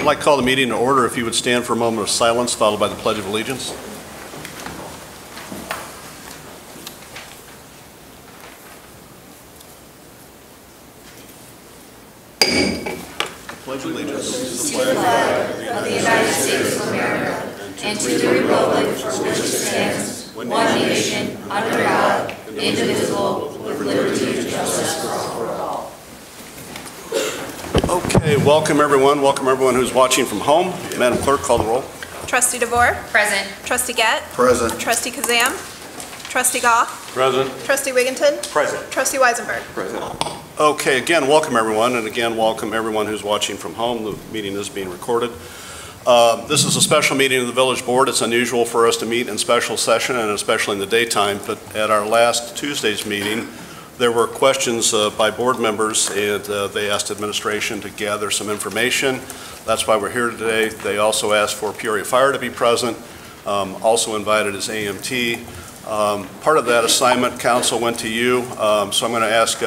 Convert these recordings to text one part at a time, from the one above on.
like to call the meeting to order. If you would stand for a moment of silence, followed by the Pledge of Allegiance. Pledge allegiance to the flag of the United States of America and to the republic for which it stands, one nation, under God, indivisible, with liberty and justice for all. Okay, welcome everyone. Welcome everyone who's watching from home. Madam Clerk, call the roll. Trustee DeVore? Present. Trustee Gett? Present. Trustee Kazam? Trustee Goff? Present. Trustee Wigginton? Present. Trustee Weisenberg? Present. Okay, again, welcome everyone, and again, welcome everyone who's watching from home. The meeting is being recorded. This is a special meeting of the Village Board. It's unusual for us to meet in special session, and especially in the daytime, but at our last Tuesday's meeting, there were questions by board members, and they asked administration to gather some information. That's why we're here today. They also asked for Peoria Fire to be present, also invited as AMT. Part of that assignment, council, went to you, so I'm going to ask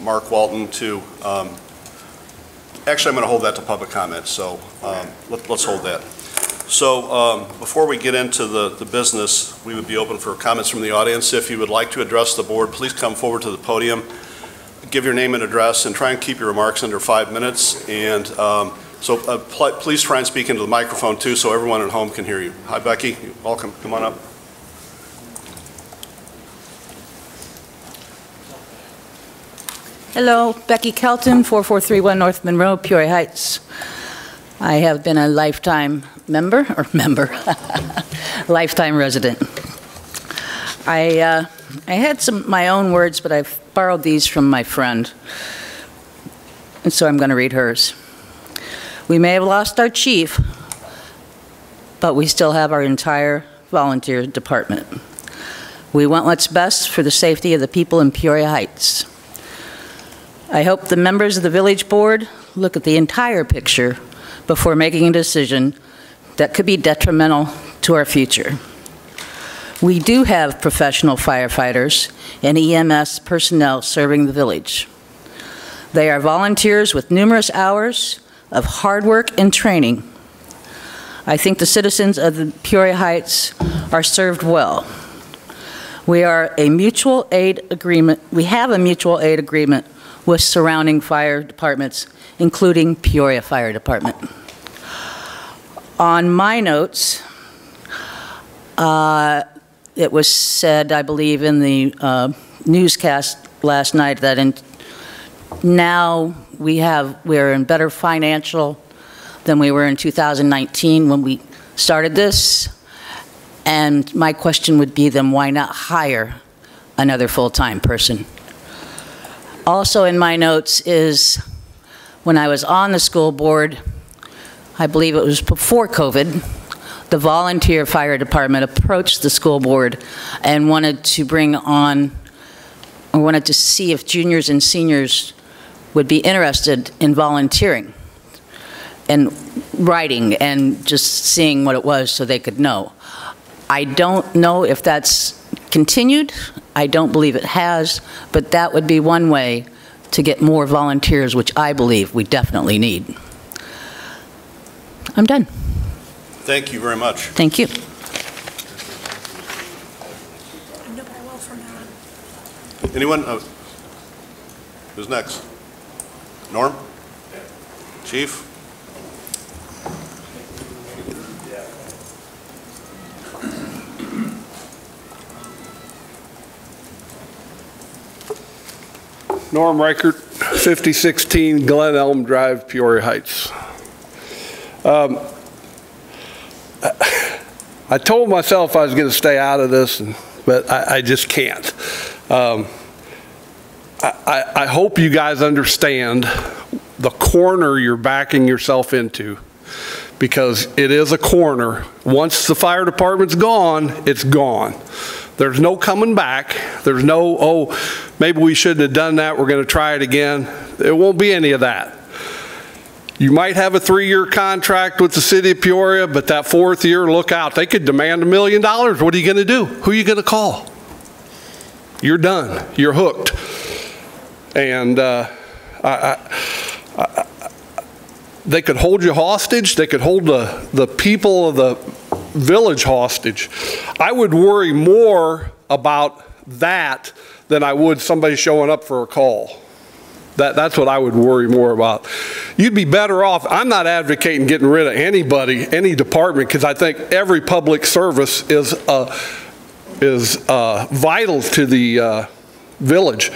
Mark Walton to, actually I'm going to hold that to public comment, so let's hold that. So before we get into the business, we would be open for comments from the audience. If you would like to address the board, please come forward to the podium, give your name and address, and try and keep your remarks under 5 minutes. And please try and speak into the microphone too so everyone at home can hear you. Hi, Becky. Welcome. Come on up. Hello, Becky Kelton, 4431 North Monroe, Peoria Heights. I have been a lifetime lifetime resident. I had my own words, but I've borrowed these from my friend, and so I'm going to read hers. We may have lost our chief, but we still have our entire volunteer department. We want what's best for the safety of the people in Peoria Heights. I hope the members of the village board look at the entire picture before making a decision that could be detrimental to our future. We do have professional firefighters and EMS personnel serving the village. They are volunteers with numerous hours of hard work and training. I think the citizens of the Peoria Heights are served well. We have a mutual aid agreement with surrounding fire departments, including Peoria Fire Department. On my notes, it was said, I believe, in the newscast last night that now we're in better financial than we were in 2019 when we started this. And my question would be then why not hire another full-time person? Also in my notes is when I was on the school board, I believe it was before COVID, the volunteer fire department approached the school board and wanted to see if juniors and seniors would be interested in volunteering and writing and just seeing what it was so they could know. I don't know if that's continued. I don't believe it has, but that would be one way to get more volunteers, which I believe we definitely need. I'm done. Thank you very much. Thank you. Anyone? Who's next? Norm? Chief? Norm Reichert, 5016 Glen Elm Drive, Peoria Heights. I told myself I was going to stay out of this, but I just can't. I hope you guys understand the corner you're backing yourself into, because it is a corner. Once the fire department's gone, it's gone. There's no coming back. There's no, oh, maybe we shouldn't have done that, we're going to try it again. There won't be any of that. You might have a 3-year contract with the city of Peoria, but that 4th year, look out. They could demand $1 million. What are you going to do? Who are you going to call? You're done. You're hooked. And they could hold you hostage. They could hold the people of the village hostage. I would worry more about that than I would somebody showing up for a call. That's what I would worry more about. You'd be better off. I'm not advocating getting rid of anybody, any department, because I think every public service is vital to the village.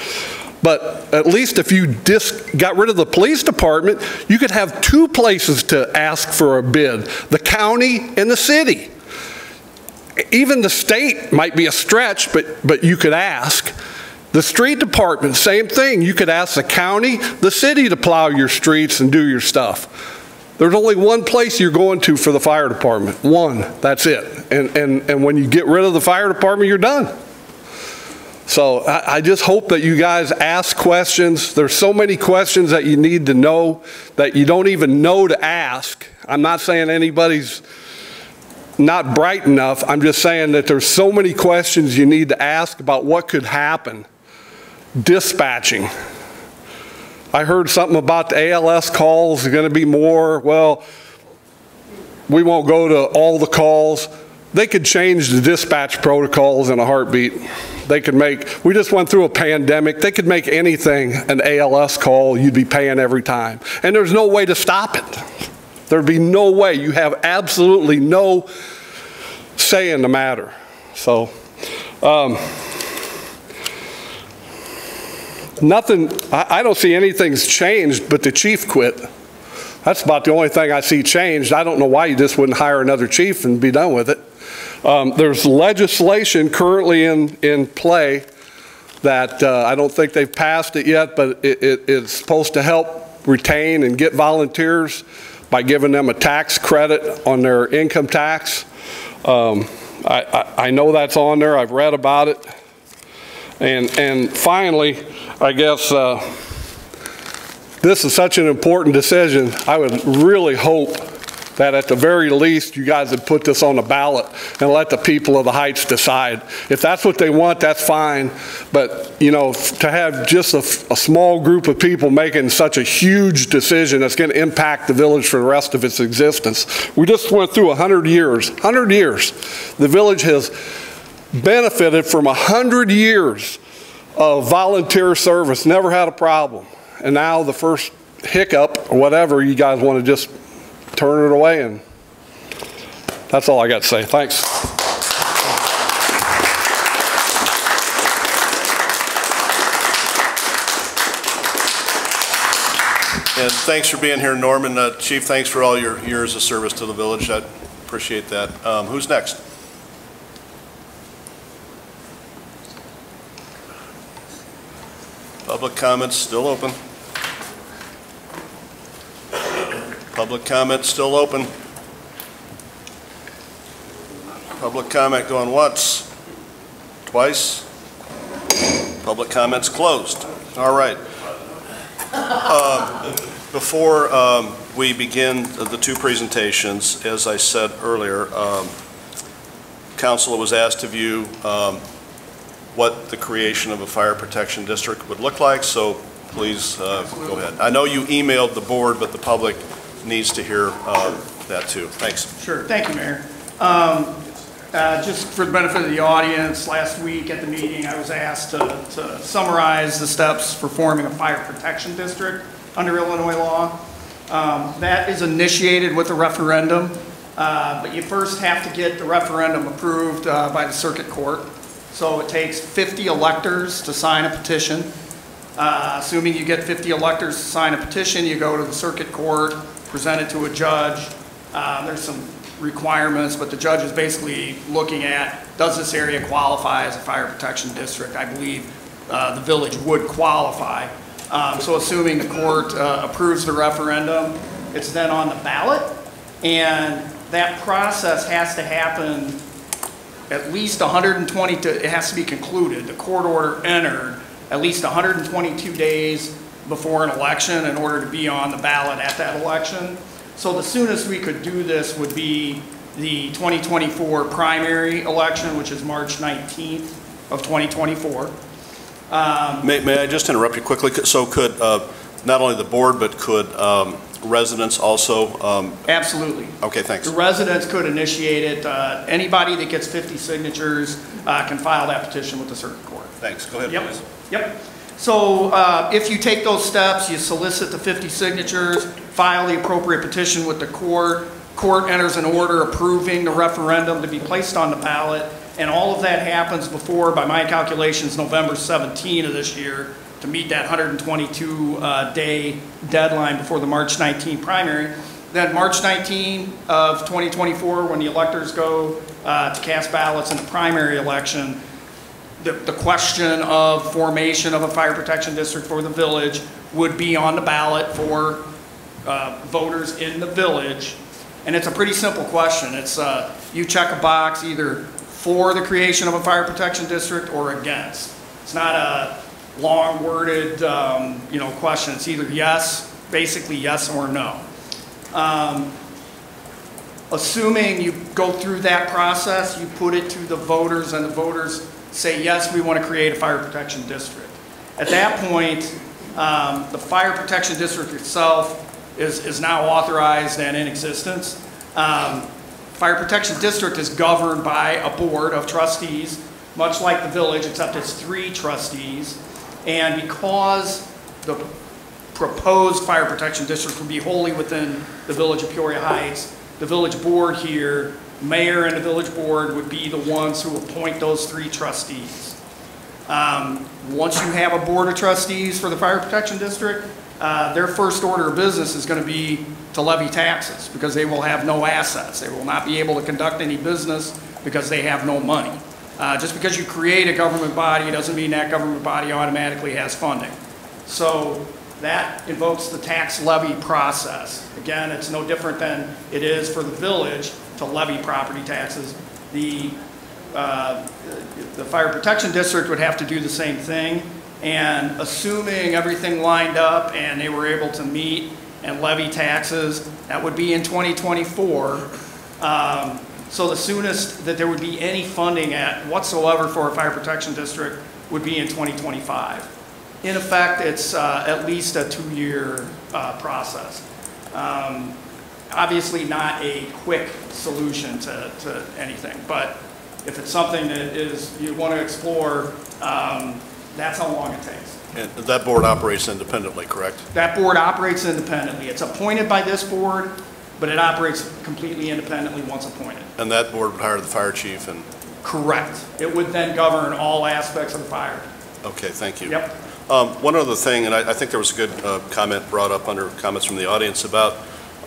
But at least if you got rid of the police department, you could have two places to ask for a bid, the county and the city. Even the state might be a stretch, but you could ask. The street department, same thing. You could ask the county, the city to plow your streets and do your stuff. There's only one place you're going to for the fire department. One, that's it. And when you get rid of the fire department, you're done. So I just hope that you guys ask questions. There's so many questions that you need to know that you don't even know to ask. I'm not saying anybody's not bright enough. I'm just saying that there's so many questions you need to ask about what could happen. Dispatching. I heard something about the ALS calls are going to be more. Well, we won't go to all the calls. They could change the dispatch protocols in a heartbeat. They could make, we just went through a pandemic. They could make anything an ALS call. You'd be paying every time. And there's no way to stop it. There'd be no way. You have absolutely no say in the matter. So, nothing, I don't see anything's changed, but the chief quit. That's about the only thing I see changed. I don't know why you just wouldn't hire another chief and be done with it. There's legislation currently in play that I don't think they've passed it yet, but it's supposed to help retain and get volunteers by giving them a tax credit on their income tax. I know that's on there. I've read about it. And finally, I guess this is such an important decision. I would really hope that at the very least you guys would put this on the ballot and let the people of the Heights decide. If that's what they want, that's fine. But, you know, to have just a small group of people making such a huge decision that's going to impact the village for the rest of its existence. We just went through 100 years. 100 years. The village has benefited from 100 years of volunteer service, never had a problem. And now the first hiccup or whatever, you guys want to just turn it away, and that's all I got to say. Thanks. And thanks for being here, Norman. Chief, thanks for all your years of service to the village. I appreciate that. Who's next? Public comments still open. Public comment still open. Public comment going once, twice. Public comment's closed. All right. Before we begin the two presentations, as I said earlier, Council was asked of you what the creation of a fire protection district would look like, so please go ahead. I know you emailed the board, but the public needs to hear that too. Thanks. Sure. Thank you, Mayor. Just for the benefit of the audience, last week at the meeting I was asked to summarize the steps for forming a fire protection district under Illinois law. That is initiated with a referendum, but you first have to get the referendum approved by the circuit court. So it takes 50 electors to sign a petition. Assuming you get 50 electors to sign a petition, you go to the circuit court, present it to a judge. There's some requirements, but the judge is basically looking at, does this area qualify as a fire protection district? I believe the village would qualify. So assuming the court approves the referendum, it's then on the ballot, and that process has to happen at least 122, it has to be concluded, the court order entered at least 122 days before an election in order to be on the ballot at that election. So the soonest we could do this would be the 2024 primary election, which is March 19th of 2024. May I just interrupt you quickly? So could not only the board, but could residents also? Absolutely. Okay, thanks. The residents could initiate it. Anybody that gets 50 signatures can file that petition with the circuit court. Thanks. Go ahead, Yep. please. Yep. So if you take those steps, you solicit the 50 signatures, file the appropriate petition with the court, court enters an order approving the referendum to be placed on the ballot, and all of that happens before, by my calculations, November 17 of this year, to meet that 122-day deadline before the March 19 primary. Then March 19 of 2024, when the electors go to cast ballots in the primary election, the question of formation of a fire protection district for the village would be on the ballot for voters in the village. And it's a pretty simple question. It's you check a box either for the creation of a fire protection district or against. It's not a long worded question. It's either yes, basically yes or no. Assuming you go through that process, you put it to the voters and the voters say, yes, we want to create a fire protection district. At that point, the fire protection district itself is now authorized and in existence. Fire protection district is governed by a board of trustees, much like the village, except it's 3 trustees. And because the proposed fire protection district would be wholly within the village of Peoria Heights, the village board here, mayor and the village board would be the ones who appoint those 3 trustees. Once you have a board of trustees for the fire protection district, their first order of business is going to be to levy taxes because they will have no assets. They will not be able to conduct any business because they have no money. Just because you create a government body doesn't mean that government body automatically has funding. So that invokes the tax levy process. Again, it's no different than it is for the village to levy property taxes. The fire protection district would have to do the same thing. And assuming everything lined up and they were able to meet and levy taxes, that would be in 2024. So the soonest that there would be any funding whatsoever for a fire protection district would be in 2025. In effect, it's at least a 2-year process. Obviously not a quick solution to anything, but if it's something that you want to explore, that's how long it takes. And that board operates independently, correct? That board operates independently. It's appointed by this board, but it operates completely independently once appointed. And that board would hire the fire chief and... Correct. It would then govern all aspects of the fire. Okay, thank you. Yep. One other thing, and I think there was a good comment brought up under comments from the audience about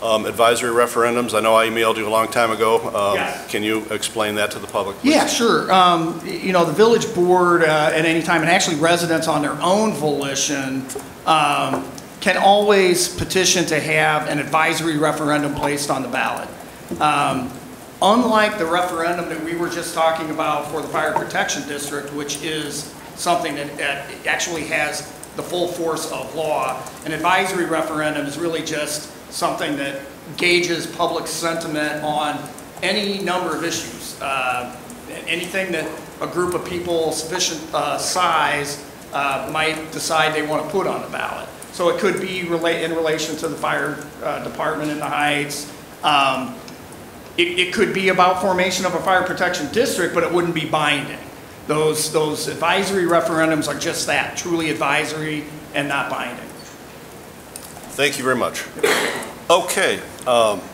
advisory referendums. I know I emailed you a long time ago. Yes. Can you explain that to the public, please? Yeah, sure. The village board at any time, and actually residents on their own volition, can always petition to have an advisory referendum placed on the ballot. Unlike the referendum that we were just talking about for the fire protection district, which is something that actually has the full force of law, an advisory referendum is really just something that gauges public sentiment on any number of issues. Anything that a group of people sufficient size might decide they want to put on the ballot. So it could be in relation to the fire department in the Heights. It could be about formation of a fire protection district, but it wouldn't be binding. Those advisory referendums are just that, truly advisory and not binding. Thank you very much. Okay,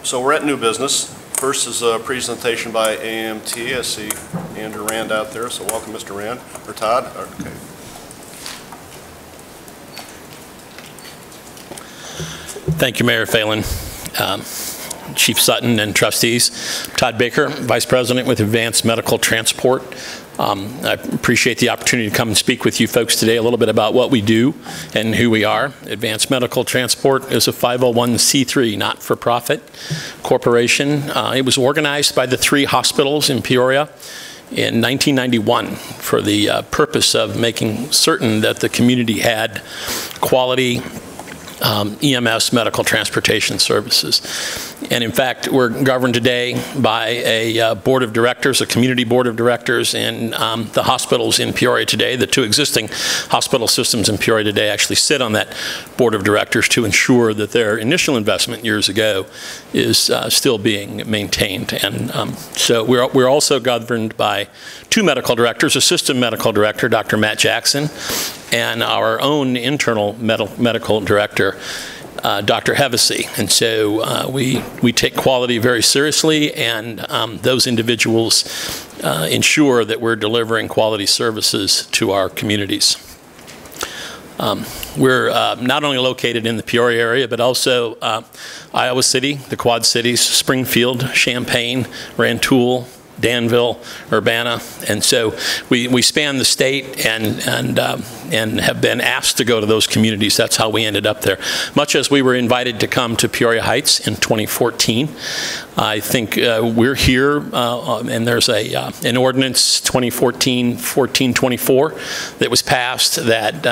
so we're at new business. First is a presentation by AMT. I see Andrew Rand out there, so welcome, Mr. Rand, or Todd. Okay. Thank you, Mayor Phelan, Chief Sutton, and trustees. Todd Baker, Vice President with Advanced Medical Transport. I appreciate the opportunity to come and speak with you folks today a little bit about what we do and who we are. Advanced Medical Transport is a 501c3 not-for-profit corporation. It was organized by the 3 hospitals in Peoria in 1991 for the purpose of making certain that the community had quality EMS medical transportation services. And in fact, we're governed today by a board of directors, a community board of directors, and the hospitals in Peoria today, the two existing hospital systems in Peoria today actually sit on that board of directors to ensure that their initial investment years ago is still being maintained. And so we're also governed by two medical directors, a system medical director, Dr. Matt Jackson, and our own internal medical director, Dr. Hevesy. And so we take quality very seriously, and those individuals ensure that we're delivering quality services to our communities. We're not only located in the Peoria area, but also Iowa City, the Quad Cities, Springfield, Champaign, Rantoul, Danville, Urbana, and so we span the state and have been asked to go to those communities. That's how we ended up there. Much as we were invited to come to Peoria Heights in 2014, I think we're here, and there's an ordinance 2014-1424 that was passed that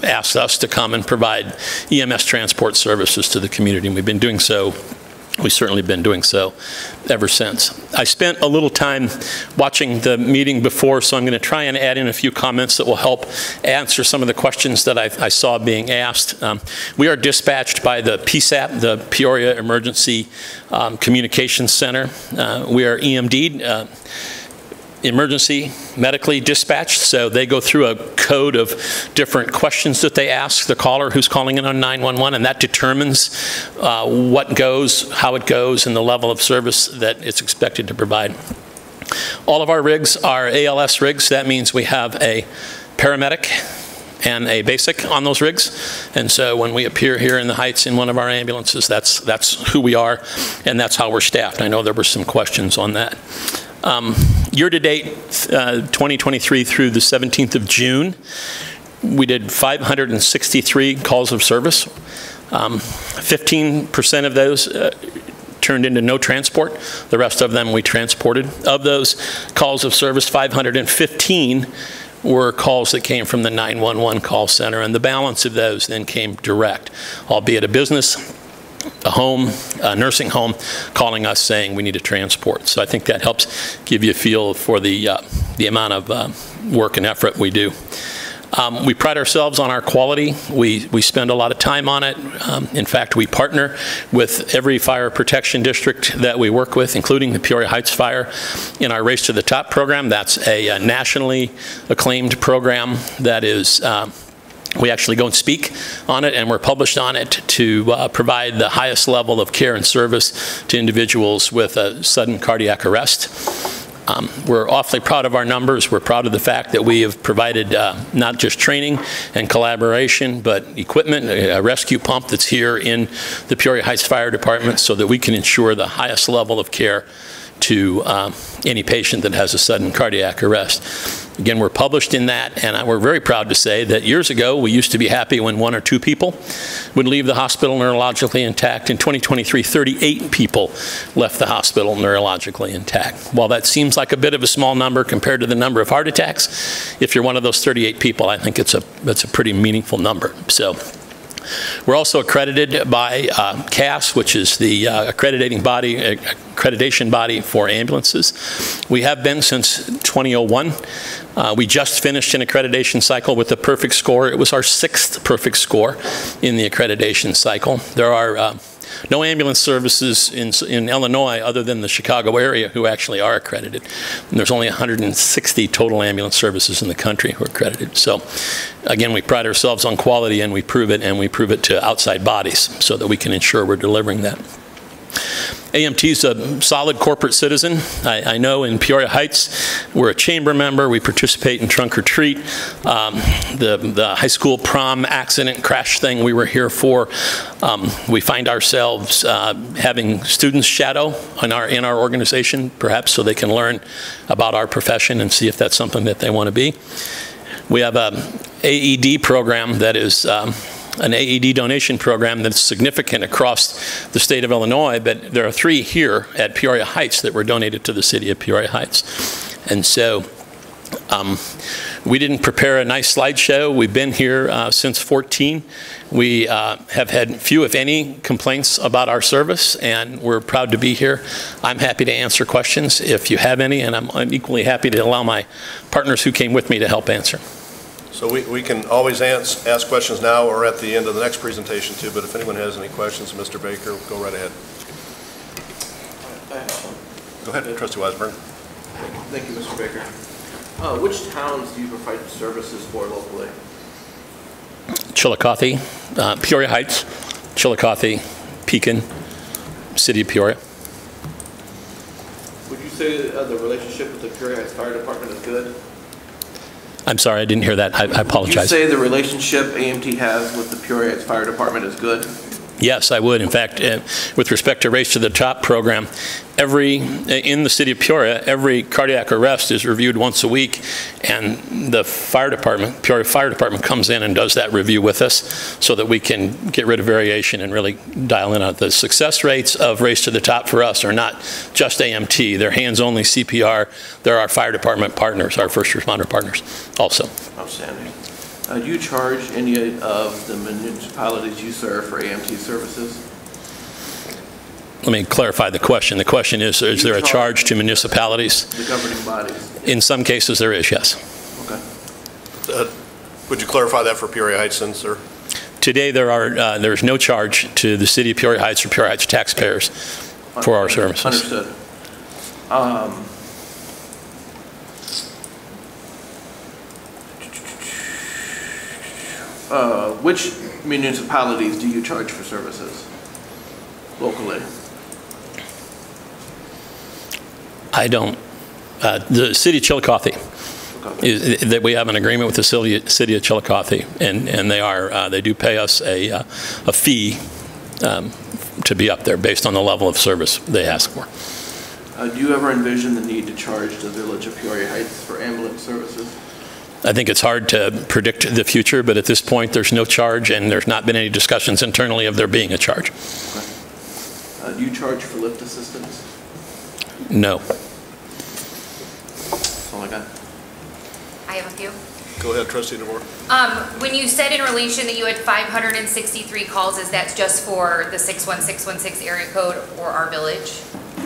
asked us to come and provide EMS transport services to the community, and we've been doing so. We've certainly been doing so ever since. I spent a little time watching the meeting before, so I'm going to try and add in a few comments that will help answer some of the questions that I saw being asked. We are dispatched by the PSAP, the Peoria Emergency Communications Center. We are EMD'd, emergency medically dispatched, so they go through a code of different questions that they ask the caller who's calling in on 911, and that determines what goes, how it goes, and the level of service that it's expected to provide. All of our rigs are ALS rigs. That means we have a paramedic and a basic on those rigs, and so when we appear here in the Heights in one of our ambulances, that's who we are, and that's how we're staffed. I know there were some questions on that. Year-to-date, 2023 through the 17th of June, we did 563 calls of service. 15% of those turned into no transport. The rest of them we transported. Of those calls of service, 515 were calls that came from the 911 call center, and the balance of those then came direct, albeit a business, a home, a nursing home, calling us saying we need a transport. So I think that helps give you a feel for the amount of work and effort we do. We pride ourselves on our quality. We spend a lot of time on it. In fact, we partner with every fire protection district that we work with, including the Peoria Heights Fire, in our Race to the Top program. That's a nationally acclaimed program that is we actually go and speak on it, and we're published on it to provide the highest level of care and service to individuals with a sudden cardiac arrest. We're awfully proud of our numbers. We're proud of the fact that we have provided not just training and collaboration, but equipment, a rescue pump that's here in the Peoria Heights Fire Department so that we can ensure the highest level of care to any patient that has a sudden cardiac arrest. Again, we're published in that, and we're very proud to say that years ago, we used to be happy when 1 or 2 people would leave the hospital neurologically intact. In 2023, 38 people left the hospital neurologically intact. While that seems like a bit of a small number compared to the number of heart attacks, if you're one of those 38 people, I think that's a pretty meaningful number. So we're also accredited by CAS, which is the accreditation body for ambulances. We have been since 2001. We just finished an accreditation cycle with a perfect score. It was our 6th perfect score in the accreditation cycle. There are no ambulance services in Illinois other than the Chicago area who actually are accredited. And there's only 160 total ambulance services in the country who are accredited. So again, we pride ourselves on quality, and we prove it to outside bodies so that we can ensure we're delivering that. AMT's a solid corporate citizen. I know in Peoria Heights, we're a chamber member. We participate in trunk or treat. The high school prom accident crash thing we were here for. We find ourselves having students shadow in our organization, perhaps so they can learn about our profession and see if that's something that they want to be. We have an AED program that is an AED donation program that's significant across the state of Illinois, but there are 3 here at Peoria Heights that were donated to the city of Peoria Heights. And so We didn't prepare a nice slideshow. We've been here since 14. We have had few, if any, complaints about our service, and we're proud to be here. I'm happy to answer questions if you have any, and I'm equally happy to allow my partners who came with me to help answer. So we can always ask questions now or at the end of the next presentation too, but if anyone has any questions, Mr. Baker, go right ahead. Go ahead, Trustee Weisberg. Thank you, Mr. Baker. Which towns do you provide services for locally? Chillicothe, Peoria Heights, Chillicothe, Pekin, City of Peoria. Would you say the relationship with the Peoria Heights Fire Department is good? I'm sorry, I didn't hear that. I apologize. Would you say the relationship AMT has with the Peoria Heights Fire Department is good? Yes, I would. In fact, with respect to Race to the Top program, in the city of Peoria, every cardiac arrest is reviewed once a week, and the fire department, Peoria Fire Department, comes in and does that review with us so that we can get rid of variation and really dial in on the success rates of Race to the Top for us are not just AMT. They're hands-only CPR. They're our fire department partners, our first responder partners also. Outstanding. Do you charge any of the municipalities you serve for AMT services? Let me clarify the question. The question is there a charge to municipalities? The governing bodies? In some cases, there is, yes. Okay. Would you clarify that for Peoria Heights then, sir? Today, there's no charge to the city of Peoria Heights or Peoria Heights taxpayers for our services. Understood. Which municipalities do you charge for services locally? I don't. The city of Chillicothe, that we have an agreement with the city of Chillicothe, and they do pay us a fee to be up there based on the level of service they ask for. Do you ever envision the need to charge the village of Peoria Heights for ambulance services? I think it's hard to predict the future, but at this point, there's no charge, and there's not been any discussions internally of there being a charge. Okay. Do you charge for lift assistance? No. That's all I got. I have a few. Go ahead, Trustee DeVore. When you said in relation that you had 563 calls, is that just for the 61616 area code or our village?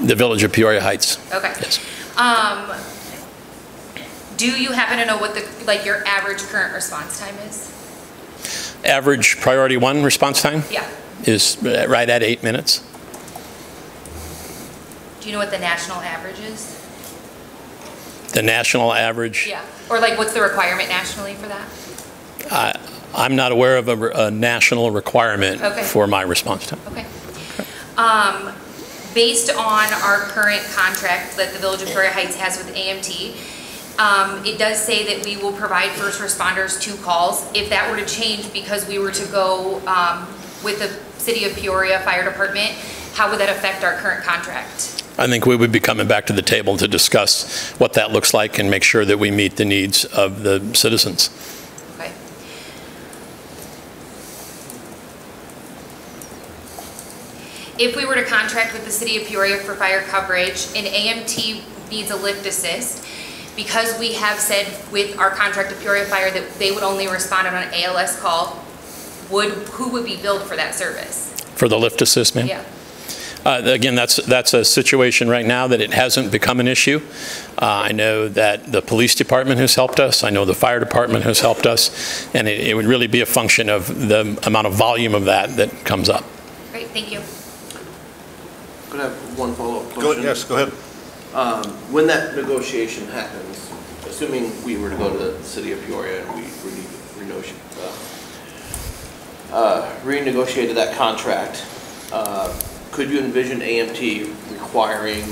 The village of Peoria Heights. Okay. Yes. Do you happen to know what your average current response time is? Average priority 1 response time? Yeah. Is right at 8 minutes. Do you know what the national average is? The national average? Yeah. Or what's the requirement nationally for that? I'm not aware of a national requirement Okay. for my response time. Okay. Based on our current contract that the Village of Peoria Heights has with AMT, it does say that we will provide first responders 2 calls. If that were to change because we were to go with the City of Peoria Fire Department, how would that affect our current contract? I think we would be coming back to the table to discuss what that looks like and make sure that we meet the needs of the citizens. Okay. If we were to contract with the City of Peoria for fire coverage and AMT needs a lift assist, because we have said with our contract with Peoria Fire that they would only respond on an ALS call, who would be billed for that service? For the lift assist, ma'am? Yeah. Again, that's a situation right now that it hasn't become an issue. I know that the police department has helped us. I know the fire department has helped us. And it would really be a function of the amount of volume of that comes up. Great, thank you. Could I have one follow-up question? Yes, go ahead. When that negotiation happens, assuming we were to go to the City of Peoria and we renegotiated that contract, could you envision AMT requiring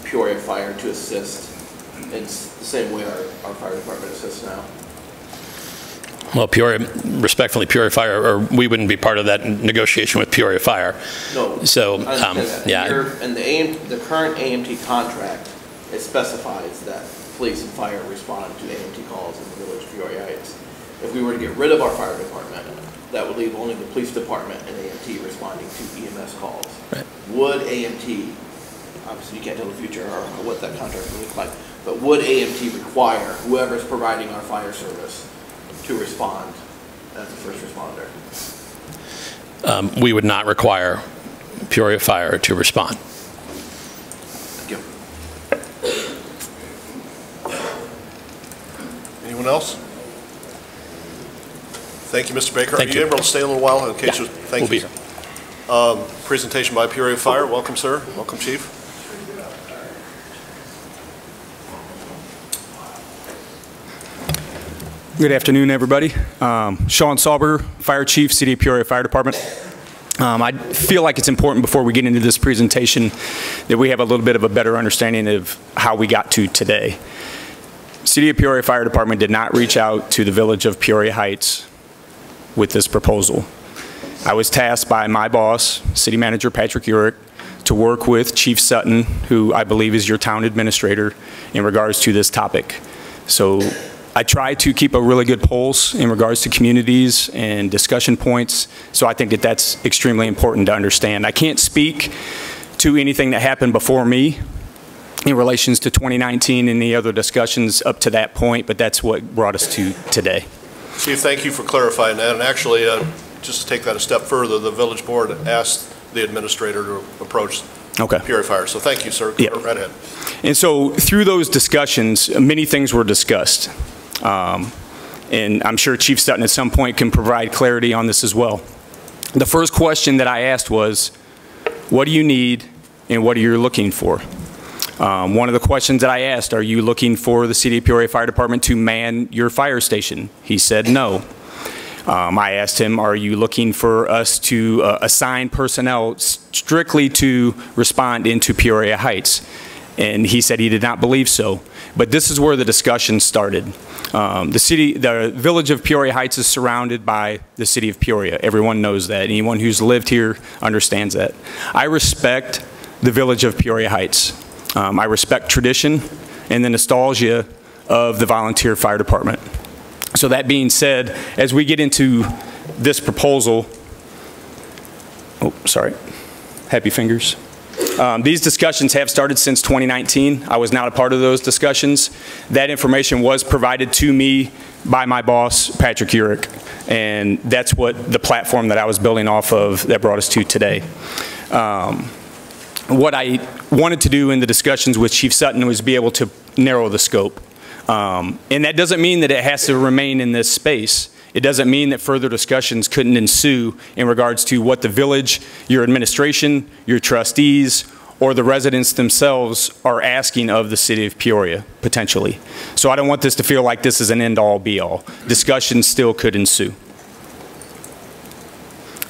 Peoria Fire to assist in the same way our fire department assists now? Well, respectfully, Peoria Fire, or we wouldn't be part of that negotiation with Peoria Fire. No, so, I understand that. yeah. And the current AMT contract, it specifies that police and fire respond to AMT calls in the village of Peoria Heights. If we were to get rid of our fire department, that would leave only the police department and AMT responding to EMS calls. Right. Would AMT obviously you can't tell the future or what that contract will look like, but would AMT require whoever's providing our fire service to respond as a first responder? We would not require Peoria Fire to respond. Thank you. Anyone else? Thank you, Mr. Baker. Thank Are you you. able to stay a little while in case Yeah, Thank we'll be you. here. Presentation by Peoria Fire. Welcome, sir. Welcome, Chief. Good afternoon, everybody. Sean Sauber, Fire Chief, City of Peoria Fire Department. I feel like it's important before we get into this presentation that we have a little bit of a better understanding of how we got to today. City of Peoria Fire Department did not reach out to the village of Peoria Heights with this proposal. I was tasked by my boss, City Manager Patrick Urick, to work with Chief Sutton, who I believe is your town administrator, in regards to this topic. So I try to keep a really good pulse in regards to communities and discussion points, so I think that that's extremely important to understand. I can't speak to anything that happened before me in relations to 2019 and the other discussions up to that point, but that's what brought us to today. Chief, thank you for clarifying that. And actually, just to take that a step further, the village board asked the administrator to approach Peoria Fire. So thank you, sir. Yeah. Right ahead. And so through those discussions, many things were discussed. And I'm sure Chief Sutton at some point can provide clarity on this as well. The first question that I asked was, what do you need and what are you looking for? One of the questions that I asked, are you looking for the City of Peoria Fire Department to man your fire station? He said no. I asked him, are you looking for us to assign personnel strictly to respond into Peoria Heights? And he said he did not believe so. But this is where the discussion started. The village of Peoria Heights is surrounded by the city of Peoria. Everyone knows that. Anyone who's lived here understands that. I respect the village of Peoria Heights. I respect tradition and the nostalgia of the volunteer fire department. So that being said, as we get into this proposal, happy fingers. These discussions have started since 2019. I was not a part of those discussions. That information was provided to me by my boss, Patrick Urick, and that's what the platform that I was building off of that brought us to today. What I wanted to do in the discussions with Chief Sutton was be able to narrow the scope. And that doesn't mean that it has to remain in this space. It doesn't mean that further discussions couldn't ensue in regards to what the village, your administration, your trustees, or the residents themselves are asking of the city of Peoria, potentially. So I don't want this to feel like this is an end-all, be-all. Discussions still could ensue.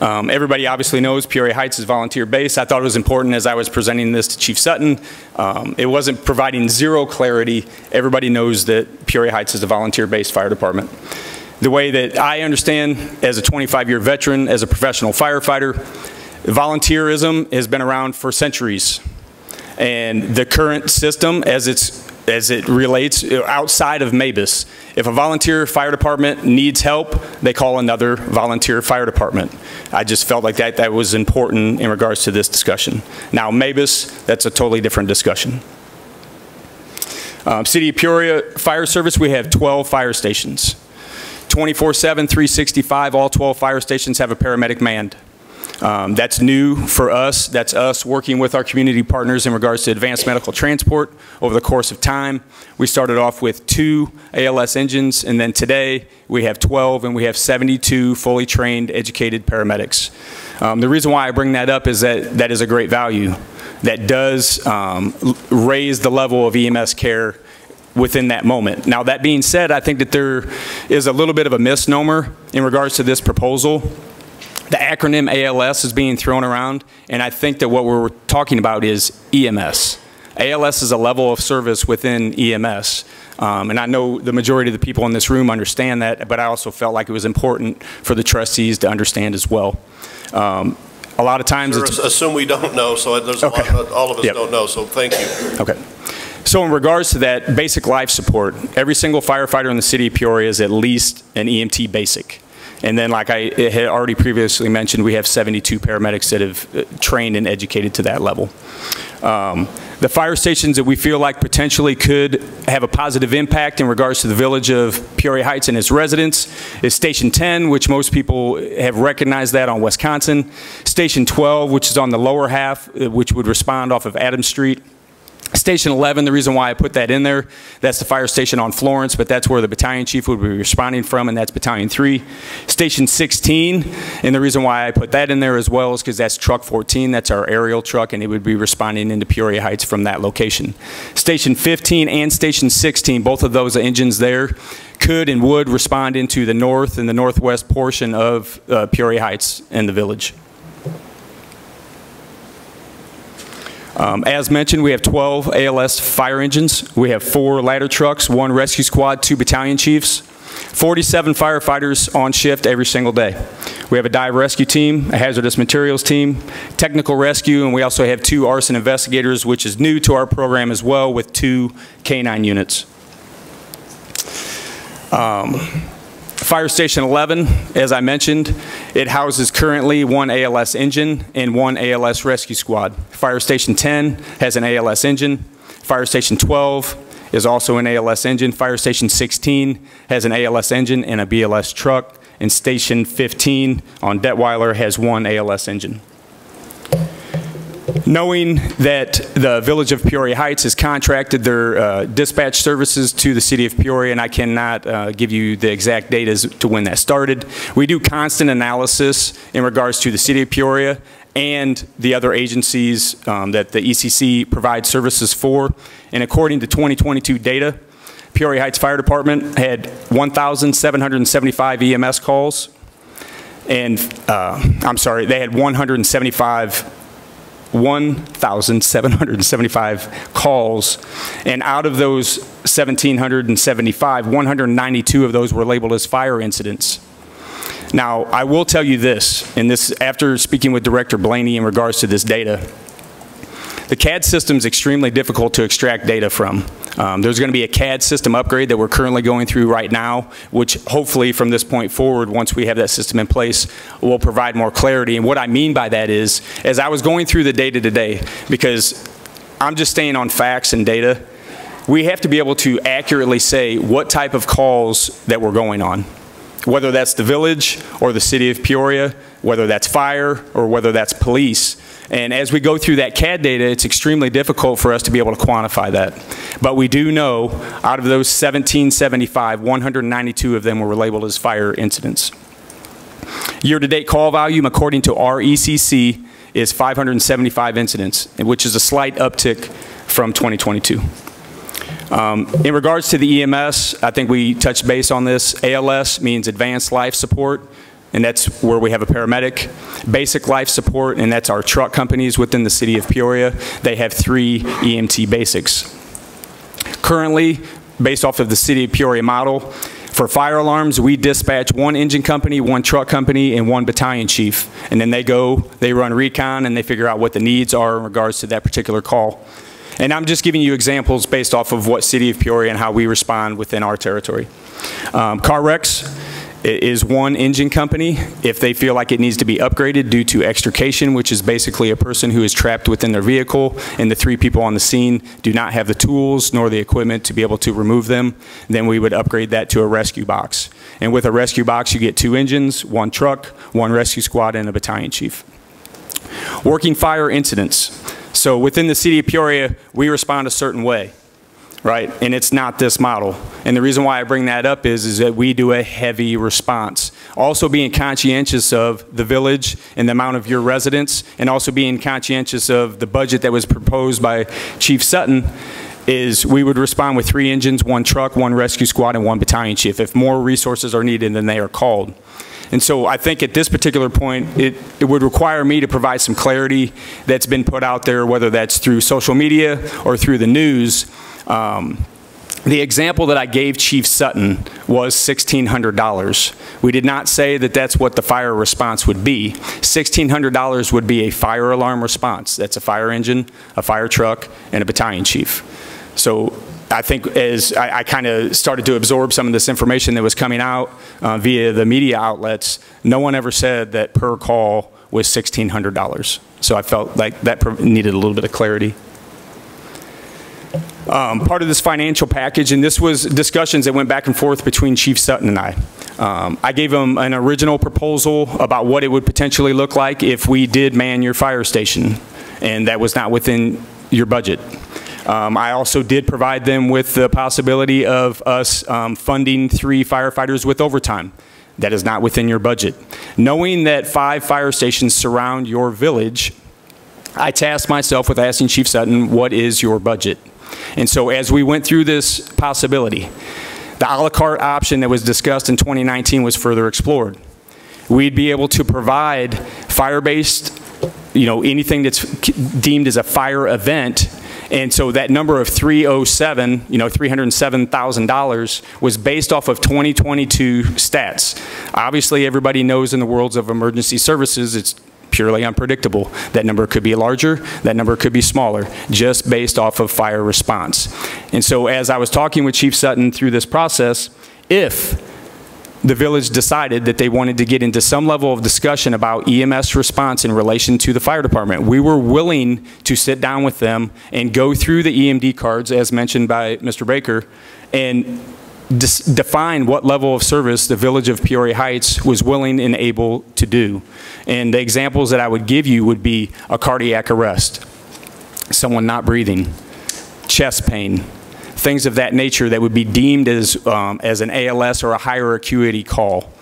Everybody obviously knows Peoria Heights is volunteer-based. I thought it was important as I was presenting this to Chief Sutton. It wasn't providing zero clarity. Everybody knows that Peoria Heights is a volunteer-based fire department. The way that I understand, as a 25-year veteran, as a professional firefighter, volunteerism has been around for centuries. And the current system, as it relates outside of MABUS, if a volunteer fire department needs help, they call another volunteer fire department. I just felt like that was important in regards to this discussion. Now, MABUS, that's a totally different discussion. City of Peoria Fire Service, we have 12 fire stations. 24/7, 365, all 12 fire stations have a paramedic manned. That's new for us. That's us working with our community partners in regards to advanced medical transport over the course of time. We started off with 2 ALS engines, and then today we have 12, and we have 72 fully trained, educated paramedics. The reason why I bring that up is that that is a great value. That does raise the level of EMS care within that moment. Now, that being said, I think that there is a little bit of a misnomer in regards to this proposal. The acronym ALS is being thrown around, and I think that what we're talking about is EMS. ALS is a level of service within EMS, and I know the majority of the people in this room understand that, but I also felt like it was important for the trustees to understand as well. A lot of times Sure, assume we don't know, so there's okay. a lot, all of us don't know, so thank you. Okay. So in regards to that basic life support, every single firefighter in the city of Peoria is at least an EMT basic. And then, like I had already previously mentioned, we have 72 paramedics that have trained and educated to that level. The fire stations that we feel like potentially could have a positive impact in regards to the village of Peoria Heights and its residents is Station 10, which most people have recognized that on Wisconsin. Station 12, which is on the lower half, which would respond off of Adams Street. Station 11, the reason why I put that in there, that's the fire station on Florence, but that's where the battalion chief would be responding from, and that's Battalion 3. Station 16, and the reason why I put that in there as well is because that's Truck 14, that's our aerial truck, and it would be responding into Peoria Heights from that location. Station 15 and Station 16, both of those engines there could and would respond into the north and the northwest portion of Peoria Heights and the village. As mentioned, we have 12 ALS fire engines. We have 4 ladder trucks, 1 rescue squad, 2 battalion chiefs, 47 firefighters on shift every single day. We have a dive rescue team, a hazardous materials team, technical rescue, and we also have 2 arson investigators, which is new to our program as well, with 2 K9 units. Fire Station 11, as I mentioned, it houses currently 1 ALS engine and 1 ALS rescue squad. Fire Station 10 has an ALS engine. Fire Station 12 is also an ALS engine. Fire Station 16 has an ALS engine and a BLS truck. And Station 15 on Detweiler has 1 ALS engine. Knowing that the village of Peoria Heights has contracted their dispatch services to the city of Peoria, and I cannot give you the exact date as to when that started, we do constant analysis in regards to the city of Peoria and the other agencies that the ECC provides services for. And according to 2022 data, Peoria Heights Fire Department had 1,775 EMS calls, and I'm sorry, they had 1,775 calls, and out of those 1,775, 192 of those were labeled as fire incidents. Now, I will tell you this, and this after speaking with Director Blaney in regards to this data, the CAD system is extremely difficult to extract data from. There's going to be a CAD system upgrade that we're currently going through right now, which hopefully from this point forward, once we have that system in place, will provide more clarity. And what I mean by that is, as I was going through the data today, because I'm just staying on facts and data, we have to be able to accurately say what type of calls that we're going on, whether that's the village or the city of Peoria, whether that's fire or whether that's police. And as we go through that CAD data, it's extremely difficult for us to be able to quantify that. But we do know out of those 1,775, 192 of them were labeled as fire incidents. Year-to-date call volume, according to our ECC, is 575 incidents, which is a slight uptick from 2022. In regards to the EMS, I think we touched base on this. ALS means advanced life support, and that's where we have a paramedic. Basic life support, and that's our truck companies within the city of Peoria. They have 3 EMT basics. Currently, based off of the city of Peoria model, for fire alarms, we dispatch 1 engine company, 1 truck company, and 1 battalion chief. And then they run recon, and they figure out what the needs are in regards to that particular call. And I'm just giving you examples based off of what city of Peoria and how we respond within our territory. Car wrecks is 1 engine company if they feel like it needs to be upgraded due to extrication, which is basically a person who is trapped within their vehicle and the 3 people on the scene do not have the tools nor the equipment to be able to remove them. Then we would upgrade that to a rescue box. And with a rescue box, you get 2 engines, 1 truck, 1 rescue squad, and a battalion chief. Working fire incidents. So within the city of Peoria, we respond a certain way, right? And it's not this model. And the reason why I bring that up is that we do a heavy response. Also being conscientious of the village and the amount of your residents, and also being conscientious of the budget that was proposed by Chief Sutton, is we would respond with 3 engines, 1 truck, 1 rescue squad, and 1 battalion chief. If more resources are needed, then they are called. And so I think at this particular point, it would require me to provide some clarity that's been put out there, whether that's through social media or through the news. The example that I gave Chief Sutton was $1,600. We did not say that that's what the fire response would be. $1,600 would be a fire alarm response. That's a fire engine, a fire truck, and a battalion chief. So I think as I kind of started to absorb some of this information that was coming out via the media outlets, no one ever said that per call was $1,600. So I felt like that needed a little bit of clarity. Part of this financial package, and this was discussions that went back and forth between Chief Sutton and I. I gave him an original proposal about what it would potentially look like if we did man your fire station, and that was not within your budget. I also did provide them with the possibility of us funding 3 firefighters with overtime. That is not within your budget. Knowing that 5 fire stations surround your village, I tasked myself with asking Chief Sutton, what is your budget? And so as we went through this possibility, the a la carte option that was discussed in 2019 was further explored. We'd be able to provide fire-based, anything that's deemed as a fire event. And so that number of 307, $307,000 was based off of 2022 stats. Obviously, everybody knows in the worlds of emergency services, it's purely unpredictable. That number could be larger, that number could be smaller, just based off of fire response. And so as I was talking with Chief Sutton through this process, if the village decided that they wanted to get into some level of discussion about EMS response in relation to the fire department, we were willing to sit down with them and go through the EMD cards, as mentioned by Mr. Baker, and define what level of service the village of Peoria Heights was willing and able to do. And the examples that I would give you would be a cardiac arrest, someone not breathing, chest pain, things of that nature that would be deemed as an ALS or a higher acuity call.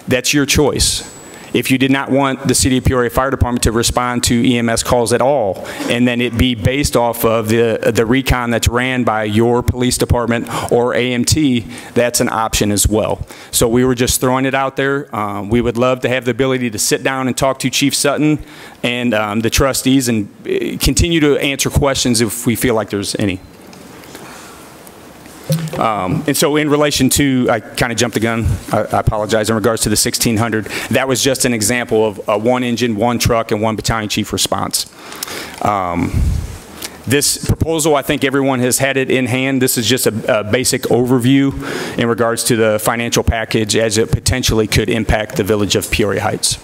That's your choice. If you did not want the City of Peoria Fire Department to respond to EMS calls at all, and then it be based off of the recon that's ran by your police department or AMT, that's an option as well. So we were just throwing it out there. We would love to have the ability to sit down and talk to Chief Sutton and the trustees and continue to answer questions if we feel like there's any. And so in relation to, I kind of jumped the gun, I apologize, in regards to the 1,600, that was just an example of a 1 engine, 1 truck, and 1 battalion chief response. This proposal, I think everyone has had it in hand. This is just a basic overview in regards to the financial package as it potentially could impact the village of Peoria Heights.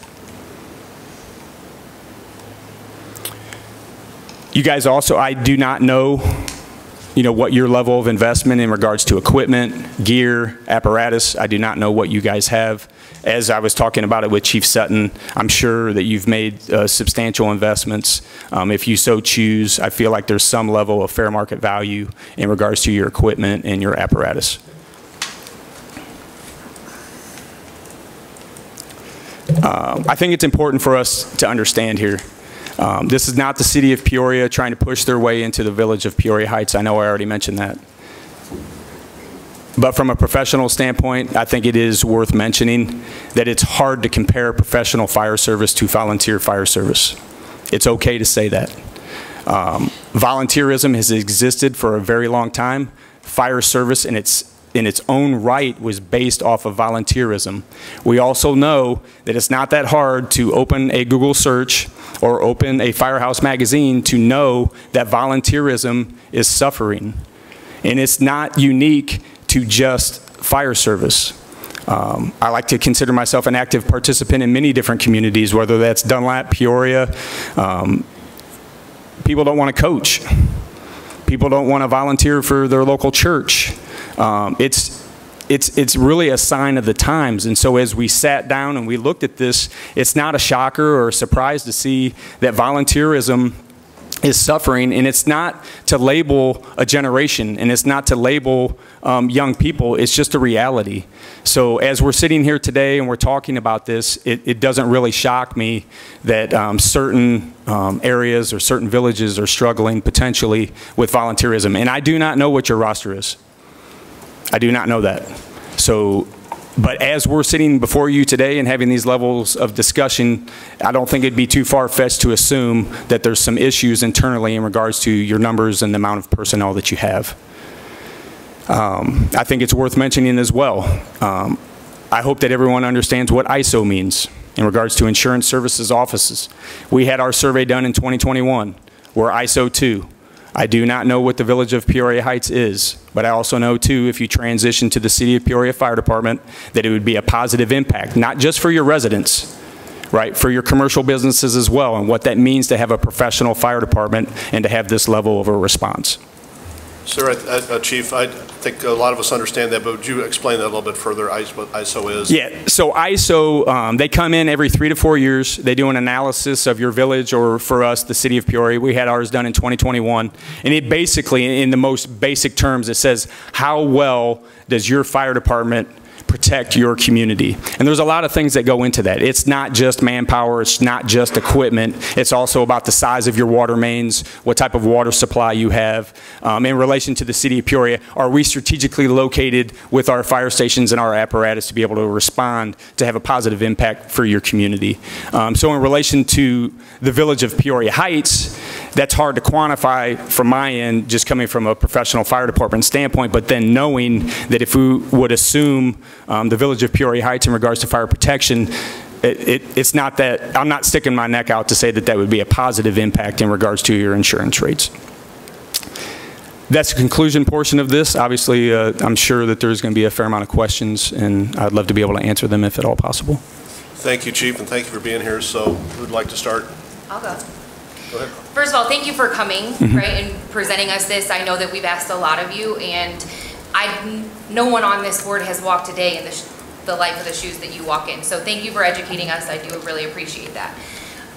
You guys also, I do not know what your level of investment in regards to equipment, gear, apparatus, I do not know what you guys have. As I was talking about it with Chief Sutton, I'm sure that you've made substantial investments. If you so choose, I feel like there's some level of fair market value in regards to your equipment and your apparatus. I think it's important for us to understand here. This is not the City of Peoria trying to push their way into the village of Peoria Heights. I know I already mentioned that. But from a professional standpoint, I think it is worth mentioning that it's hard to compare professional fire service to volunteer fire service. It's okay to say that. Volunteerism has existed for a very long time. Fire service in its own right was based off of volunteerism. We also know that it's not that hard to open a Google search or open a Firehouse magazine to know that volunteerism is suffering. And it's not unique to just fire service. I like to consider myself an active participant in many different communities, whether that's Dunlap, Peoria. People don't want to coach. People don't want to volunteer for their local church. It's really a sign of the times. And so as we sat down and we looked at this, it's not a shocker or a surprise to see that volunteerism is suffering, and it's not to label a generation, and it's not to label young people, it's just a reality. So as we're sitting here today and we're talking about this, it doesn't really shock me that certain areas or certain villages are struggling potentially with volunteerism. And I do not know what your roster is. I do not know that. So, but as we're sitting before you today and having these levels of discussion, I don't think it'd be too far-fetched to assume that there's some issues internally in regards to your numbers and the amount of personnel that you have. I think it's worth mentioning as well. I hope that everyone understands what ISO means in regards to insurance services offices. We had our survey done in 2021. We're ISO 2. I do not know what the Village of Peoria Heights is, but I also know too, if you transition to the City of Peoria Fire Department, that it would be a positive impact, not just for your residents, right, for your commercial businesses as well, and what that means to have a professional fire department and to have this level of a response. Sir, Chief, I think a lot of us understand that, but would you explain that a little bit further, what ISO is? Yeah, so ISO, they come in every 3 to 4 years. They do an analysis of your village, or for us, the City of Peoria. We had ours done in 2021. And it basically, in the most basic terms, it says, how well does your fire department protect your community? And there's a lot of things that go into that. It's not just manpower, it's not just equipment, it's also about the size of your water mains, what type of water supply you have. In relation to the City of Peoria, are we strategically located with our fire stations and our apparatus to be able to respond to have a positive impact for your community? So in relation to the Village of Peoria Heights, that's hard to quantify from my end, just coming from a professional fire department standpoint, but then knowing that if we would assume the Village of Peoria Heights in regards to fire protection, it's not that, I'm not sticking my neck out to say that that would be a positive impact in regards to your insurance rates. That's the conclusion portion of this. Obviously, I'm sure that there's going to be a fair amount of questions, and I'd love to be able to answer them if at all possible. Thank you, Chief, and thank you for being here. So who would like to start? I'll go. Go ahead. First of all, thank you for coming, right, and presenting us this. I know that we've asked a lot of you, and no one on this board has walked a day in the life of the shoes that you walk in. So thank you for educating us. I do really appreciate that.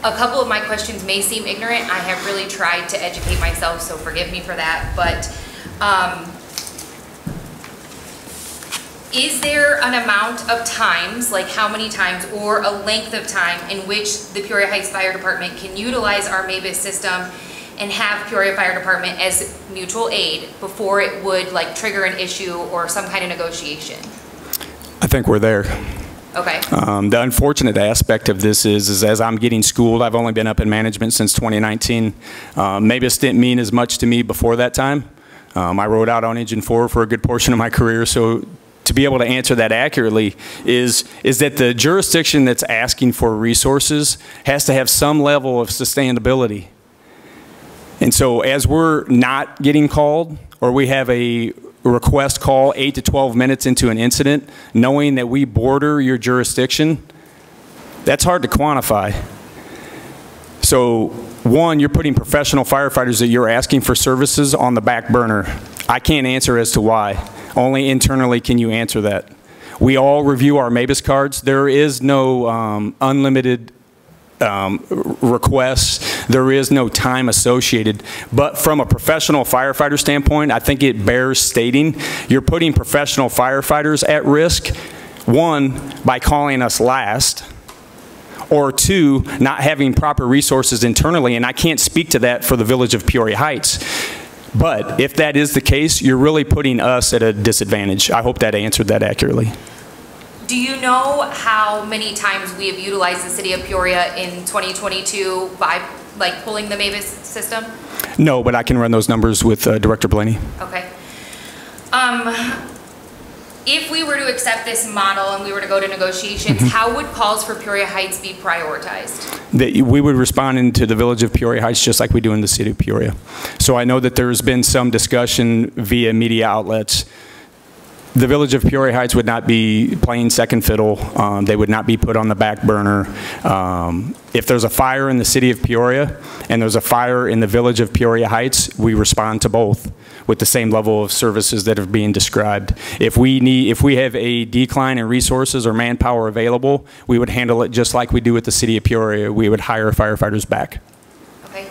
A couple of my questions may seem ignorant. I have really tried to educate myself, so forgive me for that. But is there an amount of times, like how many times, or a length of time in which the Peoria Heights Fire Department can utilize our MABIS system and have Peoria Fire Department as mutual aid before it would like trigger an issue or some kind of negotiation? I think we're there. Okay. The unfortunate aspect of this is as I'm getting schooled, I've only been up in management since 2019. MABIS didn't mean as much to me before that time. I rode out on Engine 4 for a good portion of my career, so to be able to answer that accurately is that the jurisdiction that's asking for resources has to have some level of sustainability. And so as we're not getting called, or we have a request call 8 to 12 minutes into an incident, knowing that we border your jurisdiction, that's hard to quantify. So one, you're putting professional firefighters that you're asking for services on the back burner. I can't answer as to why. Only internally can you answer that. We all review our MABIS cards. There is no unlimited requests. There is no time associated. But from a professional firefighter standpoint, I think it bears stating you're putting professional firefighters at risk, one, by calling us last, or two, not having proper resources internally, and I can't speak to that for the Village of Peoria Heights. But if that is the case, you're really putting us at a disadvantage. I hope that answered that accurately. Do you know how many times we have utilized the City of Peoria in 2022 by like pulling the MABIS system? No, but I can run those numbers with Director Blaney. Okay. If we were to accept this model and we were to go to negotiations, how would calls for Peoria Heights be prioritized? That we would respond into the Village of Peoria Heights just like we do in the City of Peoria. So I know that there's been some discussion via media outlets. The Village of Peoria Heights would not be playing second fiddle. They would not be put on the back burner. If there's a fire in the City of Peoria and there's a fire in the Village of Peoria Heights, we respond to both with the same level of services that are being described. If we have a decline in resources or manpower available, we would handle it just like we do with the City of Peoria. We would hire firefighters back. Okay.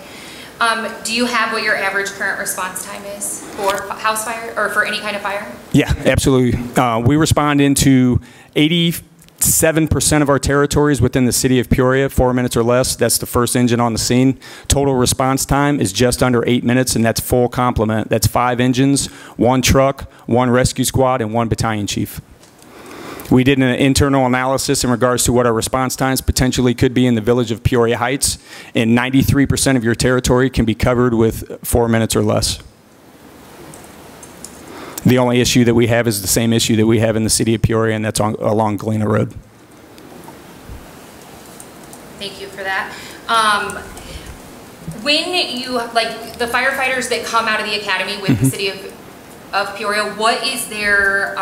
Do you have what your average current response time is for house fire or for any kind of fire? Yeah, absolutely. We respond into 87% of our territories within the City of Peoria, 4 minutes or less. That's the first engine on the scene. Total response time is just under 8 minutes, and that's full complement. That's 5 engines, 1 truck, 1 rescue squad, and 1 battalion chief. We did an internal analysis in regards to what our response times potentially could be in the Village of Peoria Heights, and 93% of your territory can be covered with 4 minutes or less. The only issue that we have is the same issue that we have in the City of Peoria, and that's along Galena Road. Thank you for that. When you, like, the firefighters that come out of the academy with the city of Peoria, what is their,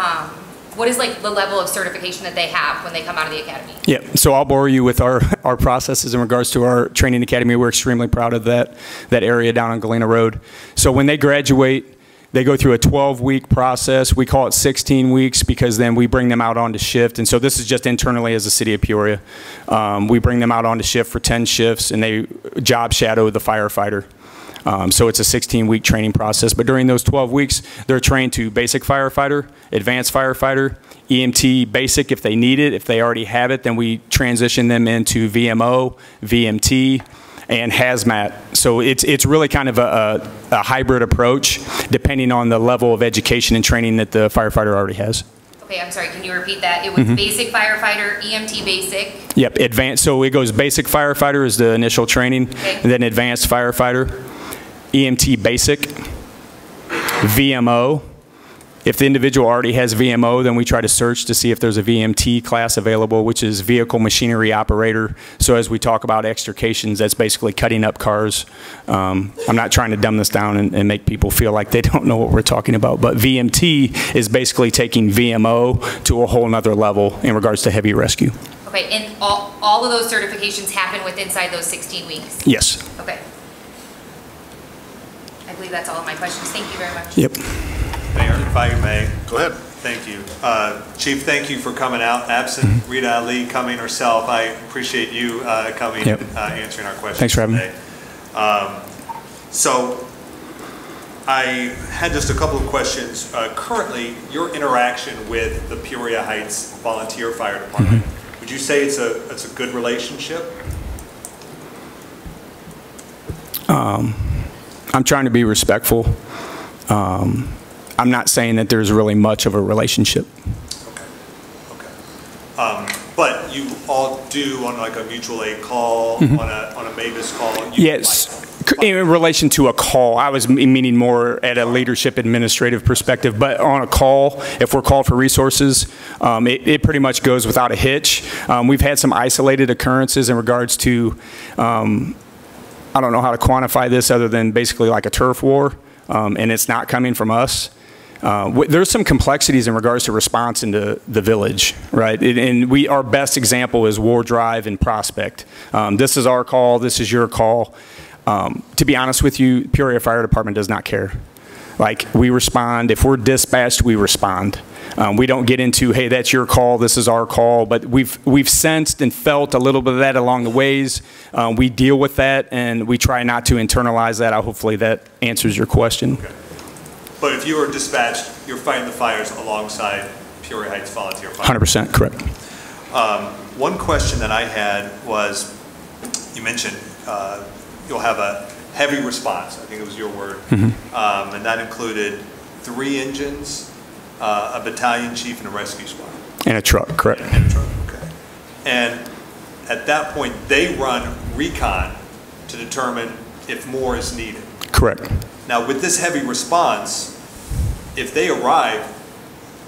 what is like the level of certification that they have when they come out of the academy? Yeah, so I'll bore you with our processes in regards to our training academy. We're extremely proud of that area down on Galena Road. So when they graduate, they go through a 12-week process. We call it 16 weeks because then we bring them out onto shift. And so this is just internally as the city of Peoria. We bring them out onto shift for 10 shifts, and they job shadow the firefighter. So it's a 16-week training process. But during those 12 weeks, they're trained to basic firefighter, advanced firefighter, EMT basic if they need it. If they already have it, then we transition them into VMO, VMT, and hazmat. So it's really kind of a hybrid approach depending on the level of education and training that the firefighter already has. Okay, I'm sorry, can you repeat that? It was basic firefighter, EMT basic. Yep, advanced. So it goes basic firefighter is the initial training, and then advanced firefighter, EMT basic, VMO. If the individual already has VMO, then we try to search to see if there's a VMT class available, which is vehicle machinery operator. So as we talk about extrications, that's basically cutting up cars. I'm not trying to dumb this down and make people feel like they don't know what we're talking about, but VMT is basically taking VMO to a whole nother level in regards to heavy rescue. Okay, and all of those certifications happen inside those 16 weeks? Yes. Okay. I believe that's all of my questions. Thank you very much. Yep. Mayor, if I may. Go ahead. Thank you. Chief, thank you for coming out. Absent Rita Ali coming herself, I appreciate you coming and answering our questions. Thanks for having today. So I had just a couple of questions. Currently, your interaction with the Peoria Heights Volunteer Fire Department, would you say it's a good relationship? I'm trying to be respectful. I'm not saying that there's really much of a relationship. Okay. But you all do on like a mutual aid call, on a MAVIS call? Yes. In relation to a call, I was meaning more at a leadership administrative perspective, but on a call, if we're called for resources, it pretty much goes without a hitch. We've had some isolated occurrences in regards to, I don't know how to quantify this other than basically like a turf war, and it's not coming from us. There's some complexities in regards to response into the village, right? And our best example is War Drive and Prospect. This is our call, this is your call. To be honest with you, Peoria Fire Department does not care. Like, we respond. If we're dispatched, we respond. We don't get into, hey, that's your call, this is our call, but we've sensed and felt a little bit of that along the ways. We deal with that, and we try not to internalize that. Hopefully that answers your question. Okay. But if you were dispatched, you're fighting the fires alongside Peoria Heights Volunteer Fire. 100% correct. One question that I had was, you mentioned you'll have a heavy response, I think it was your word, and that included 3 engines, a battalion chief, and a rescue squad. And a truck, correct. And a truck, okay. And at that point, they run recon to determine if more is needed. Correct. Now, with this heavy response, if they arrive,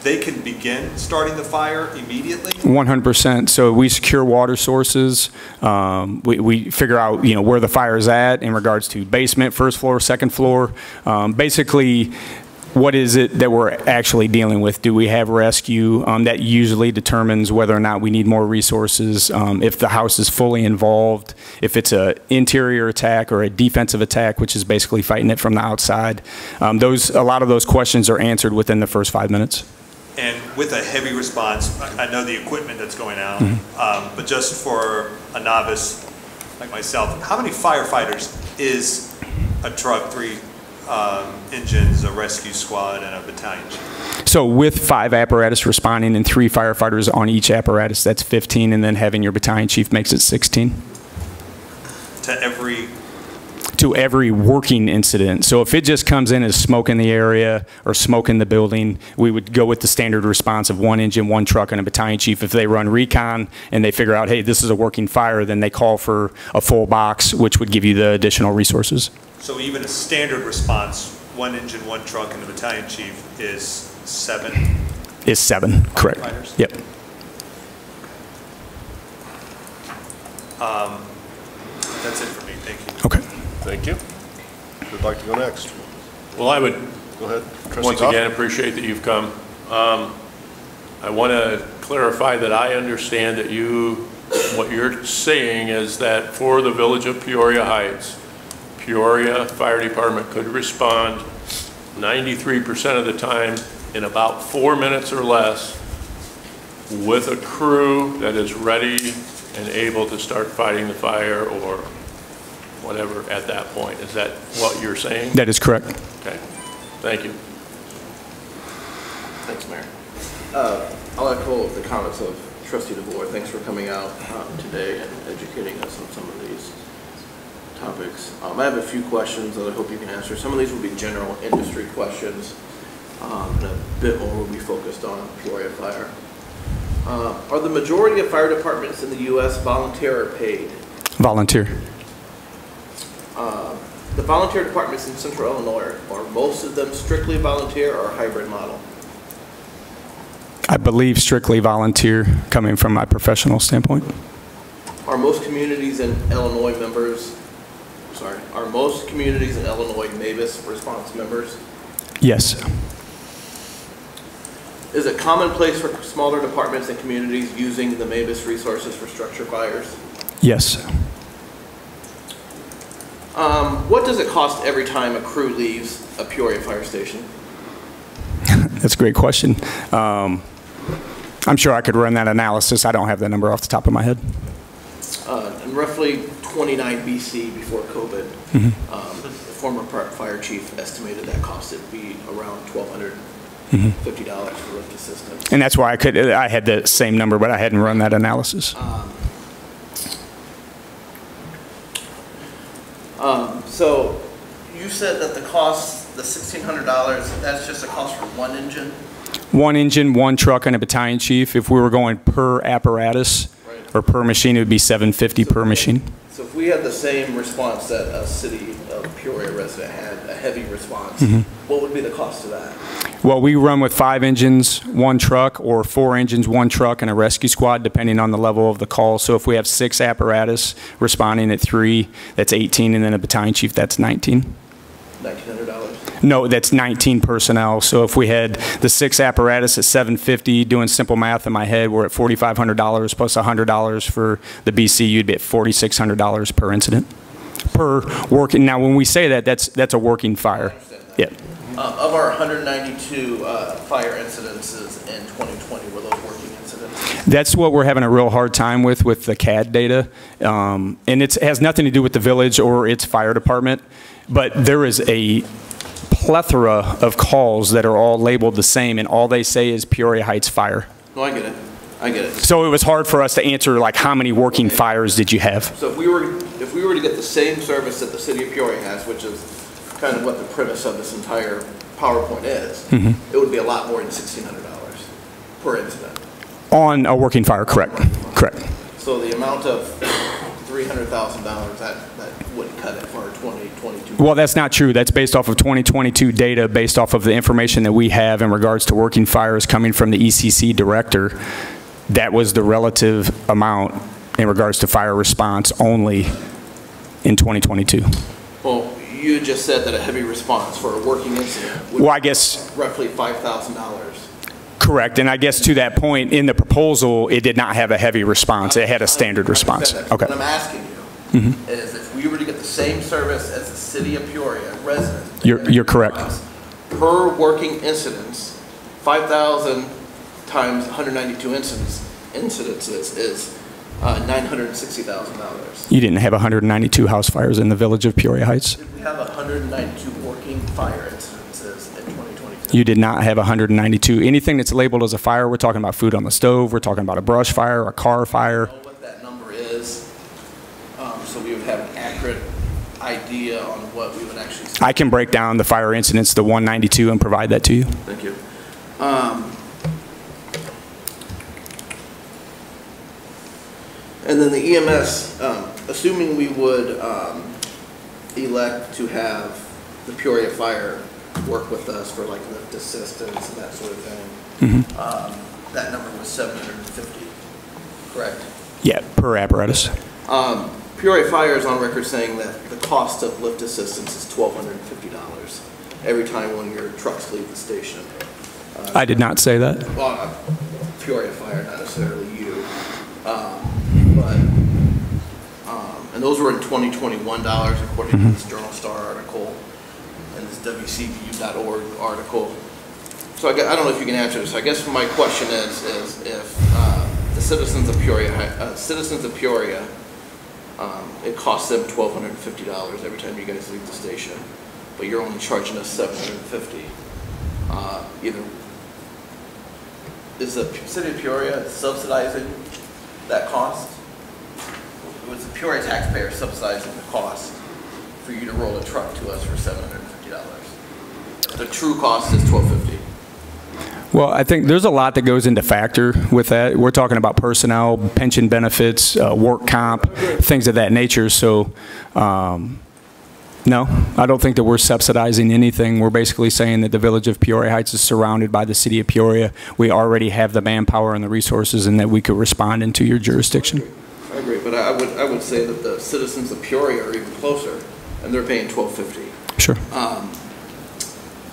they can begin starting the fire immediately? 100%. So we secure water sources. We figure out, where the fire is at in regards to basement, first floor, second floor. Basically, what is it that we're actually dealing with? Do we have rescue? That usually determines whether or not we need more resources. If the house is fully involved, if it's an interior attack or a defensive attack, which is basically fighting it from the outside. A lot of those questions are answered within the first 5 minutes. And with a heavy response, I know the equipment that's going out, but just for a novice like myself, how many firefighters is a truck, 3 engines, a rescue squad, and a battalion chief? So with 5 apparatus responding and 3 firefighters on each apparatus, that's 15, and then having your battalion chief makes it 16. To every working incident. So if it just comes in as smoke in the area or smoke in the building, we would go with the standard response of 1 engine, 1 truck, and a battalion chief. If they run recon and they figure out, hey, this is a working fire, then they call for a full box, which would give you the additional resources. So even a standard response, 1 engine, 1 truck, and the battalion chief is 7? Is 7, correct. Yep. That's it for me. Thank you. Okay. Thank you. Who'd like to go next? Well, I would Go ahead. Trustee once Goff? again appreciate that you've come. I want to clarify that I understand that what you're saying is that for the village of Peoria Heights, Peoria Fire Department could respond 93% of the time in about 4 minutes or less with a crew that is ready and able to start fighting the fire or whatever at that point. Is that what you're saying? That is correct. Okay. Thank you. Thanks, Mayor. I'll echo the comments of Trustee DeVore. Thanks for coming out today and educating us on some of these topics. I have a few questions that I hope you can answer. Some of these will be general industry questions, and a bit more will be focused on Peoria Fire. Are the majority of fire departments in the U.S. volunteer or paid? Volunteer. The volunteer departments in Central Illinois, are most of them strictly volunteer or hybrid model? I believe strictly volunteer, coming from my professional standpoint. Are most communities in Illinois are most communities in Illinois MABUS response members? Yes. Is it commonplace for smaller departments and communities using the MABUS resources for structure fires? Yes. What does it cost every time a crew leaves a Peoria fire station? That's a great question. I'm sure I could run that analysis. I don't have that number off the top of my head. In roughly 29 BC, before COVID, the former fire chief estimated that cost would be around $1,250 for lift assistance. And that's why I had the same number, but I hadn't run that analysis. So you said that the cost, the $1,600, that's just a cost for one engine? One engine, one truck, and a battalion chief. If we were going per apparatus or per machine, it would be $750 per machine. So if we had the same response that a city of Peoria resident had, a heavy response, what would be the cost of that? Well, we run with 5 engines, 1 truck, or 4 engines, 1 truck, and a rescue squad, depending on the level of the call. So if we have 6 apparatus responding at 3, that's 18, and then a battalion chief, that's 19. $1,900? No, that's 19 personnel. So if we had the 6 apparatus at $750, doing simple math in my head, we're at $4,500 plus $100 for the BC, you'd be at $4,600 per incident. Per working. Now, when we say that, that's a working fire. Yeah. Of our 192 fire incidences in 2020, were those working incidents? That's what we're having a real hard time with the CAD data. And it has nothing to do with the village or its fire department, but there is a plethora of calls that are all labeled the same, and all they say is Peoria Heights Fire. No, I get it. I get it. So it was hard for us to answer, like, how many working fires did you have? So if we were to get the same service that the city of Peoria has, which is kind of what the premise of this entire PowerPoint is, it would be a lot more than $1,600 per incident. On a working fire, correct. Correct. So the amount of $300,000, that wouldn't cut it for 2022. Well, that's not true. That's based off of 2022 data, based off of the information that we have in regards to working fires coming from the ECC director. That was the relative amount in regards to fire response only in 2022. Well, you just said that a heavy response for a working incident would roughly $5,000. Correct, and I guess to that point, in the proposal, it did not have a heavy response. It had a standard response. Okay. What I'm asking you is, if we were to get the same service as the city of Peoria resident, you're correct. Per working incidents, 5,000 times 192 incidences is $960,000. You didn't have 192 house fires in the village of Peoria Heights? Did we have 192 working fire incidences in 2022? You did not have 192. Anything that's labeled as a fire, we're talking about food on the stove, we're talking about a brush fire, a car fire. I don't know what that number is, so we would have an accurate idea on what we would actually see. I can break down the fire incidents to 192 and provide that to you. Thank you. And then the EMS, assuming we would elect to have the Peoria Fire work with us for like lift assistance and that sort of thing, that number was $750, correct? Yeah, per apparatus. Peoria Fire is on record saying that the cost of lift assistance is $1,250 every time one of your trucks leave the station. I did not say that. Well, Peoria Fire, not necessarily you. And those were in 2021 dollars, according to this Journal Star article and this WCBU.org article. So I don't know if you can answer this. I guess my question is if the citizens of Peoria, it costs them $1,250 every time you guys leave the station, but you're only charging us $750. Either is the city of Peoria subsidizing that cost? Was the Peoria taxpayer subsidizing the cost for you to roll a truck to us for $750? The true cost is $1,250. Well, I think there's a lot that goes into factor with that. We're talking about personnel, pension benefits, work comp, things of that nature. So, no, I don't think that we're subsidizing anything. We're basically saying that the village of Peoria Heights is surrounded by the city of Peoria. We already have the manpower and the resources, and that we could respond into your jurisdiction. I agree, but I would say that the citizens of Peoria are even closer, and they're paying $1,250. Sure.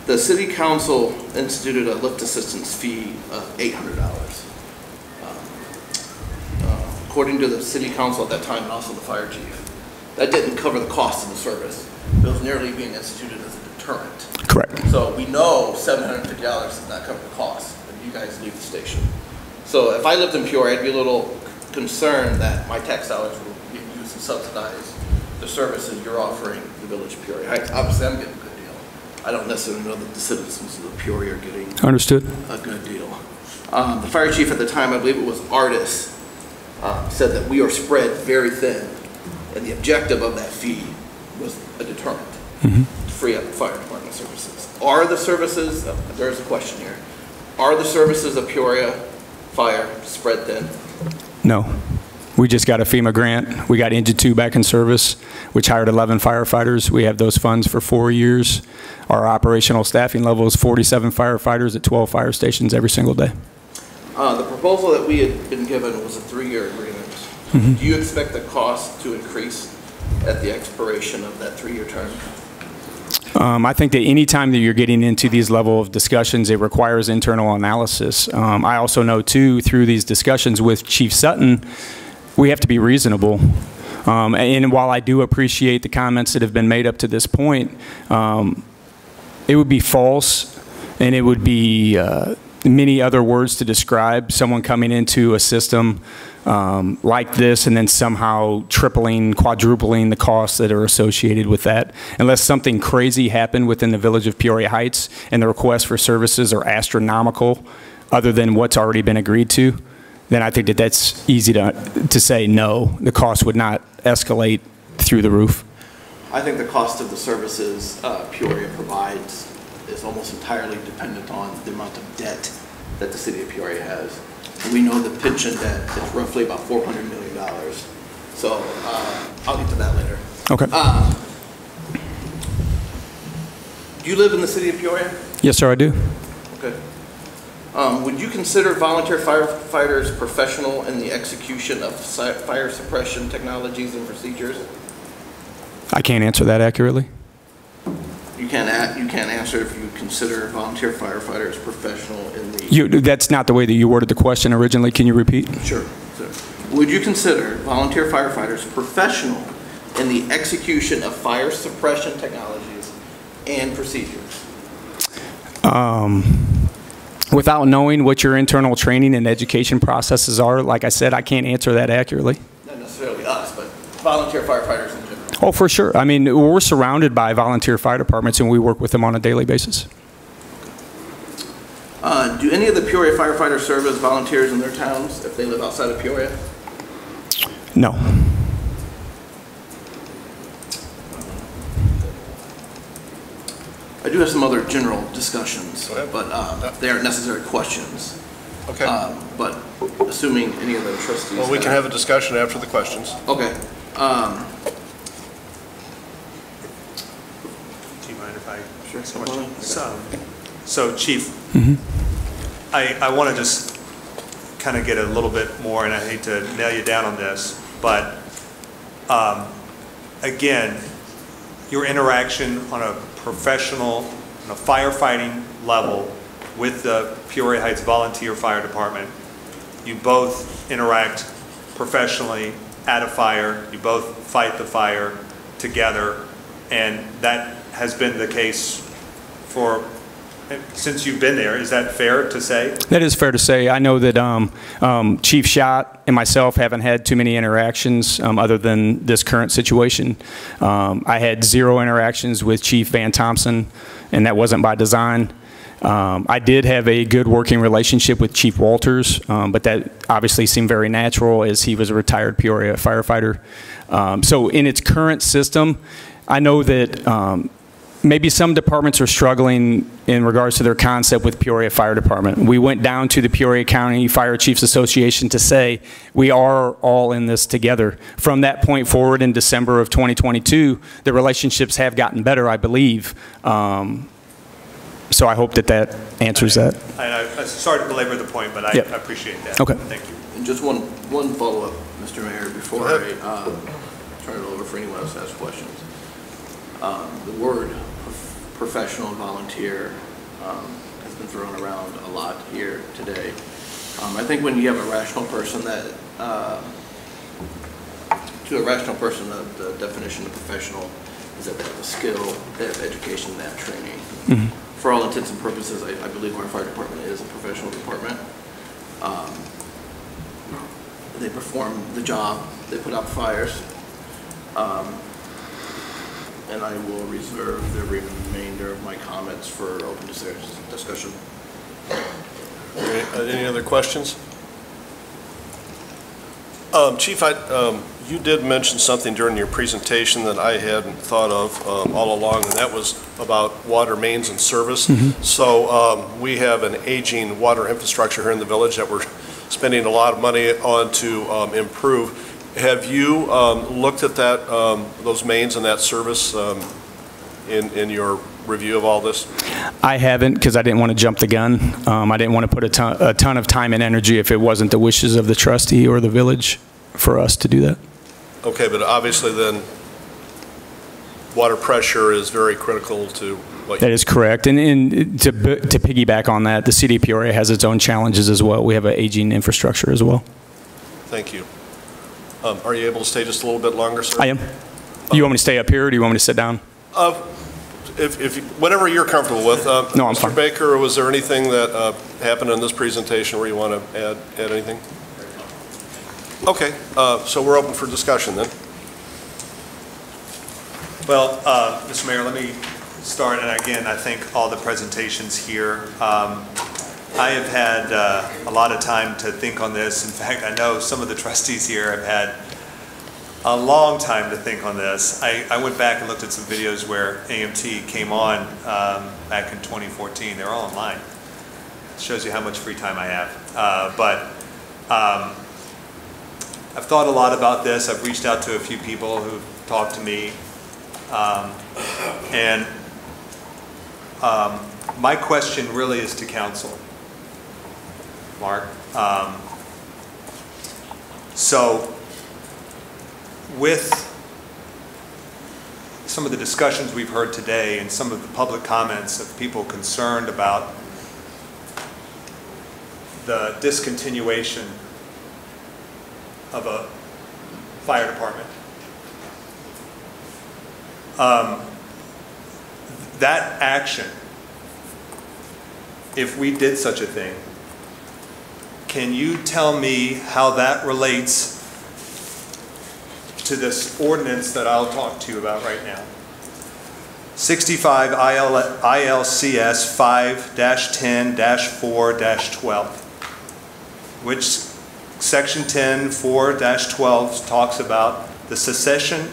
The city council instituted a lift assistance fee of $800. According to the city council at that time, and also the fire chief, that didn't cover the cost of the service. It was nearly being instituted as a deterrent. Correct. So we know $750 does not cover the cost when you guys leave the station. So if I lived in Peoria, I'd be a little concerned that my tax dollars were being used to subsidize the services you're offering the village of Peoria Heights. Obviously, I'm getting a good deal. I don't necessarily know that the citizens of Peoria are getting Understood. a good deal. The fire chief at the time, I believe it was Artis, said that we are spread very thin, and the objective of that fee was a deterrent to free up fire department services. Are the services, there's a question here, are the services of Peoria Fire spread thin? No. We just got a FEMA grant. We got Engine 2 back in service, which hired 11 firefighters. We have those funds for 4 years. Our operational staffing level is 47 firefighters at 12 fire stations every single day. The proposal that we had been given was a 3-year agreement. Do you expect the cost to increase at the expiration of that 3-year term? I think that any time that you're getting into these level of discussions, it requires internal analysis. I also know, too, through these discussions with Chief Sutton, we have to be reasonable. And while I do appreciate the comments that have been made up to this point, it would be false, and it would be many other words to describe someone coming into a system like this and then somehow tripling, quadrupling the costs that are associated with that. Unless something crazy happened within the village of Peoria Heights and the requests for services are astronomical other than what's already been agreed to, then I think that that's easy to say no, the cost would not escalate through the roof. I think the cost of the services Peoria provides is almost entirely dependent on the amount of debt that the city of Peoria has. And we know the pension debt is roughly about $400 million. So I'll get to that later. Okay. Do you live in the city of Peoria? Yes, sir, I do. Okay. Would you consider volunteer firefighters professional in the execution of fire suppression technologies and procedures? I can't answer that accurately. You can't answer if you consider volunteer firefighters professional in the... That's not the way that you worded the question originally. Can you repeat? Sure. Would you consider volunteer firefighters professional in the execution of fire suppression technologies and procedures? Without knowing what your internal training and education processes are, like I said, I can't answer that accurately. Not necessarily us, but volunteer firefighters in general. Oh, for sure. I mean, we're surrounded by volunteer fire departments, and we work with them on a daily basis. Do any of the Peoria firefighters serve as volunteers in their towns if they live outside of Peoria? No. I do have some other general discussions, but they aren't necessary questions. Okay. But assuming any of the trustees... Well, we can have a discussion after the questions. Okay. Do you mind if I Sure. ask a question? So Chief, I want to just kind of get a little bit more, and I hate to nail you down on this, but Again, your interaction on a professional, on a firefighting level with the Peoria Heights Volunteer Fire Department, you both interact professionally at a fire, you both fight the fire together, and that has been the case since you've been there. Is that fair to say? That is fair to say. I know that Chief Schott and myself haven't had too many interactions other than this current situation. I had 0 interactions with Chief Van Thompson, and that wasn't by design. I did have a good working relationship with Chief Walters, but that obviously seemed very natural as he was a retired Peoria firefighter. So in its current system, I know that maybe some departments are struggling in regards to their concept with Peoria Fire Department. We went down to the Peoria County Fire Chiefs Association to say we are all in this together. From that point forward in December of 2022, the relationships have gotten better, I believe. So I hope that that answers that. I'm sorry to belabor the point, but I appreciate that. Okay. Thank you. And just one follow-up, Mr. Mayor, before I turn it over for anyone else to ask questions. The word professional and volunteer has been thrown around a lot here today. I think when you have a rational person to a rational person, the definition of professional is that they have a skill, they have education, they have training. Mm-hmm. For all intents and purposes, I believe our fire department is a professional department. They perform the job, they put out fires. And I will reserve the remainder of my comments for open discussion. Any other questions? Chief, you did mention something during your presentation that I hadn't thought of all along, and that was about water mains and service. Mm-hmm. So we have an aging water infrastructure here in the village that we're spending a lot of money on to improve. Have you looked at that, those mains and that service in your review of all this? I haven't, because I didn't want to jump the gun. I didn't want to put a ton of time and energy if it wasn't the wishes of the trustee or the village for us to do that. Okay, but obviously then water pressure is very critical to what That is correct. And to piggyback on that, the city of Peoria has its own challenges as well. We have an aging infrastructure as well. Thank you. Are you able to stay just a little bit longer, sir? I am. Do you want me to stay up here, or do you want me to sit down? Whatever you're comfortable with. No, I'm fine. Mr. Baker, was there anything that happened in this presentation where you want to add anything? Okay, so we're open for discussion then. Well, Mr. Mayor, let me start, and again, I think all the presentations here. I have had a lot of time to think on this. In fact, I know some of the trustees here have had a long time to think on this. I went back and looked at some videos where AMT came on back in 2014. They're all online. It shows you how much free time I have. But I've thought a lot about this. I've reached out to a few people who've talked to me. My question really is to council. Mark. So with some of the discussions we've heard today and some of the public comments of people concerned about the discontinuation of a fire department, that action, if we did such a thing, can you tell me how that relates to this ordinance that I'll talk to you about right now? 65 ILCS 5-10-4-12, which section 10-4-12 talks about the cessation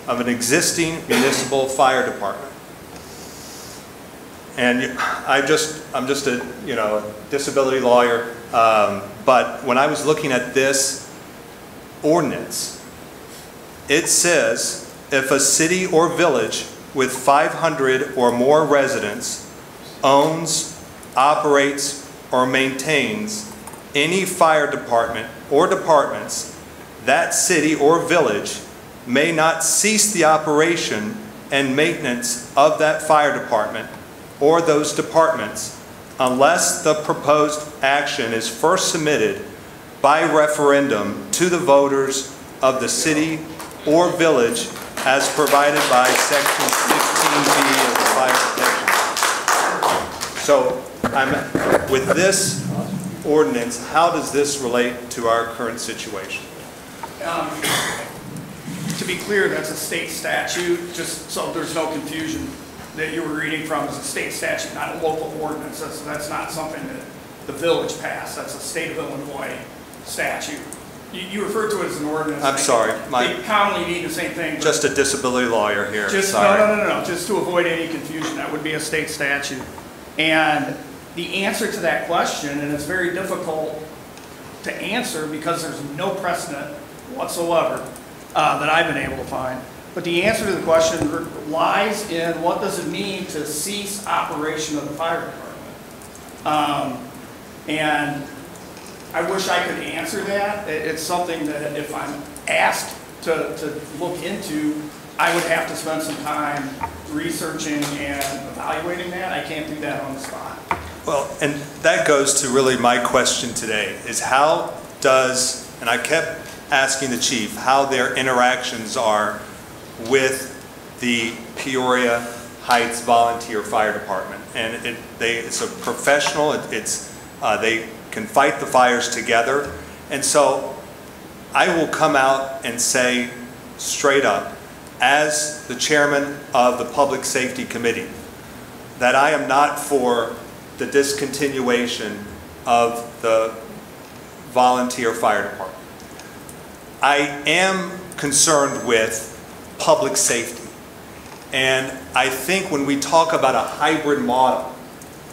of an existing municipal fire department. And I'm just a disability lawyer, but when I was looking at this ordinance, it says if a city or village with 500 or more residents owns, operates, or maintains any fire department or departments that city or village may not cease the operation and maintenance of that fire department or those departments unless the proposed action is first submitted by referendum to the voters of the city or village as provided by Section 16B of the Fire Protection. So with this ordinance, how does this relate to our current situation? To be clear, that's a state statute, just so there's no confusion. That you were reading from is a state statute, not a local ordinance. That's not something that the village passed. That's a state of Illinois statute. You refer to it as an ordinance. I'm sorry. They commonly mean the same thing. Just a disability lawyer here. Sorry. No. Just to avoid any confusion, that would be a state statute. And the answer to that question, and it's very difficult to answer because there's no precedent whatsoever that I've been able to find. But the answer to the question lies in what does it mean to cease operation of the fire department. And I wish I could answer that. It's something that if I'm asked to look into, I would have to spend some time researching and evaluating that. I can't do that on the spot. Well, and that goes to really my question today, is how does, and I kept asking the chief, how their interactions are with the Peoria Heights Volunteer Fire Department. And it's a professional, they can fight the fires together. And so I will come out and say straight up, as the chairman of the Public Safety Committee, that I am not for the discontinuation of the volunteer fire department. I am concerned with public safety. And I think when we talk about a hybrid model,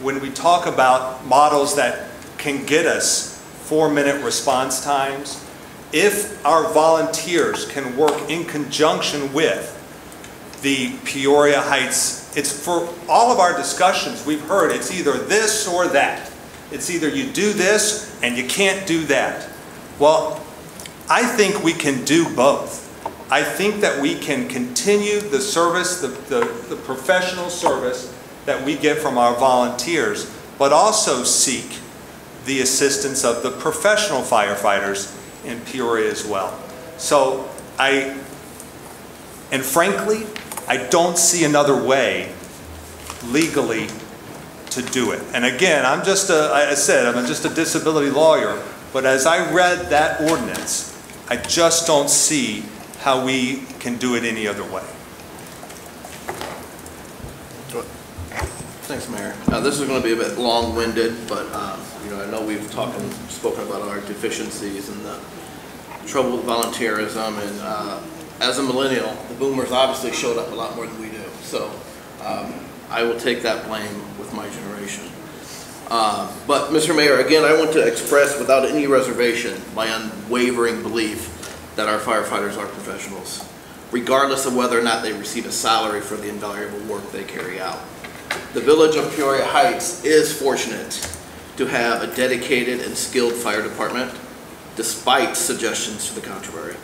when we talk about models that can get us 4-minute response times, if our volunteers can work in conjunction with the Peoria Heights, it's for all of our discussions we've heard, it's either this or that. It's either you do this and you can't do that. Well, I think we can do both. I think that we can continue the service, the professional service that we get from our volunteers, but also seek the assistance of the professional firefighters in Peoria as well. So and frankly, I don't see another way legally to do it. And again, I'm just a disability lawyer, but as I read that ordinance, I just don't see how we can do it any other way. Thanks, Mayor. This is going to be a bit long-winded, but I know we've spoken about our deficiencies and the trouble with volunteerism. And as a millennial, the boomers obviously showed up a lot more than we do. So I will take that blame with my generation. But Mr. Mayor, again, I want to express without any reservation my unwavering belief that our firefighters are professionals, regardless of whether or not they receive a salary for the invaluable work they carry out. The village of Peoria Heights is fortunate to have a dedicated and skilled fire department, despite suggestions to the contrary.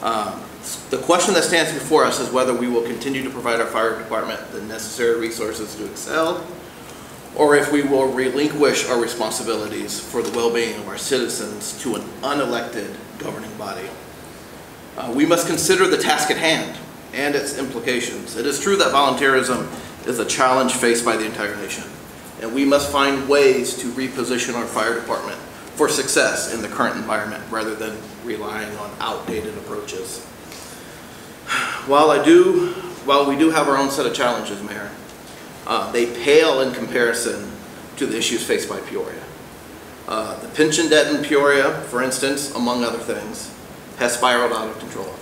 The question that stands before us is whether we will continue to provide our fire department the necessary resources to excel, or if we will relinquish our responsibilities for the well-being of our citizens to an unelected governing body. We must consider the task at hand and its implications. It is true that volunteerism is a challenge faced by the entire nation, and we must find ways to reposition our fire department for success in the current environment rather than relying on outdated approaches. While we do have our own set of challenges, Mayor, they pale in comparison to the issues faced by Peoria. The pension debt in Peoria, for instance, among other things, has spiraled out of control,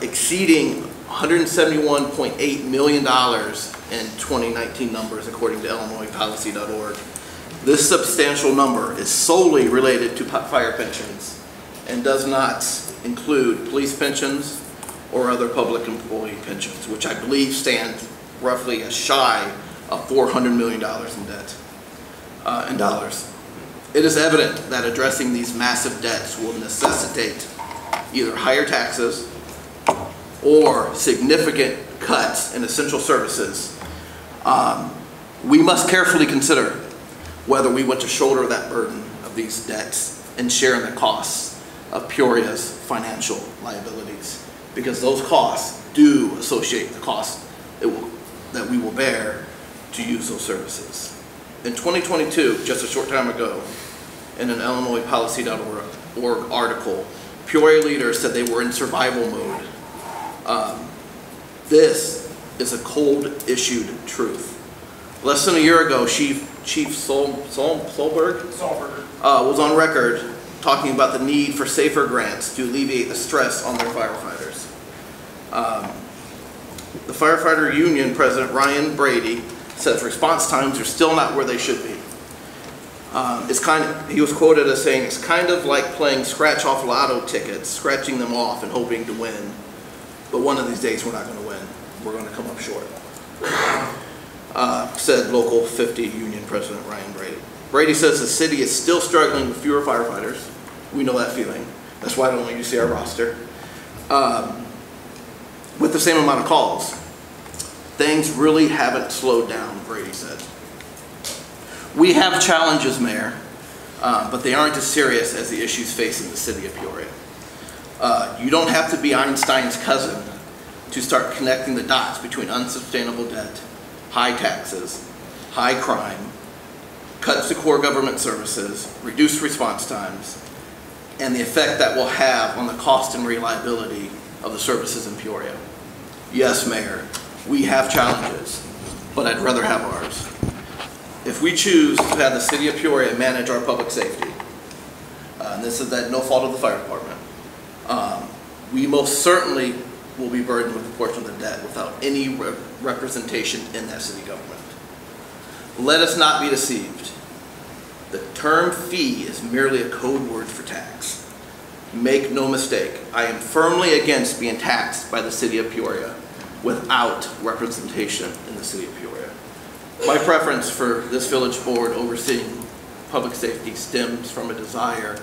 exceeding $171.8 million in 2019 numbers, according to IllinoisPolicy.org. This substantial number is solely related to fire pensions and does not include police pensions or other public employee pensions, which I believe stand roughly shy of $400 million in debt, in dollars. It is evident that addressing these massive debts will necessitate either higher taxes or significant cuts in essential services. We must carefully consider whether we want to shoulder that burden of these debts and share in the costs of Peoria's financial liabilities, because those costs do associate the cost that we will bear to use those services. In 2022, just a short time ago, in an IllinoisPolicy.org article, Peoria leaders said they were in survival mode. This is a cold issued truth. Less than a year ago, Chief Solberg was on record talking about the need for safer grants to alleviate the stress on their firefighters. The firefighter union president, Ryan Brady, says response times are still not where they should be. He was quoted as saying, "It's kind of like playing scratch-off lotto tickets, scratching them off and hoping to win. But one of these days we're not going to win. We're going to come up short," said Local 50 union president Ryan Brady. Brady says the city is still struggling with fewer firefighters. We know that feeling. That's why I don't want you to see our roster. With the same amount of calls. Things really haven't slowed down, Brady said. We have challenges, Mayor, but they aren't as serious as the issues facing the city of Peoria. You don't have to be Einstein's cousin to start connecting the dots between unsustainable debt, high taxes, high crime, cuts to core government services, reduced response times, and the effect that will have on the cost and reliability of the services in Peoria. Yes, Mayor, we have challenges, but I'd rather have ours. If we choose to have the city of Peoria manage our public safety, and this is at no fault of the fire department, we most certainly will be burdened with a portion of the debt without any representation in that city government. Let us not be deceived. The term fee is merely a code word for tax. Make no mistake, I am firmly against being taxed by the city of Peoria without representation in the city of Peoria. My preference for this village board overseeing public safety stems from a desire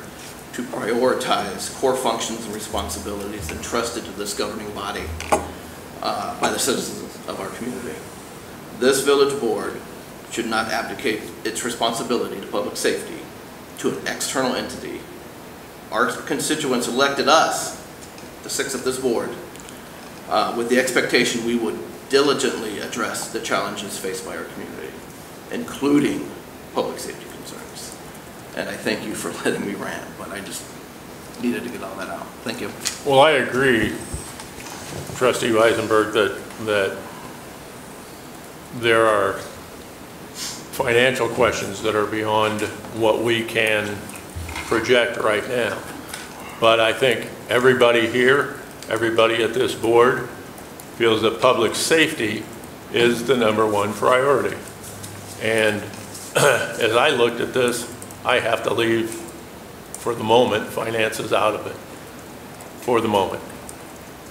to prioritize core functions and responsibilities entrusted to this governing body by the citizens of our community. This village board should not abdicate its responsibility to public safety to an external entity. Our constituents elected us, the six of this board, with the expectation we would diligently address the challenges faced by our community, including public safety concerns. And I thank you for letting me rant, but I just needed to get all that out. Thank you. Well, I agree, Trustee Weisenberg, that there are financial questions that are beyond what we can project right now. But I think everybody here, everybody at this board feels that public safety is the #1 priority. And as I looked at this, I have to leave, for the moment, finances out of it, for the moment,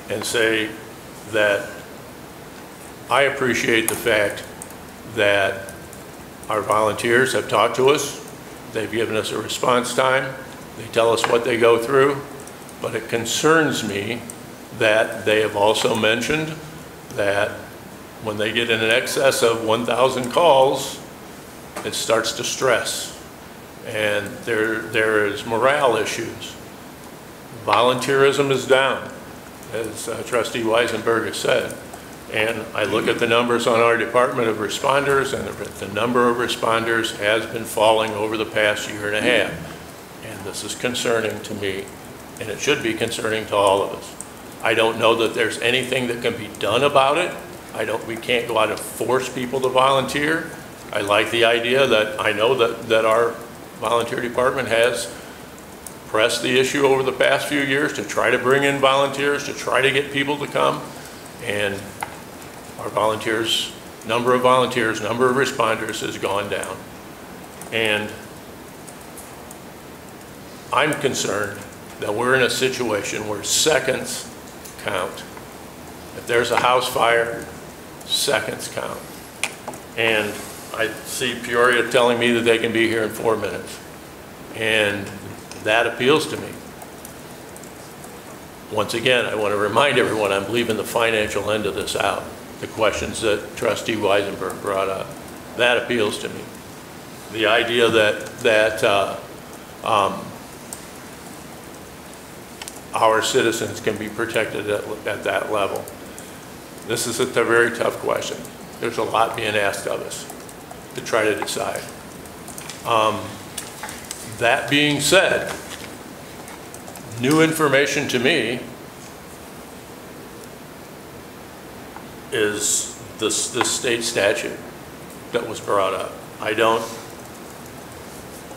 and say that I appreciate the fact that our volunteers have talked to us. They've given us a response time. They tell us what they go through. But it concerns me that they have also mentioned that when they get in an excess of 1,000 calls, it starts to stress. And there is morale issues. Volunteerism is down, as Trustee Weisenberg has said. And I look at the numbers on our Department of Responders, and the number of responders has been falling over the past year and a half. And this is concerning to me, and it should be concerning to all of us. I don't know that there's anything that can be done about it. We can't go out and force people to volunteer. I like the idea that I know that our volunteer department has pressed the issue over the past few years to try to bring in volunteers, to try to get people to come. And our volunteers, number of responders has gone down. And I'm concerned that we're in a situation where seconds count. If there's a house fire, seconds count. And I see Peoria telling me that they can be here in 4 minutes. And that appeals to me. Once again, I want to remind everyone I'm leaving the financial end of this out. The questions that Trustee Weisenberg brought up, that appeals to me. The idea that our citizens can be protected at that level. This is a very tough question. There's a lot being asked of us to try to decide. That being said, new information to me is this state statute that was brought up. I don't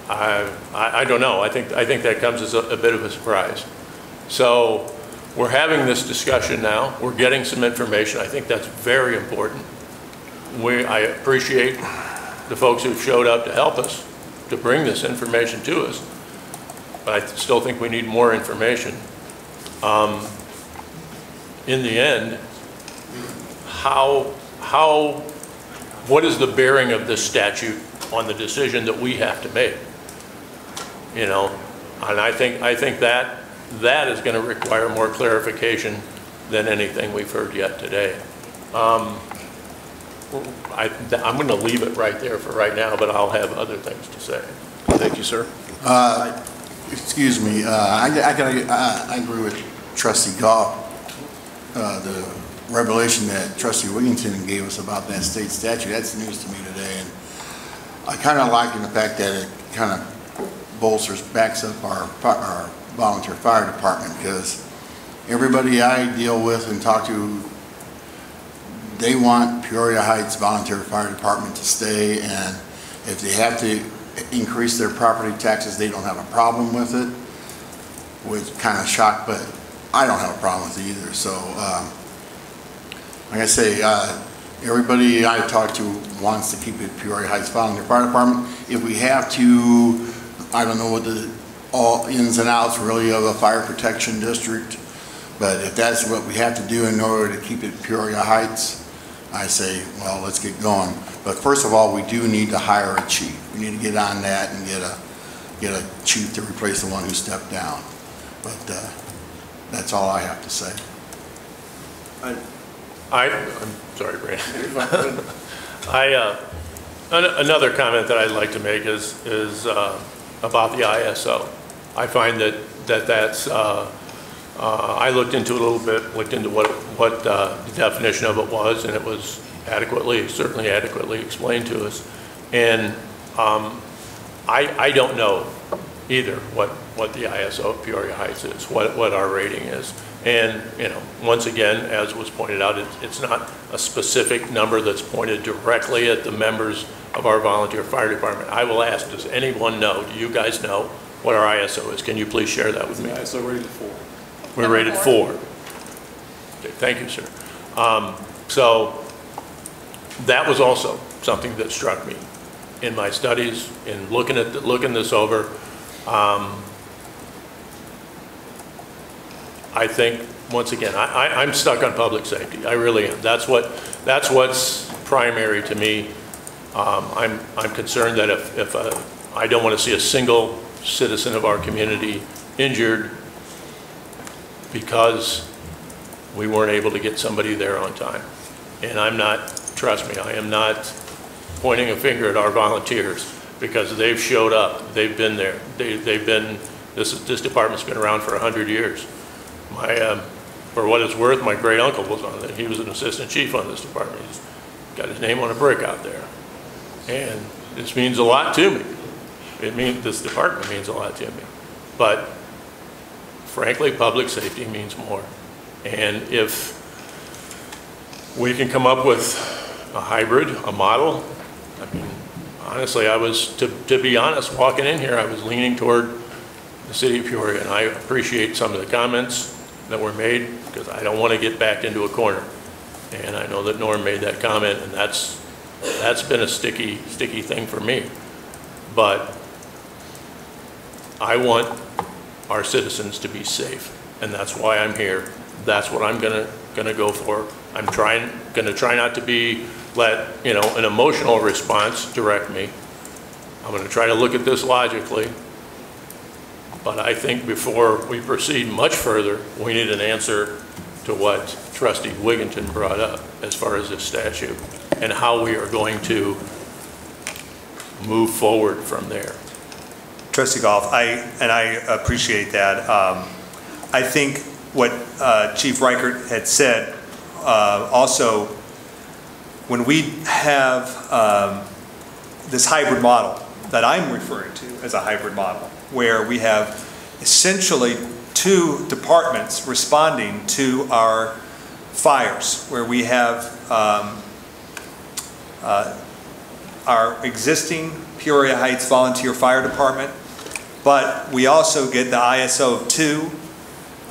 know. I think that comes as a bit of a surprise. So we're having this discussion now. We're getting some information. I think that's very important. I appreciate the folks who've showed up to help us to bring this information to us, but I still think we need more information. In the end, what is the bearing of this statute on the decision that we have to make? You know, and I think that is going to require more clarification than anything we've heard yet today. I'm going to leave it right there for right now, but I'll have other things to say. Thank you, sir. Excuse me, I agree with Trustee Goff. The revelation that Trustee Wigington gave us about that state statute, that's news to me today. And I kind of like the fact that it kind of backs up our volunteer fire department, because everybody I deal with and talk to, they want Peoria Heights Volunteer Fire Department to stay, and if they have to increase their property taxes, they don't have a problem with it, which kind of shocked, but I don't have a problem with it either. So, like I say, everybody I talk to wants to keep it Peoria Heights Volunteer Fire Department. If we have to, I don't know what the all ins and outs really of a fire protection district, but if that's what we have to do in order to keep it Peoria Heights, I say, well, let's get going. But first of all, we do need to hire a chief. We need to get on that and get a chief to replace the one who stepped down. But that's all I have to say. I'm sorry, Brandon. Another comment that I'd like to make is about the ISO. I find that's I looked into it a little bit, looked into what the definition of it was, and it was certainly adequately explained to us. And I don't know either what the ISO of Peoria Heights is, what our rating is. And, you know, once again, as was pointed out, it's not a specific number that's pointed directly at the members of our volunteer fire department. I will ask, does anyone know, do you guys know what our ISO is? Can you please share that with me? ISO rated 4. We're rated 4. Okay, thank you, sir. So that was also something that struck me in my studies, in looking this over. I think, once again, I'm stuck on public safety. I really am. That's what's primary to me. I'm concerned that if I don't want to see a single citizen of our community injured because we weren't able to get somebody there on time. And I'm not, trust me, I am not pointing a finger at our volunteers, because they've showed up, they've been there, this department's been around for 100 years. For what it's worth, my great uncle was on it. He was an assistant chief on this department. He's got his name on a brick out there. And this means a lot to me. This department means a lot to me. But frankly, public safety means more. And if we can come up with a hybrid, a model, I mean, honestly, to be honest, walking in here, I was leaning toward the city of Peoria, and I appreciate some of the comments that were made, because I don't want to get backed into a corner. And I know that Norm made that comment, and that's been a sticky thing for me. But I want our citizens to be safe, and that's why I'm here. That's what I'm gonna go for. I'm gonna try not to let an emotional response direct me. I'm gonna try to look at this logically, But I think before we proceed much further, we need an answer to what Trustee Wigginton brought up as far as this statute and how we are going to move forward from there. Trustee Goff, I appreciate that. I think what Chief Reichert had said also, when we have this hybrid model that I'm referring to as a hybrid model, where we have essentially two departments responding to our fires, where we have our existing Peoria Heights Volunteer Fire Department, but we also get the ISO of 2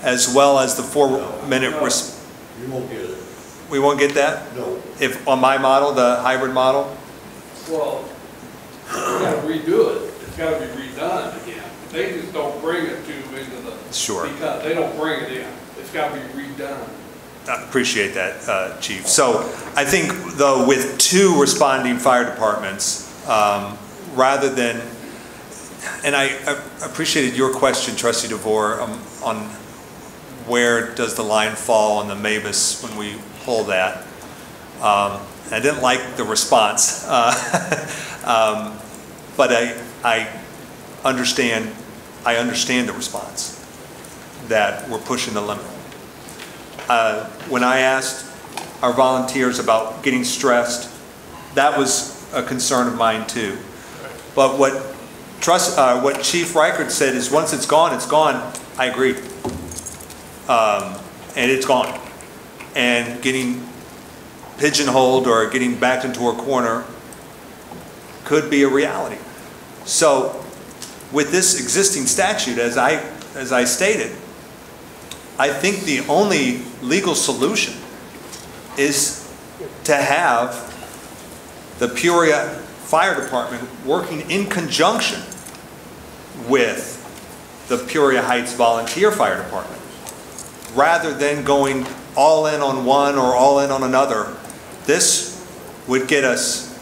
as well as the 4-minute You won't get it. We won't get that? No. If on my model, the hybrid model? Well, you gotta redo it. It's gotta be redone again. They just don't bring it into the. Sure. Because they don't bring it in. It's gotta be redone. I appreciate that, Chief. So I think, though, with 2 responding fire departments, rather than, and I appreciated your question, Trustee DeVore, on where does the line fall on the MABUS when we pull that. I didn't like the response, but I understand the response, that we're pushing the limit. When I asked our volunteers about getting stressed, that was a concern of mine too. But what Chief Reichert said is once it's gone, it's gone. I agree. And it's gone. And getting pigeonholed or getting backed into a corner could be a reality. So with this existing statute, as I stated, I think the only legal solution is to have the Peoria Fire Department working in conjunction with the Peoria Heights Volunteer Fire Department, rather than going all in on one or all in on another. This would get us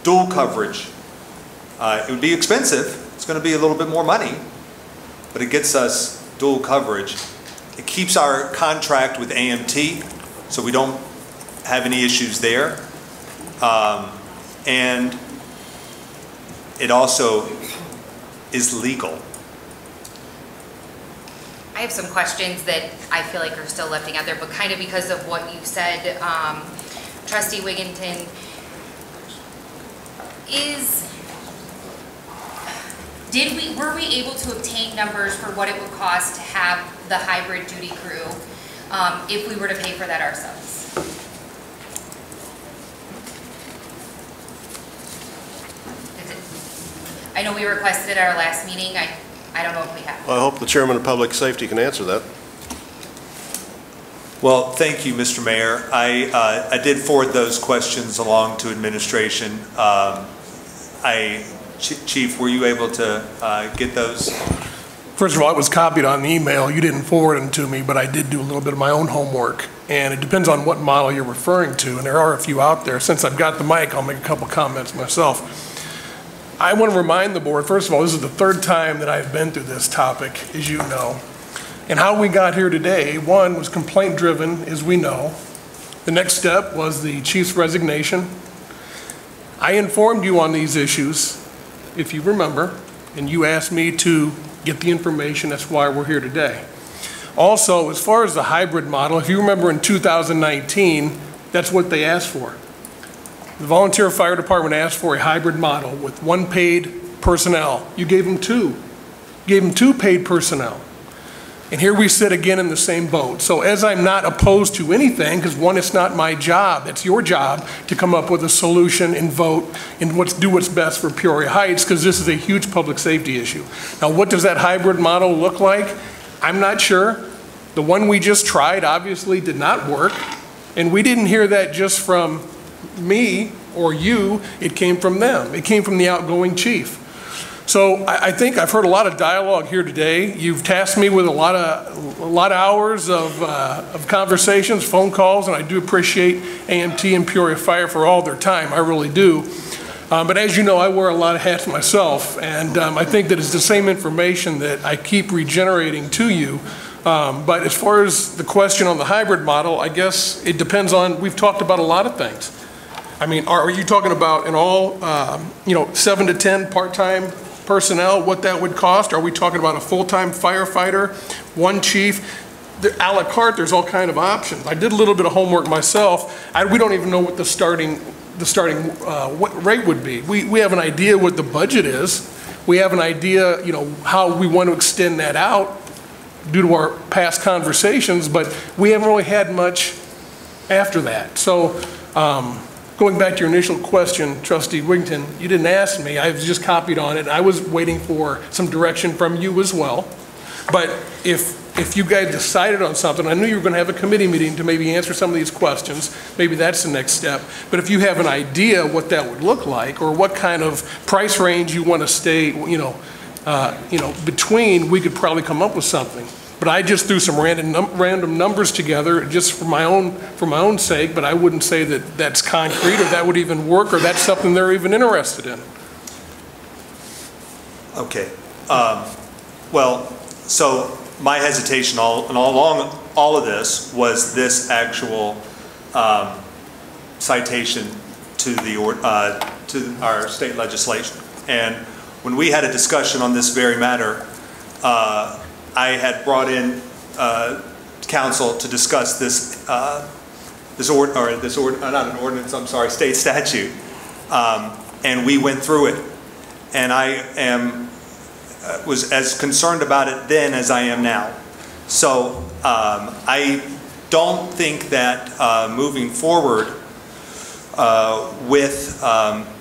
dual coverage. It would be expensive. It's going to be a little bit more money, but it gets us dual coverage. It keeps our contract with AMT, so we don't have any issues there. And it also is legal. I have some questions that I feel like are still left out there, but kind of because of what you said, Trustee Wigginton, were we able to obtain numbers for what it would cost to have the hybrid duty crew if we were to pay for that ourselves? I know we requested at our last meeting. I don't know if we have. Well, I hope the Chairman of Public Safety can answer that. Well, thank you, Mr. Mayor. I did forward those questions along to administration. Chief, were you able to get those? First of all, it was copied on the email. You didn't forward them to me, but I did do a little bit of my own homework. And it depends on what model you're referring to, and there are a few out there. Since I've got the mic, I'll make a couple comments myself. I want to remind the board, first of all, this is the 3rd time that I've been through this topic, as you know. And how we got here today, one was complaint driven, as we know. The next step was the chief's resignation. I informed you on these issues, if you remember, and you asked me to get the information. That's why we're here today. Also, as far as the hybrid model, if you remember in 2019, that's what they asked for. The volunteer fire department asked for a hybrid model with 1 paid personnel. You gave them 2. You gave them 2 paid personnel. And here we sit again in the same boat. So as I'm not opposed to anything, because one, it's not my job, it's your job to come up with a solution and vote and do what's best for Peoria Heights, because this is a huge public safety issue. Now, what does that hybrid model look like? I'm not sure. The one we just tried obviously did not work. And we didn't hear that just from me or you, it came from them. It came from the outgoing chief. So I think I've heard a lot of dialogue here today. You've tasked me with a lot of hours of conversations, phone calls, and I do appreciate AMT and Peoria Fire for all their time. I really do. But as you know, I wear a lot of hats myself, and I think that it's the same information that I keep regenerating to you. But as far as the question on the hybrid model, I guess it depends on, we've talked about a lot of things. I mean, are you talking about in all, 7 to 10 part-time personnel, what that would cost? Are we talking about a full-time firefighter, one chief? A la carte, there's all kind of options. I did a little bit of homework myself. We don't even know what the starting what rate would be. We have an idea what the budget is. We have an idea, how we want to extend that out due to our past conversations, but we haven't really had much after that. So going back to your initial question, Trustee Wigington, you didn't ask me. I was just copied on it. I was waiting for some direction from you as well. But if you guys decided on something, I knew you were going to have a committee meeting to maybe answer some of these questions. Maybe that's the next step. But if you have an idea what that would look like, or what kind of price range you want to stay, between, we could probably come up with something. But I just threw some random numbers together just for my own sake. But I wouldn't say that that's concrete, or that would even work, or that's something they're even interested in. Okay. Well, so my hesitation along all of this was this actual citation to to our state legislation. And when we had a discussion on this very matter, I had brought in counsel to discuss this state statute, and we went through it. And I was as concerned about it then as I am now. So I don't think that moving forward with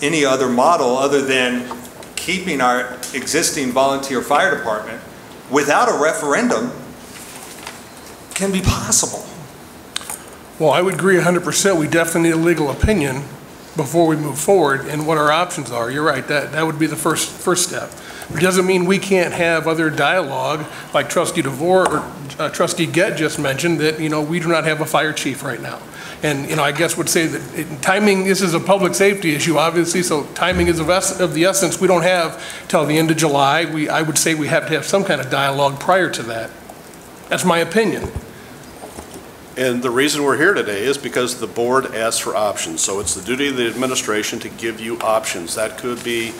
any other model other than keeping our existing volunteer fire department without a referendum can be possible. Well, I would agree 100%. We definitely need a legal opinion before we move forward and what our options are. You're right, that would be the first step. It doesn't mean we can't have other dialogue, like Trustee DeVore or Trustee Gett just mentioned, that we do not have a fire chief right now. And I guess would say that timing, this is a public safety issue, obviously, so timing is of the essence. We don't have till the end of July. I would say we have to have some kind of dialogue prior to that. That's my opinion. And the reason we're here today is because the board asked for options. So it's the duty of the administration to give you options. That could be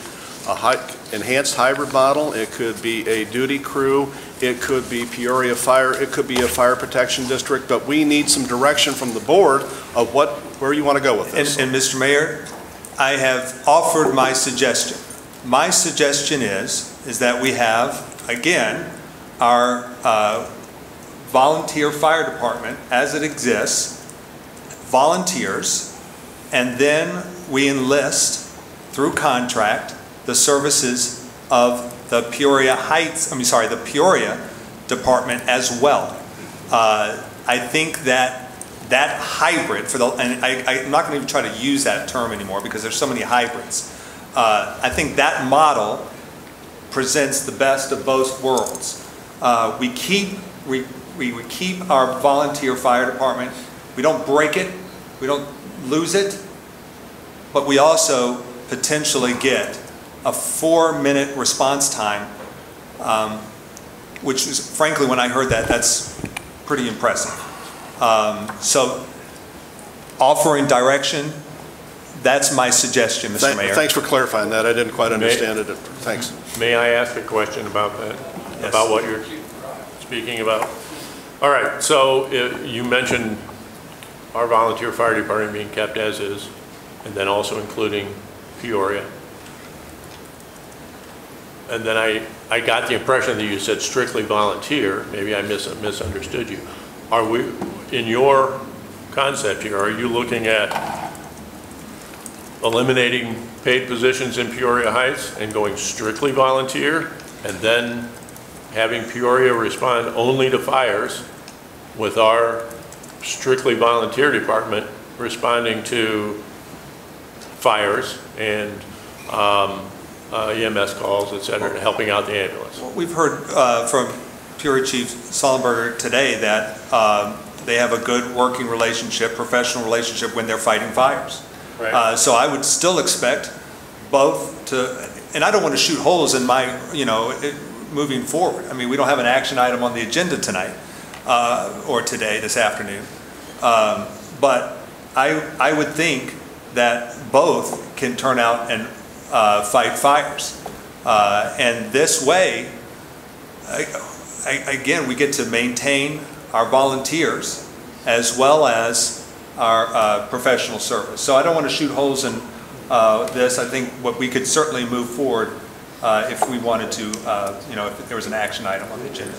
a enhanced hybrid model. It could be a duty crew. It could be Peoria Fire. It could be a fire protection district. But we need some direction from the board of where you want to go with this. And Mr. Mayor, I have offered my suggestion. My suggestion is that we have, again, our volunteer fire department as it exists, volunteers, and then we enlist through contract the services of the Peoria the Peoria department as well. I think that hybrid and I'm not going to even try to use that term anymore because there's so many hybrids. I think that model presents the best of both worlds. We keep our volunteer fire department. We don't break it. We don't lose it. But we also potentially get a 4-minute response time, which is, frankly, when I heard that, that's pretty impressive. So offering direction, that's my suggestion, Mr. Mayor. Thanks for clarifying that. I didn't quite understand it. Thanks. May I ask a question about that? Yes. About what you're speaking about? All right, so you mentioned our volunteer fire department being kept as is, and then also including Peoria. And then I got the impression that you said strictly volunteer. Maybe I misunderstood you. Are we, in your concept here, are you looking at eliminating paid positions in Peoria Heights and going strictly volunteer, and then having Peoria respond only to fires with our strictly volunteer department responding to fires and EMS calls, et cetera, helping out the ambulance? Well, we've heard from Peoria Chief Sullenberger today that they have a good working relationship, professional relationship when they're fighting fires. Right. So I would still expect both to, and I don't want to shoot holes in my, moving forward. I mean, we don't have an action item on the agenda tonight, or today, this afternoon. But I would think that both can turn out and fight fires. And this way, again, we get to maintain our volunteers as well as our professional service. So I don't want to shoot holes in this. I think what we could certainly move forward if we wanted to, if there was an action item on the agenda.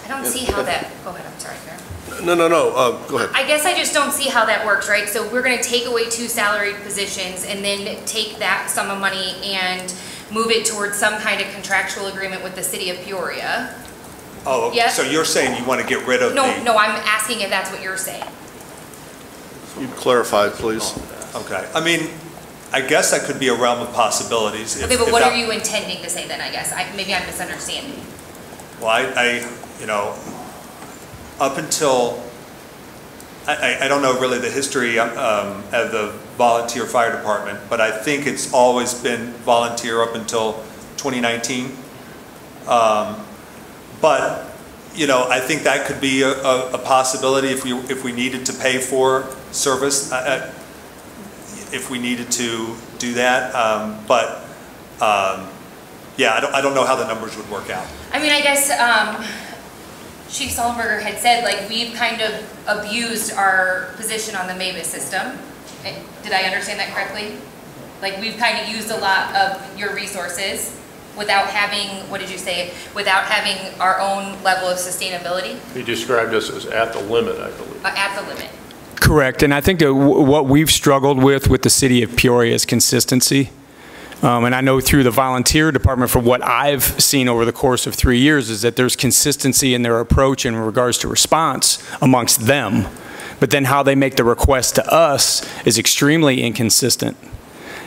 I don't see how that, go ahead, I'm sorry, Karen. No, go ahead. I guess I just don't see how that works, right? So we're gonna take away 2 salaried positions and then take that sum of money and move it towards some kind of contractual agreement with the city of Peoria. Oh, Yes? so you're saying you want to get rid of No, the... no, I'm asking if that's what you're saying. You clarify, please. Okay. I mean, I guess that could be a realm of possibilities. Okay, but what are you intending to say then, I guess? Maybe I'm misunderstanding. Well, up until, I don't know really the history of the volunteer fire department, but I think it's always been volunteer up until 2019. But, I think that could be a possibility if we needed to pay for service, if we needed to do that. Yeah, I don't know how the numbers would work out. I mean, I guess Chief Sullenberger had said, like, we've kind of abused our position on the MABUS system. Did I understand that correctly? Like, we've kind of used a lot of your resources without having, what did you say, without having our own level of sustainability? He described us as at the limit, I believe. At the limit. Correct, and I think that what we've struggled with the city of Peoria is consistency. And I know through the volunteer department, from what I've seen over the course of 3 years, is that there's consistency in their approach in regards to response amongst them. But then how they make the request to us is extremely inconsistent.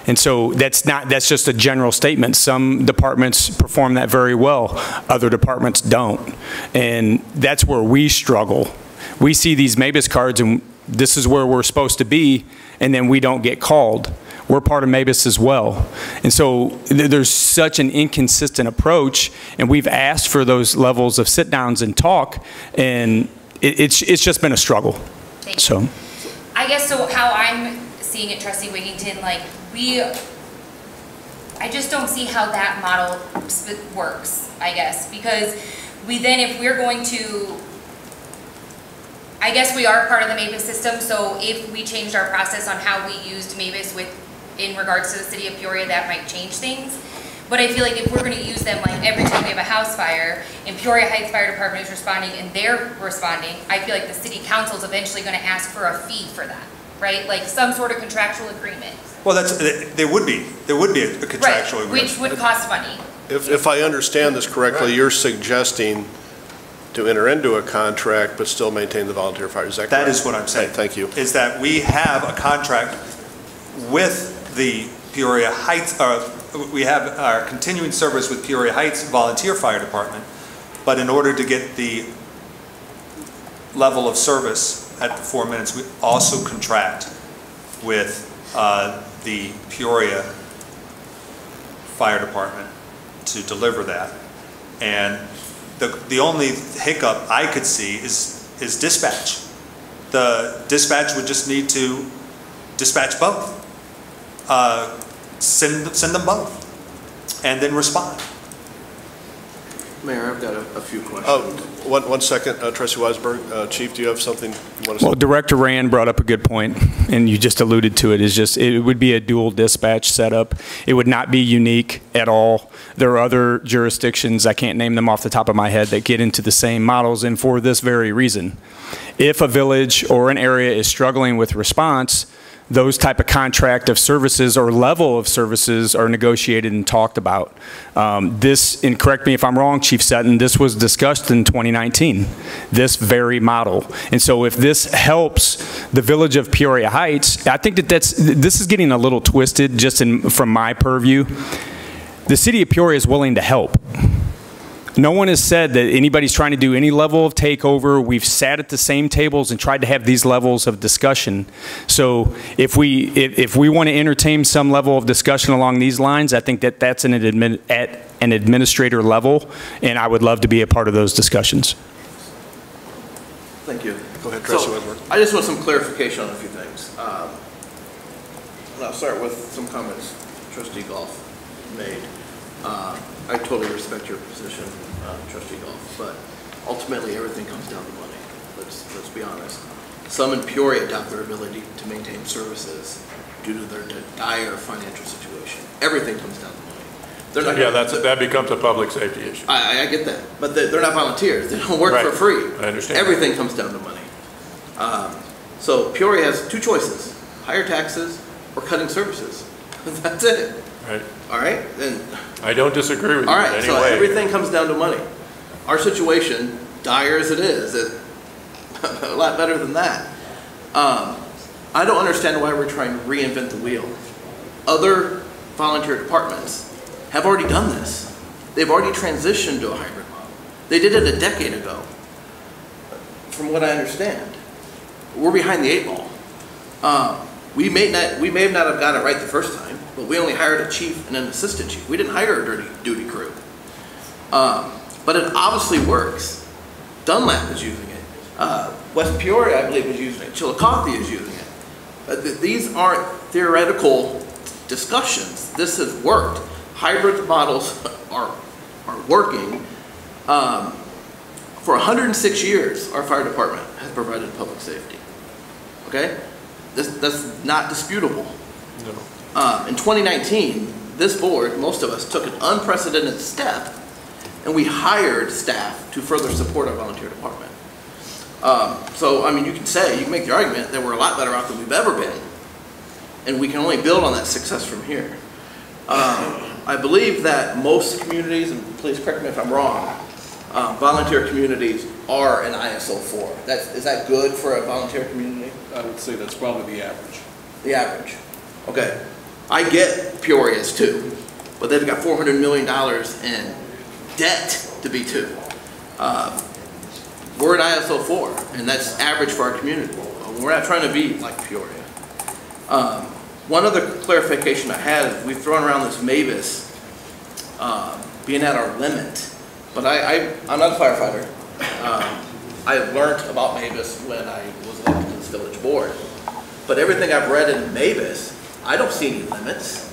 And so that's just a general statement. Some departments perform that very well, other departments don't. And that's where we struggle. We see these MABUS cards and this is where we're supposed to be, and then we don't get called. We're part of MABUS as well. And so there's such an inconsistent approach, and we've asked for those levels of sit downs and talk, and it's just been a struggle. Thank you. So I guess so how I'm seeing it, Trustee Wigington, like I just don't see how that model works, I guess, because we then, if we're going to, I guess we are part of the MABUS system, so if we changed our process on how we used MABUS in regards to the city of Peoria, that might change things. But I feel like if we're going to use them, like every time we have a house fire, and Peoria Heights Fire Department is responding and they're responding, I feel like the city council is eventually going to ask for a fee for that, right? Like some sort of contractual agreement. Well, there would be a contractual agreement. Which would cost money. If I understand this correctly, you're suggesting to enter into a contract but still maintain the volunteer fire. Is that correct? That is what I'm saying. Okay, thank you. Is that we have a contract with the Peoria Heights, we have our continuing service with Peoria Heights Volunteer Fire Department, but in order to get the level of service at the 4 minutes, we also contract with the Peoria Fire Department to deliver that. And the only hiccup I could see is dispatch. The dispatch would just need to dispatch both. Send them both, and then respond. Mayor, I've got a few questions. One second, Trustee Weisberg. Chief, do you have something you want to say? well, Director Rand brought up a good point, and you just alluded to it. It would be a dual dispatch setup. It would not be unique at all. There are other jurisdictions, I can't name them off the top of my head, that get into the same models, and for this very reason. If a village or an area is struggling with response, those type of contract of services or level of services are negotiated and talked about. This, and correct me if I'm wrong, Chief Sutton, this was discussed in 2019, this very model. And so if this helps the village of Peoria Heights, I think that this is getting a little twisted just from my purview. The city of Peoria is willing to help. No one has said that anybody's trying to do any level of takeover. We've sat at the same tables and tried to have these levels of discussion. So if we want to entertain some level of discussion along these lines, I think that that's at an administrator level, and I would love to be a part of those discussions. Thank you. Go ahead, Trustee So, Wedmore. I just want some clarification on a few things. And I'll start with some comments Trustee Goff made. I totally respect your position, Trustee Goff, but ultimately everything comes down to money. Let's be honest. Some in Peoria doubt their ability to maintain services due to their dire financial situation. Everything comes down to money. They're not that becomes a public safety issue. I get that, but they're not volunteers. They don't work for free. I understand. Everything comes down to money. So Peoria has two choices: higher taxes or cutting services. That's it. Right. All right. Then. I don't disagree with you All right. in any So way. everything comes down to money. Our situation, dire as it is, a lot better than that. I don't understand why we're trying to reinvent the wheel. Other volunteer departments have already done this. They've already transitioned to a hybrid model. They did it a decade ago, from what I understand. We're behind the 8 ball. We may not have got it right the first time, but we only hired a chief and an assistant chief. We didn't hire a dirty duty crew. But it obviously works. Dunlap is using it. West Peoria, I believe, is using it. Chillicothe is using it. These aren't theoretical discussions. This has worked. Hybrid models are working. For 106 years, our fire department has provided public safety. Okay? That's not disputable. No. In 2019, this board, most of us, took an unprecedented step, and we hired staff to further support our volunteer department. So, I mean, you can make the argument that we're a lot better off than we've ever been, and we can only build on that success from here. I believe that most communities, and please correct me if I'm wrong, volunteer communities are an ISO 4. Is that good for a volunteer community? I would say that's probably the average. The average. Okay. I get Peoria's too, but they've got $400 million in debt to be too. We're an ISO 4, and that's average for our community. We're not trying to be like Peoria. One other clarification I had is we've thrown around this MAVIS being at our limit, but I'm not a firefighter. I learned about MAVIS when I was elected to this village board, but everything I've read in MAVIS, I don't see any limits.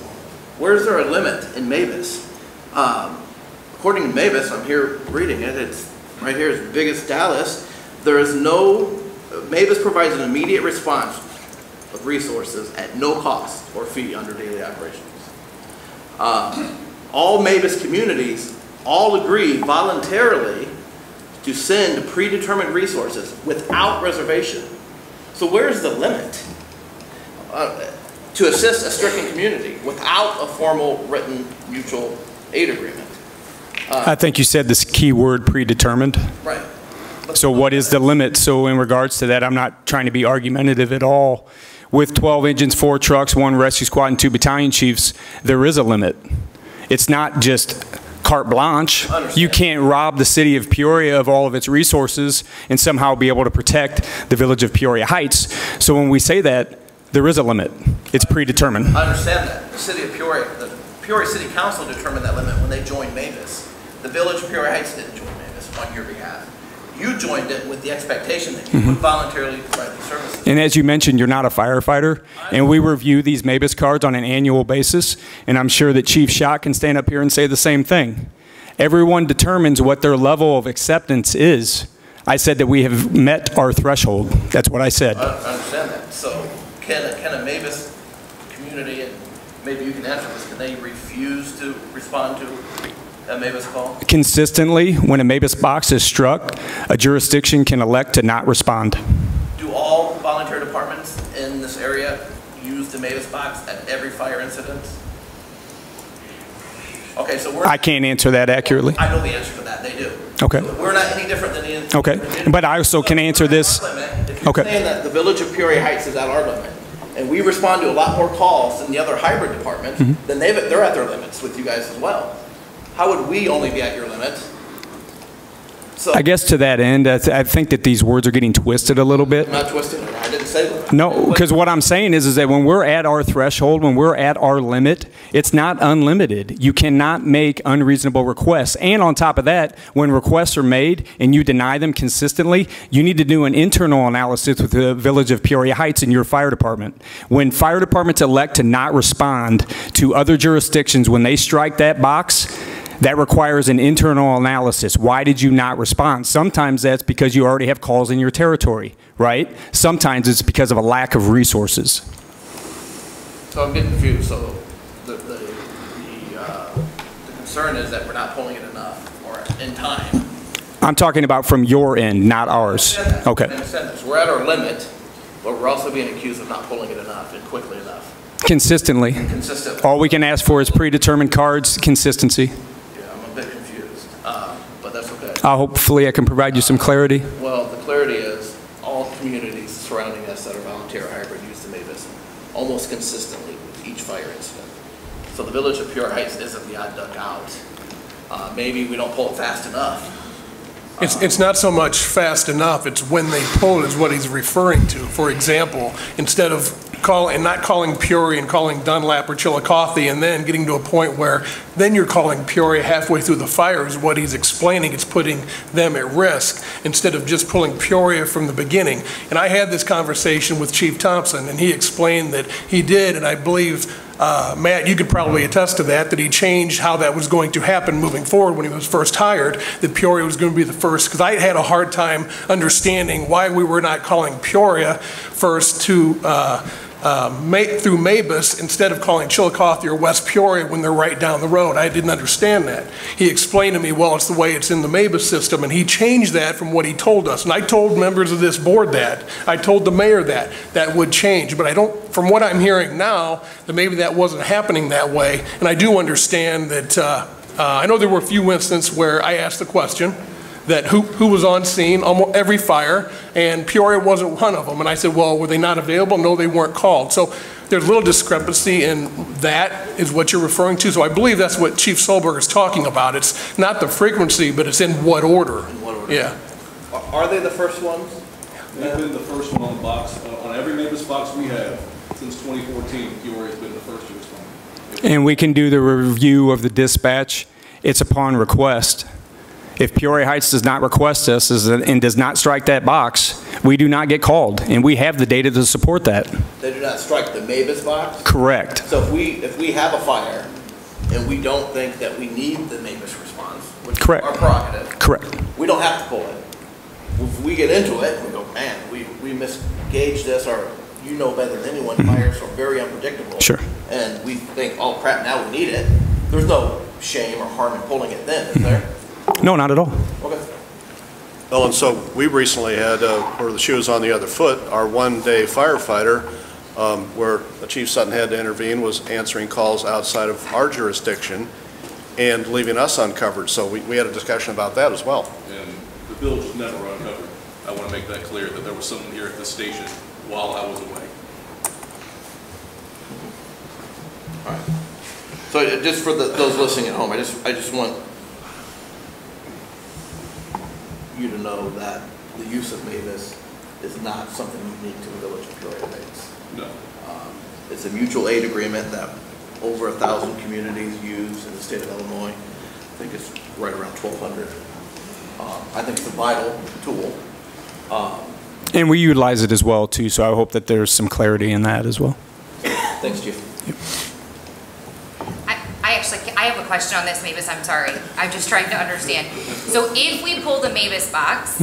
Where's there a limit in MAVIS? According to MAVIS, I'm here reading it, it's right here, as big as Dallas. There is no, MAVIS provides an immediate response of resources at no cost or fee under daily operations. All MAVIS communities all agree voluntarily to send predetermined resources without reservation. So where's the limit? To assist a stricken community without a formal written mutual aid agreement. I think you said this key word, predetermined. Right. So what is the limit? So in regards to that, I'm not trying to be argumentative at all. With 12 engines, 4 trucks, 1 rescue squad, and 2 battalion chiefs, there is a limit. It's not just carte blanche. You can't rob the city of Peoria of all of its resources and somehow be able to protect the village of Peoria Heights. So when we say that, there is a limit. It's predetermined. I understand that. The city of Peoria, the Peoria City Council determined that limit when they joined MAVIS. The village of Peoria Heights didn't join MAVIS on your behalf. You joined it with the expectation that you would voluntarily provide the services. And as you mentioned, you're not a firefighter, and we review these MAVIS cards on an annual basis, and I'm sure that Chief Schott can stand up here and say the same thing. Everyone determines what their level of acceptance is. I said that we have met our threshold. That's what I said. I understand that. So can a MAVIS community, and maybe you can answer this, can they refuse to respond to a MAVIS call? Consistently, when a MAVIS box is struck, a jurisdiction can elect to not respond. Do all volunteer departments in this area use the MAVIS box at every fire incident? Okay, so I can't answer that accurately. I know the answer to that. They do. Okay. So we're not any different than the. Okay, but I also can answer this. If you're saying that the village of Peoria Heights is at our limit, and we respond to a lot more calls than the other hybrid departments, then they're at their limits with you guys as well. How would we only be at your limit So I guess to that end, I think that these words are getting twisted a little bit. I'm not twisting it. I didn't say that. No, because what I'm saying is that when we're at our threshold, when we're at our limit, it's not unlimited. You cannot make unreasonable requests. And on top of that, when requests are made and you deny them consistently, you need to do an internal analysis with the Village of Peoria Heights and your fire department. When fire departments elect to not respond to other jurisdictions when they strike that box, that requires an internal analysis. Why did you not respond? Sometimes that's because you already have calls in your territory, right? Sometimes it's because of a lack of resources. So I'm getting confused. So the concern is that we're not pulling it enough or in time. I'm talking about from your end, not ours. Okay. I understand this. We're at our limit, but we're also being accused of not pulling it enough and quickly enough. Consistently. Consistently. All we can ask for is predetermined cards, consistency. I'm a bit confused, but that's okay. Hopefully I can provide you some clarity. Well, the clarity is all communities surrounding us that are volunteer hybrid use the Mavis almost consistently with each fire incident. So the Village of Peoria Heights isn't the odd duck out. Maybe we don't pull it fast enough. It's not so much fast enough, it's when they pull it is what he's referring to. For example, instead of not calling Peoria and calling Dunlap or Chillicothe and then getting to a point where then you're calling Peoria halfway through the fire is what he's explaining. It's putting them at risk instead of just pulling Peoria from the beginning. And I had this conversation with Chief Thompson and he explained that he did, and I believe Matt, you could probably attest to that he changed how that was going to happen moving forward when he was first hired, that Peoria was going to be the first, because I had a hard time understanding why we were not calling Peoria first to through Mavis instead of calling Chillicothe or West Peoria when they're right down the road. I didn't understand that. He explained to me, well, it's the way it's in the Mavis system, and he changed that from what he told us. And I told members of this board that. I told the mayor that would change, but I don't, from what I'm hearing now, that maybe that wasn't happening that way. And I do understand that, I know there were a few instances where I asked the question, that who was on scene, almost every fire, and Peoria wasn't one of them. And I said, well, were they not available? No, they weren't called. So there's a little discrepancy, and that is what you're referring to. So I believe that's what Chief Solberg is talking about. It's not the frequency, but it's in what order. In what order? Yeah. Are they the first ones? They've been the first one on the box, on every Mavis box we have since 2014. Peoria's been the first to respond. And we can do the review of the dispatch. It's upon request. If Peoria Heights does not request us and does not strike that box, we do not get called, and we have the data to support that. They do not strike the Mavis box? Correct. So if we have a fire and we don't think that we need the Mavis response, which Correct. is our prerogative, Correct. we don't have to pull it. If we get into it, we go, man, we misgauged this, or you know better than anyone, fires are very unpredictable. Sure. And we think, oh crap, now we need it. There's no shame or harm in pulling it then, is there? No, not at all. Okay. Well, and so we recently had, where the shoe was on the other foot, our one-day firefighter, where Chief Sutton had to intervene, was answering calls outside of our jurisdiction and leaving us uncovered. So we had a discussion about that as well. And the village was never uncovered. I want to make that clear, that there was someone here at the station while I was away. All right. So just for those listening at home, I just want you to know that the use of Mavis is not something unique to the Village of Peoria Heights. No. It's a mutual aid agreement that over 1,000 communities use in the state of Illinois. I think it's right around 1,200. I think it's a vital tool. And we utilize it as well, too, so I hope that there's some clarity in that as well. Thanks, Chief. Yep. I have a question on this, Mavis, I'm sorry. I'm just trying to understand. So if we pull the Mavis box,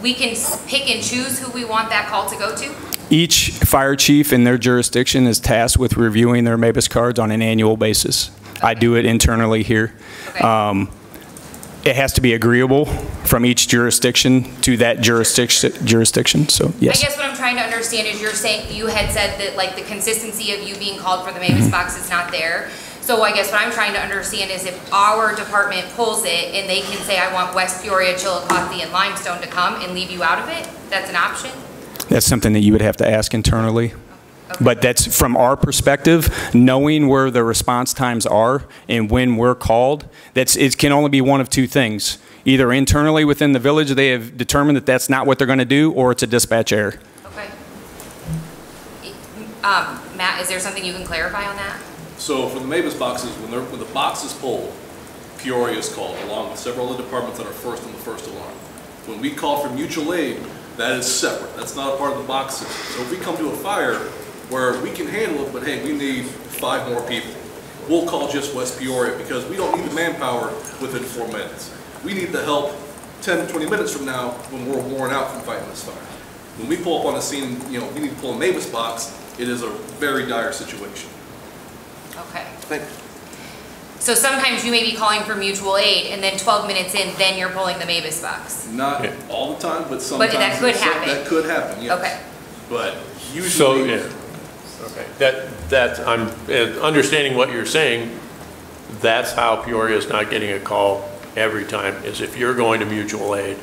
we can pick and choose who we want that call to go to? Each fire chief in their jurisdiction is tasked with reviewing their Mavis cards on an annual basis. Okay. I do it internally here. Okay. It has to be agreeable from each jurisdiction to that jurisdiction. So yes. I guess what I'm trying to understand is you had said that like the consistency of you being called for the Mavis box is not there. So I guess what I'm trying to understand is if our department pulls it and they can say, I want West Peoria, Chillicothe, and Limestone to come and leave you out of it, that's an option? That's something that you would have to ask internally. But that's from our perspective, knowing where the response times are and when we're called, it can only be one of two things. Either internally within the village, they have determined that that's not what they're going to do, or it's a dispatch error. Okay. Matt, is there something you can clarify on that? So for the Mavis boxes, when the box is pulled, Peoria is called, along with several other departments that are first on the first alarm. When we call for mutual aid, that is separate. That's not a part of the box system. So if we come to a fire where we can handle it, but hey, we need 5 more people, we'll call just West Peoria because we don't need the manpower within 4 minutes. We need the help 10 to 20 minutes from now when we're worn out from fighting this fire. When we pull up on a scene, we need to pull a Mavis box, it is a very dire situation. Okay. So sometimes you may be calling for mutual aid, and then 12 minutes in, then you're pulling the Mavis box. Not all the time, but sometimes. But that could happen. That could happen, yes. Okay. But usually. So, yeah. Okay. That I'm understanding what you're saying. That's how Peoria is not getting a call every time. Is if you're going to mutual aid,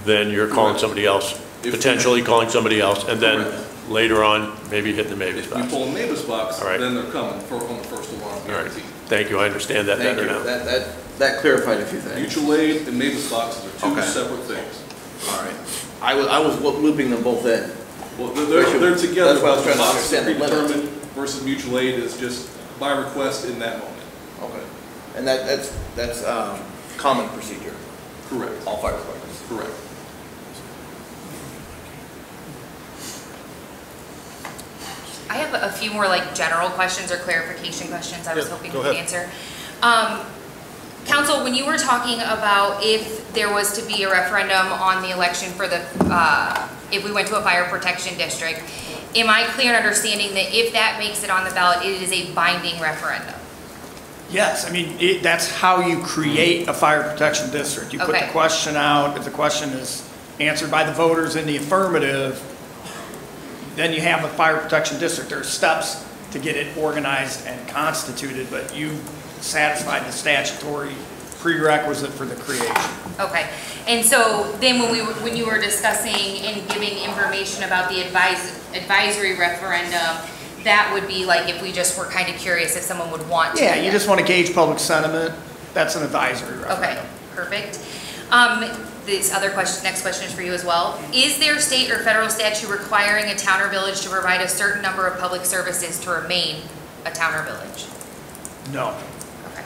then you're calling somebody else, potentially calling somebody else, and then later on maybe hitting the Mavis box. If we pull a Mavis box, all right, then they're coming on the first alarm. All right. Thank you. I understand that better now. That clarified a few things. Mutual aid and Mavis boxes are two separate things. All right. I was looping them both in. Well, they're together. That's why I was trying to understand the predetermined versus mutual aid is just by request in that moment. Okay. And that's common procedure. Correct. All fire departments. Correct. I have a few more general questions or clarification questions I was hoping you could answer. Council, when you were talking about if there was to be a referendum on the election for the, if we went to a fire protection district, am I clear in understanding that if that makes it on the ballot, it is a binding referendum? Yes, I mean, that's how you create a fire protection district. You put the question out, if the question is answered by the voters in the affirmative, then you have a fire protection district. There are steps to get it organized and constituted, but you satisfied the statutory prerequisite for the creation. Okay, and so then when you were discussing and giving information about the advisory referendum, that would be if we just were kind of curious if someone would want to. Yeah, you just want to gauge public sentiment. That's an advisory referendum. Okay, perfect. This other question, next question is for you as well. Is there state or federal statute requiring a town or village to provide a certain number of public services to remain a town or village? No. Okay.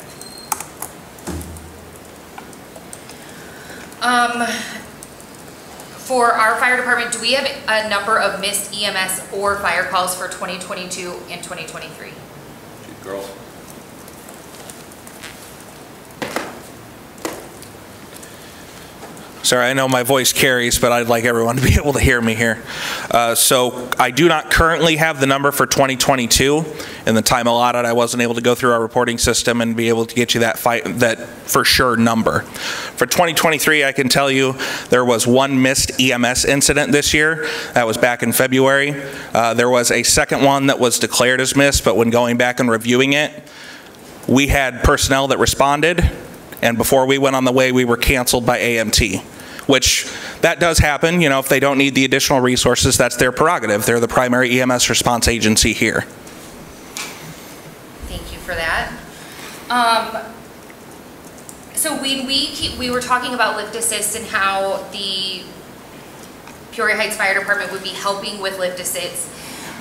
For our fire department, do we have a number of missed EMS or fire calls for 2022 and 2023? Girls. Sorry, I know my voice carries, but I'd like everyone to be able to hear me here. So I do not currently have the number for 2022. In the time allotted, I wasn't able to go through our reporting system and be able to get you that for sure number. For 2023, I can tell you there was one missed EMS incident this year. That was back in February. There was a second one that was declared as missed, but when going back and reviewing it, we had personnel that responded, and before we went on the way, we were canceled by AMT. Which, that does happen, if they don't need the additional resources, that's their prerogative. They're the primary EMS response agency here. Thank you for that. So when we were talking about lift assist and how the Peoria Heights Fire Department would be helping with lift assist,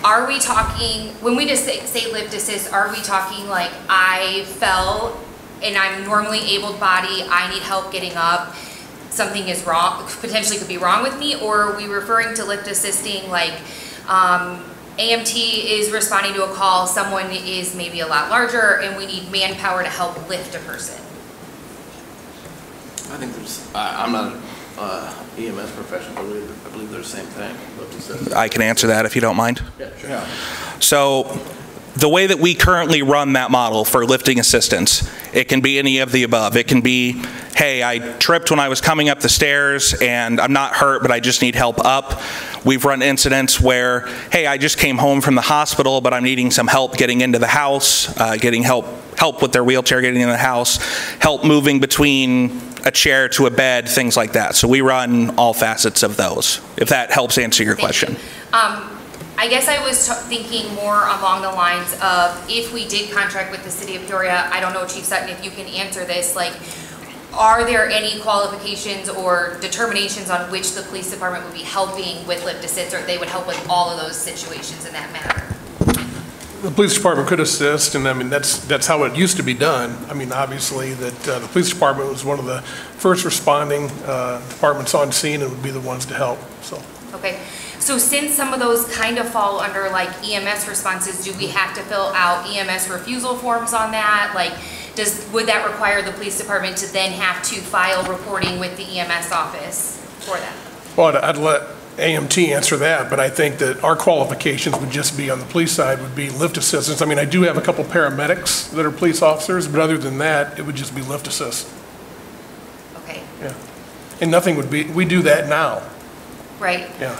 are we talking, when we just say lift assist, are we talking I fell and I'm normally able-bodied, I need help getting up, something is wrong, potentially could be wrong with me, or are we referring to lift assisting AMT is responding to a call, someone is maybe a lot larger, and we need manpower to help lift a person? I think I'm not an EMS professional, but I believe they're the same thing. I can answer that if you don't mind. Yeah, sure. Yeah. So, the way that we currently run that model for lifting assistance, it can be any of the above. It can be, hey, I tripped when I was coming up the stairs and I'm not hurt, but I just need help up. We've run incidents where, hey, I just came home from the hospital, but I'm needing some help getting into the house, getting help with their wheelchair getting in the house, help moving between a chair to a bed, things like that. So we run all facets of those, if that helps answer your question. I guess I was thinking more along the lines of if we did contract with the city of Peoria, I don't know, Chief Sutton, if you can answer this, like, are there any qualifications or determinations on which the police department would be helping with lift assist, or they would help with all of those situations in that matter? The police department could assist, and I mean, that's how it used to be done. I mean, obviously, that the police department was one of the first responding departments on scene and would be the ones to help, so. Okay, so since some of those kind of fall under like EMS responses, do we have to fill out EMS refusal forms on that? Like, would that require the police department to then have to file reporting with the EMS office for that? Well, I'd let AMT answer that, but I think that our qualifications would just be on the police side would be lift assistance. I mean, I do have a couple paramedics that are police officers, but other than that, it would just be lift assist. Okay. Yeah. And nothing would be, we do that now. Right. Yeah.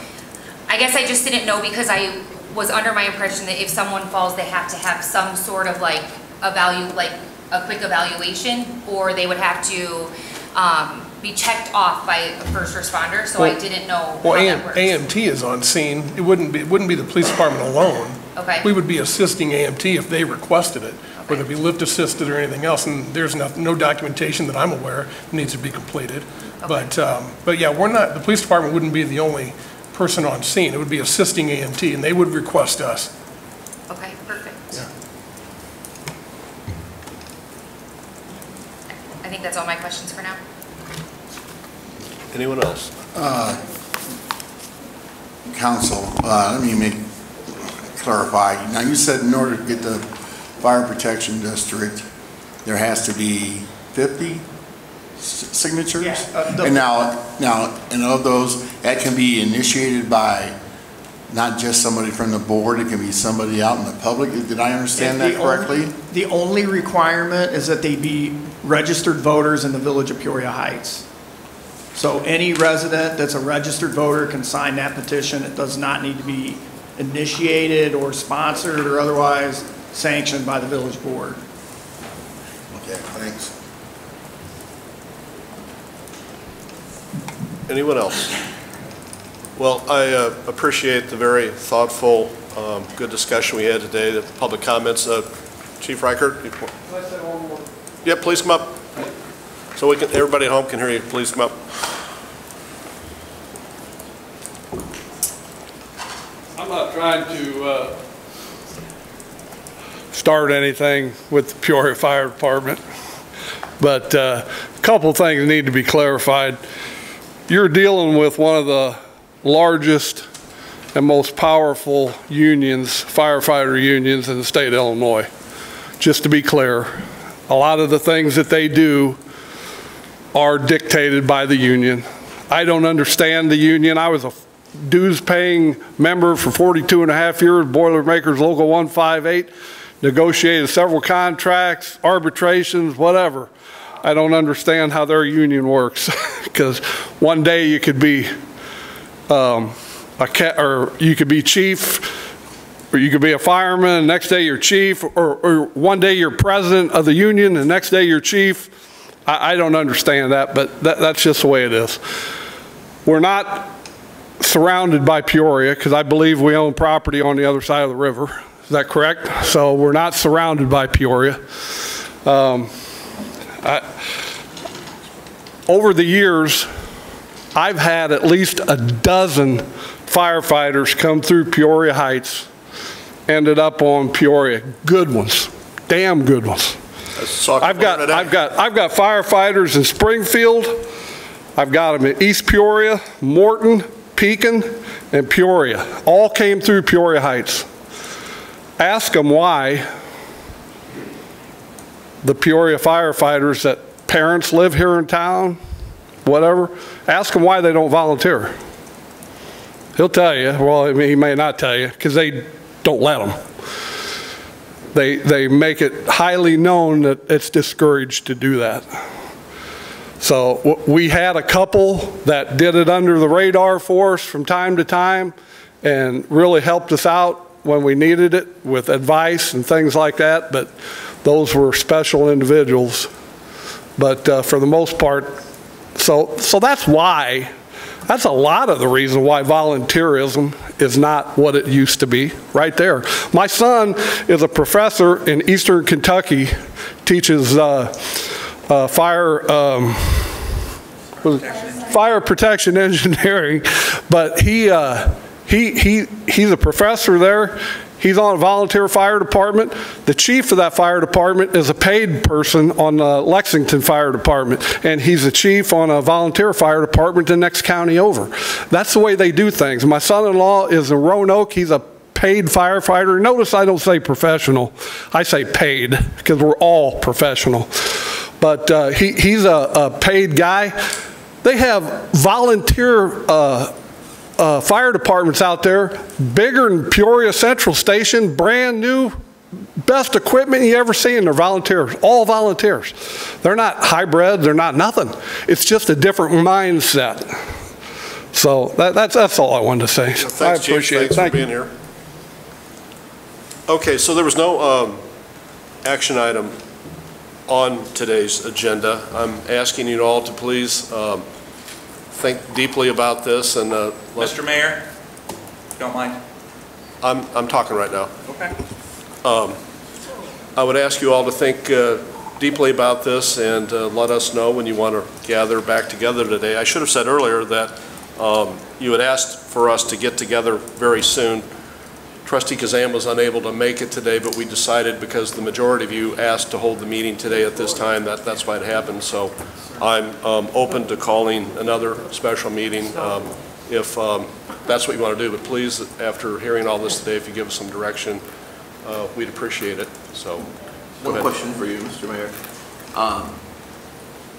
I guess I just didn't know because I was under my impression that if someone falls, they have to have some sort of like a quick evaluation, or they would have to be checked off by a first responder. So I didn't know how that works. AMT is on scene. It wouldn't be the police department alone. Okay. We would be assisting AMT if they requested it, whether it be lift assisted or anything else. And there's no documentation that I'm aware needs to be completed. Okay. But yeah, the police department wouldn't be the only person on scene. It would be assisting AMT, and they would request us. Okay, perfect. Yeah. I think that's all my questions for now. Anyone else? Council, let me clarify. Now, you said in order to get the fire protection district, there has to be 50 signatures? Yeah, and now, and of those, that can be initiated by not just somebody from the board, it can be somebody out in the public. Did I understand that correctly? The only requirement is that they be registered voters in the village of Peoria Heights. So any resident that's a registered voter can sign that petition. It does not need to be initiated or sponsored or otherwise sanctioned by the village board. Okay, thanks. Anyone else? Well, I appreciate the very thoughtful, good discussion we had today, the public comments. Chief Reichert? Yeah, please come up. So everybody at home can hear you. Please come up. I'm not trying to start anything with the Peoria Fire Department, but a couple things need to be clarified. You're dealing with one of the largest and most powerful unions, firefighter unions in the state of Illinois. Just to be clear, a lot of the things that they do are dictated by the union. I don't understand the union. I was a dues-paying member for 42 and a half years, Boilermakers Local 158, negotiated several contracts, arbitrations, whatever. I don't understand how their union works because one day you could be you could be chief, or you could be a fireman, the next day you're chief, or one day you're president of the union, the next day you're chief. I don't understand that, but that's just the way it is. We're not surrounded by Peoria because I believe we own property on the other side of the river. Is that correct? So we're not surrounded by Peoria. Over the years, I've had at least a dozen firefighters come through Peoria Heights, ended up on Peoria. Good ones, damn good ones. I've got firefighters in Springfield. I've got them in East Peoria, Morton, Pekin, and Peoria. All came through Peoria Heights. Ask them why the Peoria firefighters that parents live here in town, whatever, ask them why they don't volunteer. He'll tell you. Well, I mean, he may not tell you because they don't let them. They make it highly known that it's discouraged to do that. So we had a couple that did it under the radar for us from time to time and really helped us out when we needed it with advice and things like that, but those were special individuals. But for the most part, so that's why That's a lot of the reason why volunteerism is not what it used to be, right there. My son is a professor in Eastern Kentucky, teaches fire protection engineering, but he's a professor there. He's on a volunteer fire department. The chief of that fire department is a paid person on the Lexington Fire Department, and he's a chief on a volunteer fire department the next county over. That's the way they do things. My son-in-law is in Roanoke. He's a paid firefighter. Notice I don't say professional. I say paid, because we're all professional. But he's a paid guy. They have volunteer fire departments out there, bigger than Peoria Central Station, brand new, best equipment you ever see, and they're volunteers, all volunteers. They're not hybrid, they're not nothing. It's just a different mindset. So that's all I wanted to say. Thanks, I appreciate Chief. Thanks for being here. Okay, so there was no action item on today's agenda. I'm asking you all to please think deeply about this and Mr. Mayor, if you don't mind. I'm talking right now. Okay. I would ask you all to think deeply about this and let us know when you want to gather back together today. I should have said earlier that you had asked for us to get together very soon. Trustee Kazan was unable to make it today, but we decided, because the majority of you asked to hold the meeting today at this time, that's why it happened. So I'm open to calling another special meeting if that's what you want to do. But please, after hearing all this today, if you give us some direction, we'd appreciate it. So, one question for you, Mr. Mayor.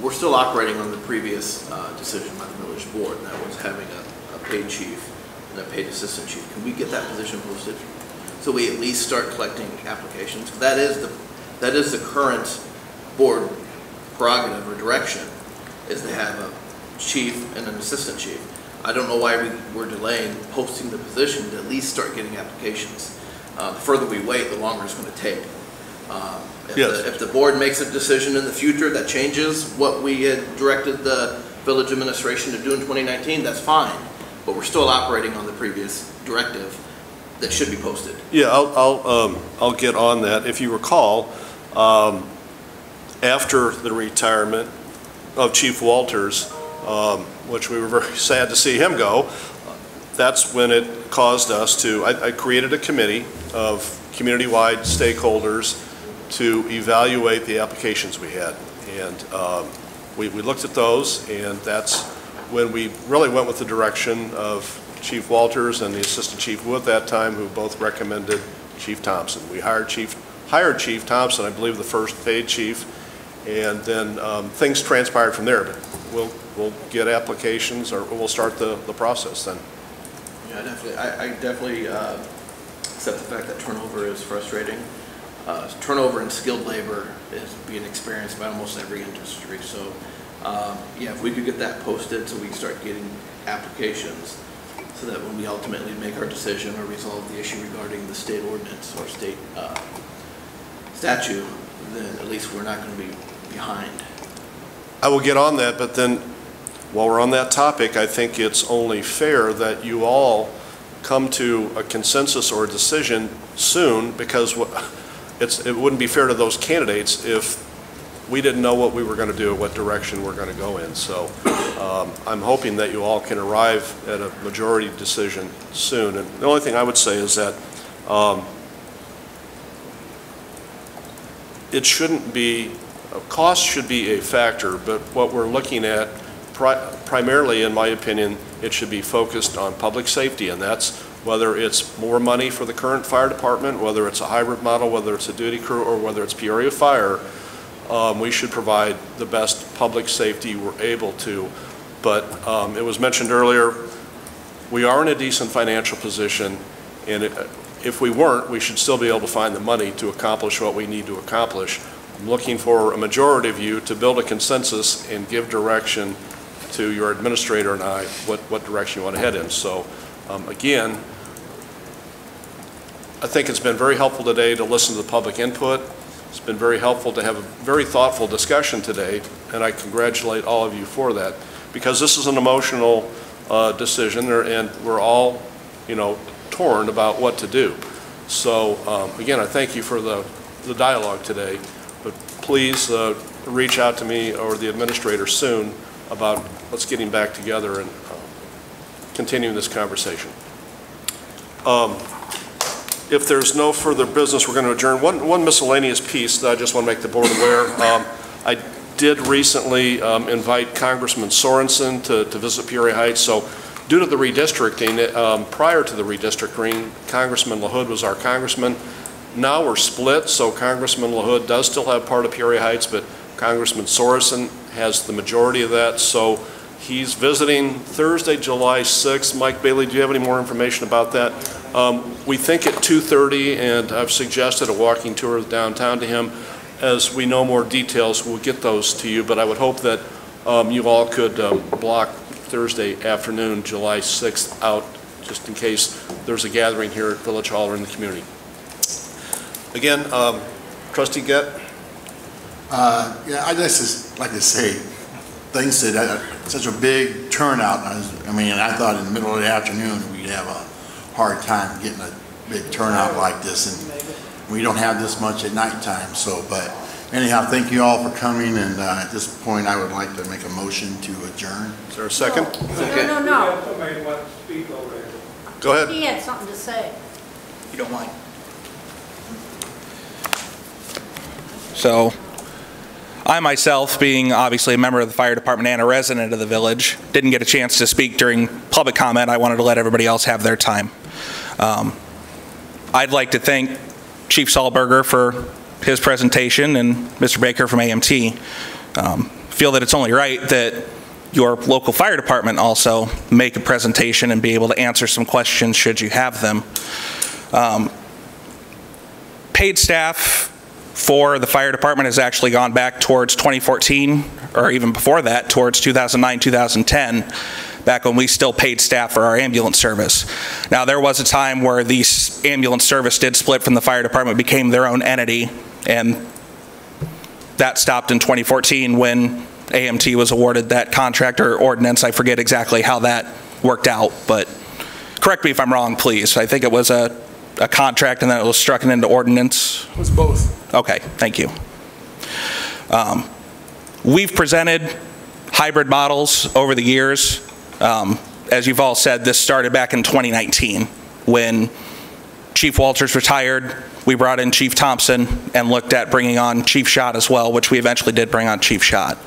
We're still operating on the previous decision by the village board, and that was having a paid chief and a paid assistant chief. Can we get that position posted so we at least start collecting applications? That is the current board prerogative or direction, is to have a chief and an assistant chief. I don't know why we're delaying posting the position to at least start getting applications. The further we wait, the longer it's going to take. If the board makes a decision in the future that changes what we had directed the village administration to do in 2019, that's fine. But we're still operating on the previous directive that should be posted. Yeah, I'll get on that. If you recall, after the retirement of Chief Walters, which we were very sad to see him go, that's when it caused us to, I created a committee of community-wide stakeholders to evaluate the applications we had. And we looked at those, and that's when we really went with the direction of Chief Walters and the Assistant Chief Wood at that time, who both recommended Chief Thompson. We hired Chief Thompson, I believe the first paid chief, and then things transpired from there. But we'll get applications, or we'll start the process then. Yeah, definitely. I definitely accept the fact that turnover is frustrating. Turnover in skilled labor is being experienced by almost every industry. So, yeah, if we could get that posted so we can start getting applications, so that when we ultimately make our decision or resolve the issue regarding the state ordinance or state statute, then at least we're not going to be behind. I will get on that, but then while we're on that topic, I think it's only fair that you all come to a consensus or a decision soon, because it wouldn't be fair to those candidates if we didn't know what we were going to do, what direction we're going to go in. So I'm hoping that you all can arrive at a majority decision soon. And the only thing I would say is that it shouldn't be, cost should be a factor, but what we're looking at primarily, in my opinion, it should be focused on public safety, and that's whether it's more money for the current fire department, whether it's a hybrid model, whether it's a duty crew, or whether it's Peoria Fire. We should provide the best public safety we're able to. But it was mentioned earlier, we are in a decent financial position, and if we weren't, we should still be able to find the money to accomplish what we need to accomplish. I'm looking for a majority of you to build a consensus and give direction to your administrator and I what direction you want to head in. So again, I think it's been very helpful today to listen to the public input. It's been very helpful to have a very thoughtful discussion today, and I congratulate all of you for that, because this is an emotional decision, and we're all, torn about what to do. So again, I thank you for the dialogue today, but please reach out to me or the administrator soon about let's getting back together and continuing this conversation. If there's no further business, we're going to adjourn. One miscellaneous piece that I just want to make the board aware. I did recently invite Congressman Sorensen to visit Peoria Heights. So due to the redistricting, prior to the redistricting, Congressman LaHood was our congressman. Now we're split, so Congressman LaHood does still have part of Peoria Heights, but Congressman Sorensen has the majority of that. So he's visiting Thursday, July 6th. Mike Bailey, do you have any more information about that? We think at 2:30, and I've suggested a walking tour of downtown to him. As we know more details, we'll get those to you, but I would hope that you all could block Thursday afternoon, July 6th out, just in case there's a gathering here at Village Hall or in the community. Again, Trustee Gett? Yeah, I just like to say, thanks to such a big turnout. I thought in the middle of the afternoon we'd have a hard time getting a big turnout like this, and we don't have this much at nighttime. So, but anyhow, thank you all for coming, and at this point I would like to make a motion to adjourn. Is there a second? No. Somebody wants to speak over there. Go ahead. He had something to say. You don't mind. So, I myself, being obviously a member of the fire department and a resident of the village, didn't get a chance to speak during public comment. I wanted to let everybody else have their time. I'd like to thank Chief Sahlberger for his presentation and Mr. Baker from AMT. Feel that it's only right that your local fire department also make a presentation and be able to answer some questions should you have them. Paid staff for the fire department has actually gone back towards 2014, or even before that, towards 2009, 2010, back when we still paid staff for our ambulance service. Now, there was a time where the ambulance service did split from the fire department, became their own entity, and that stopped in 2014 when AMT was awarded that contract or ordinance. I forget exactly how that worked out, but correct me if I'm wrong, please. I think it was a contract and then it was struck into ordinance. It was both. Okay, thank you. We've presented hybrid models over the years. As you've all said, this started back in 2019 when Chief Walters retired. We brought in Chief Thompson and looked at bringing on Chief Schott as well, which we eventually did bring on Chief Schott.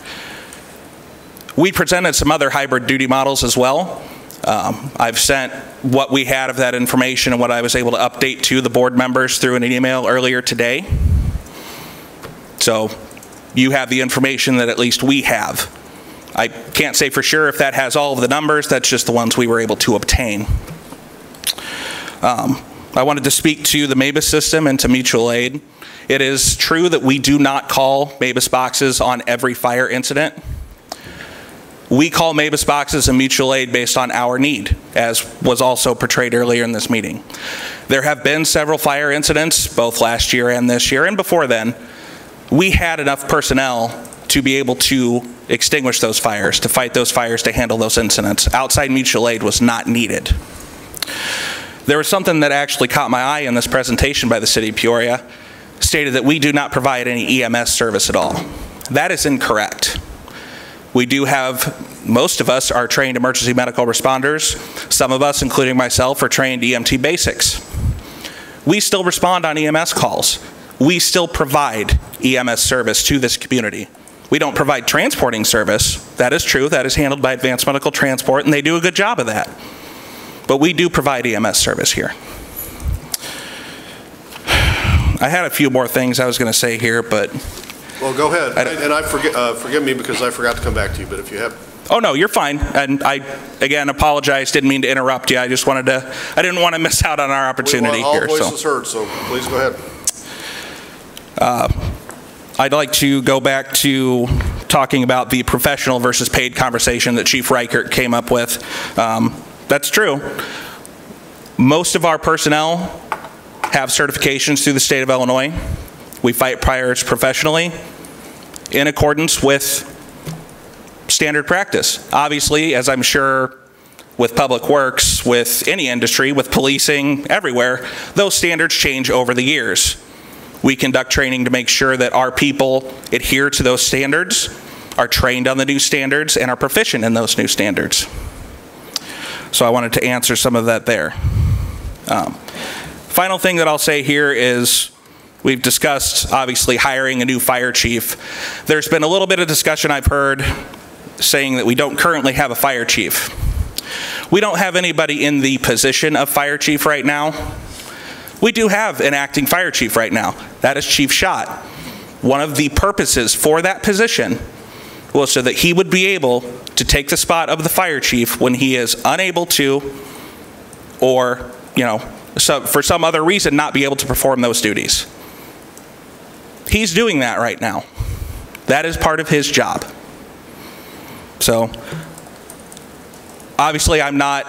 We presented some other hybrid duty models as well. I've sent what we had of that information and what I was able to update to the board members through an email earlier today. So you have the information that at least we have. I can't say for sure if that has all of the numbers. That's just the ones we were able to obtain. I wanted to speak to the MABUS system and to mutual aid. It is true that we do not call MABUS boxes on every fire incident. We call MABUS boxes and mutual aid based on our need, as was also portrayed earlier in this meeting. There have been several fire incidents, both last year and this year, and before then. We had enough personnel to be able to extinguish those fires, to fight those fires, to handle those incidents. Outside mutual aid was not needed. There was something that actually caught my eye in this presentation by the City of Peoria, stated that we do not provide any EMS service at all. That is incorrect. We do have, most of us are trained emergency medical responders. Some of us, including myself, are trained EMT basics. We still respond on EMS calls. We still provide EMS service to this community. We don't provide transporting service. That is true. That is handled by Advanced Medical Transport, and they do a good job of that. But we do provide EMS service here. I had a few more things I was going to say here, but... Well, go ahead. Forgive me because I forgot to come back to you, but if you have... Oh, no, you're fine. And I, again, apologize. Didn't mean to interrupt you. I just wanted to... I didn't want to miss out on our opportunity here. All voices heard, so please go ahead. I'd like to go back to talking about the professional versus paid conversation that Chief Reichert came up with. That's true. Most of our personnel have certifications through the state of Illinois. We fight fires professionally in accordance with standard practice. Obviously, as I'm sure with public works, with any industry, with policing, everywhere, those standards change over the years. We conduct training to make sure that our people adhere to those standards, are trained on the new standards, and are proficient in those new standards. So I wanted to answer some of that there. Final thing that I'll say here is we've discussed, obviously, hiring a new fire chief. There's been a little bit of discussion I've heard saying that we don't currently have a fire chief. We don't have anybody in the position of fire chief right now. We do have an acting fire chief right now. That is Chief Schott. One of the purposes for that position was so that he would be able to take the spot of the fire chief when he is unable to, or, you know, for some other reason not be able to perform those duties. He's doing that right now. That is part of his job. So, obviously I'm not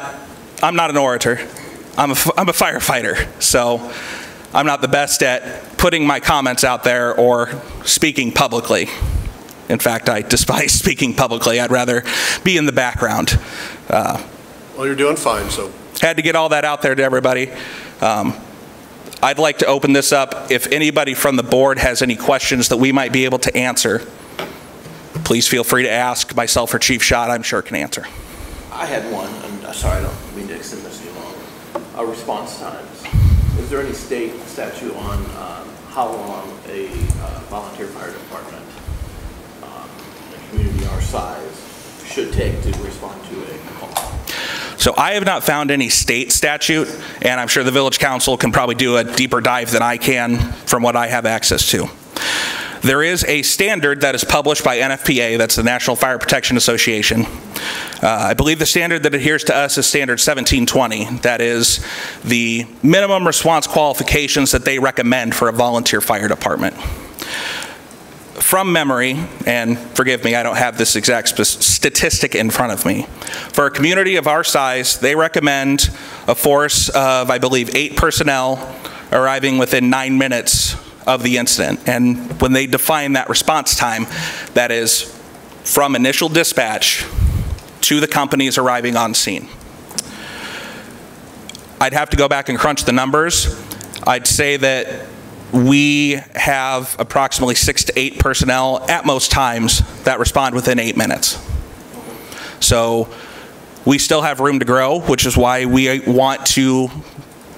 an orator. I'm a firefighter, so I'm not the best at putting my comments out there or speaking publicly. In fact, I despise speaking publicly. I'd rather be in the background. Well, you're doing fine, so. Had to get all that out there to everybody. I'd like to open this up. If anybody from the board has any questions that we might be able to answer, please feel free to ask. Myself or Chief Schott, I'm sure, can answer. I had one, and sorry, I don't mean to extend this too long. Response times. Is there any state statute on how long a volunteer fire department, a community our size, should take to respond to a call? So I have not found any state statute, and I'm sure the village council can probably do a deeper dive than I can from what I have access to. There is a standard that is published by NFPA, that's the National Fire Protection Association. I believe the standard that adheres to us is standard 1720. That is the minimum response qualifications that they recommend for a volunteer fire department. From memory, and forgive me, I don't have this exact statistic in front of me. For a community of our size, they recommend a force of, I believe, 8 personnel arriving within 9 minutes of the incident. And when they define that response time, that is from initial dispatch to the companies arriving on scene. I'd have to go back and crunch the numbers. I'd say that we have approximately 6 to 8 personnel at most times that respond within 8 minutes. So we still have room to grow, which is why we want to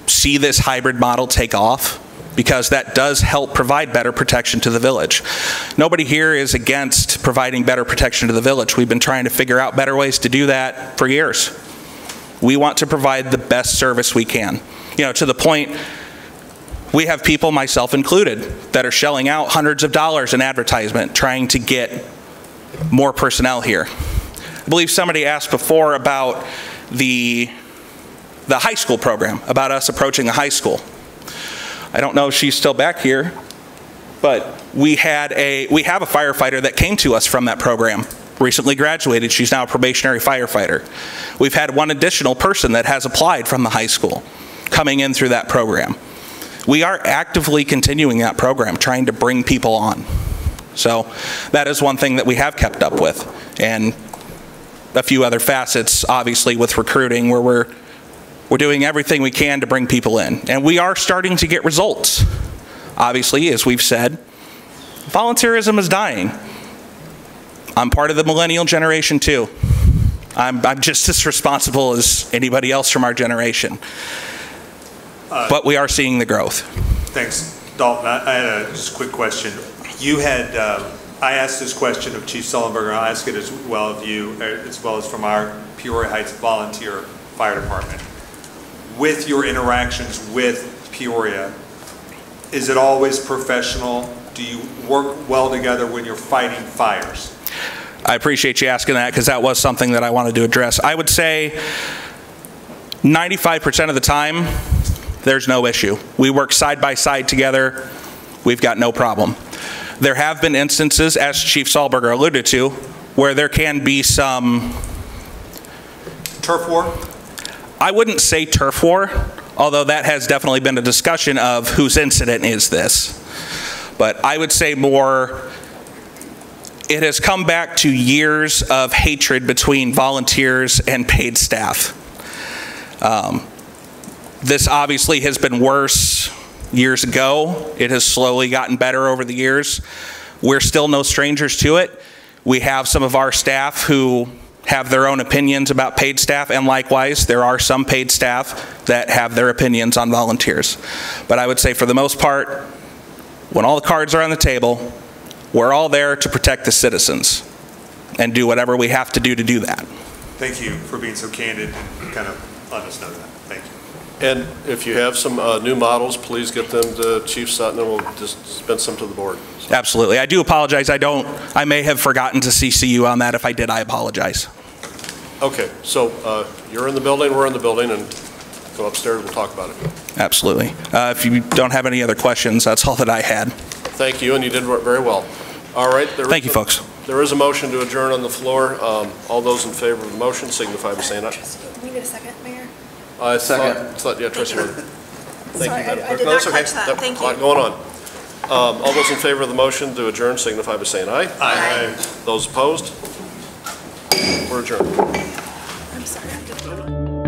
see this hybrid model take off, because that does help provide better protection to the village. Nobody here is against providing better protection to the village. We've been trying to figure out better ways to do that for years. We want to provide the best service we can. You know, to the point, we have people, myself included, that are shelling out hundreds of dollars in advertisement trying to get more personnel here. I believe somebody asked before about the high school program, about us approaching the high school. I don't know if she's still back here, but we have a firefighter that came to us from that program, recently graduated. She's now a probationary firefighter. We've had one additional person that has applied from the high school coming in through that program. We are actively continuing that program, trying to bring people on. So that is one thing that we have kept up with. And a few other facets, obviously, with recruiting, where we're doing everything we can to bring people in. And we are starting to get results. Obviously, as we've said, volunteerism is dying. I'm part of the millennial generation too. I'm just as responsible as anybody else from our generation. But we are seeing the growth. Thanks. Dalton, I had just a quick question. You had, I asked this question of Chief Sullenberger, and I'll ask it as well of you, as well as from our Peoria Heights Volunteer Fire Department. With your interactions with Peoria, is it always professional? Do you work well together when you're fighting fires? I appreciate you asking that, because that was something that I wanted to address. I would say 95% of the time, there's no issue. We work side by side together. We've got no problem. There have been instances, as Chief Sullenberger alluded to, where there can be some turf war? I wouldn't say turf war, although that has definitely been a discussion of whose incident is this. But I would say more it has come back to years of hatred between volunteers and paid staff. This obviously has been worse years ago. It has slowly gotten better over the years. We're still no strangers to it. We have some of our staff who have their own opinions about paid staff, and likewise, there are some paid staff that have their opinions on volunteers. But I would say for the most part, when all the cards are on the table, we're all there to protect the citizens and do whatever we have to do that. Thank you for being so candid and kind of let us know that. Thank you. And if you have some new models, please get them to Chief Sutton and we'll dispense them to the board. Absolutely. I do apologize. I may have forgotten to CC you on that. If I did, I apologize. Okay, so you're in the building, we're in the building, and go upstairs, we'll talk about it. Absolutely. If you don't have any other questions, that's all that I had. Thank you, and you did very well. All right. Thank you, folks. There is a motion to adjourn on the floor. All those in favor of the motion signify by saying aye. Can we get a second, Mayor? Second. Yeah, Trustee Wood. Sorry, I did not catch that. Thank A lot you. going on. All those in favor of the motion to adjourn signify by saying aye. Aye. Those opposed? We're adjourned. I'm sorry.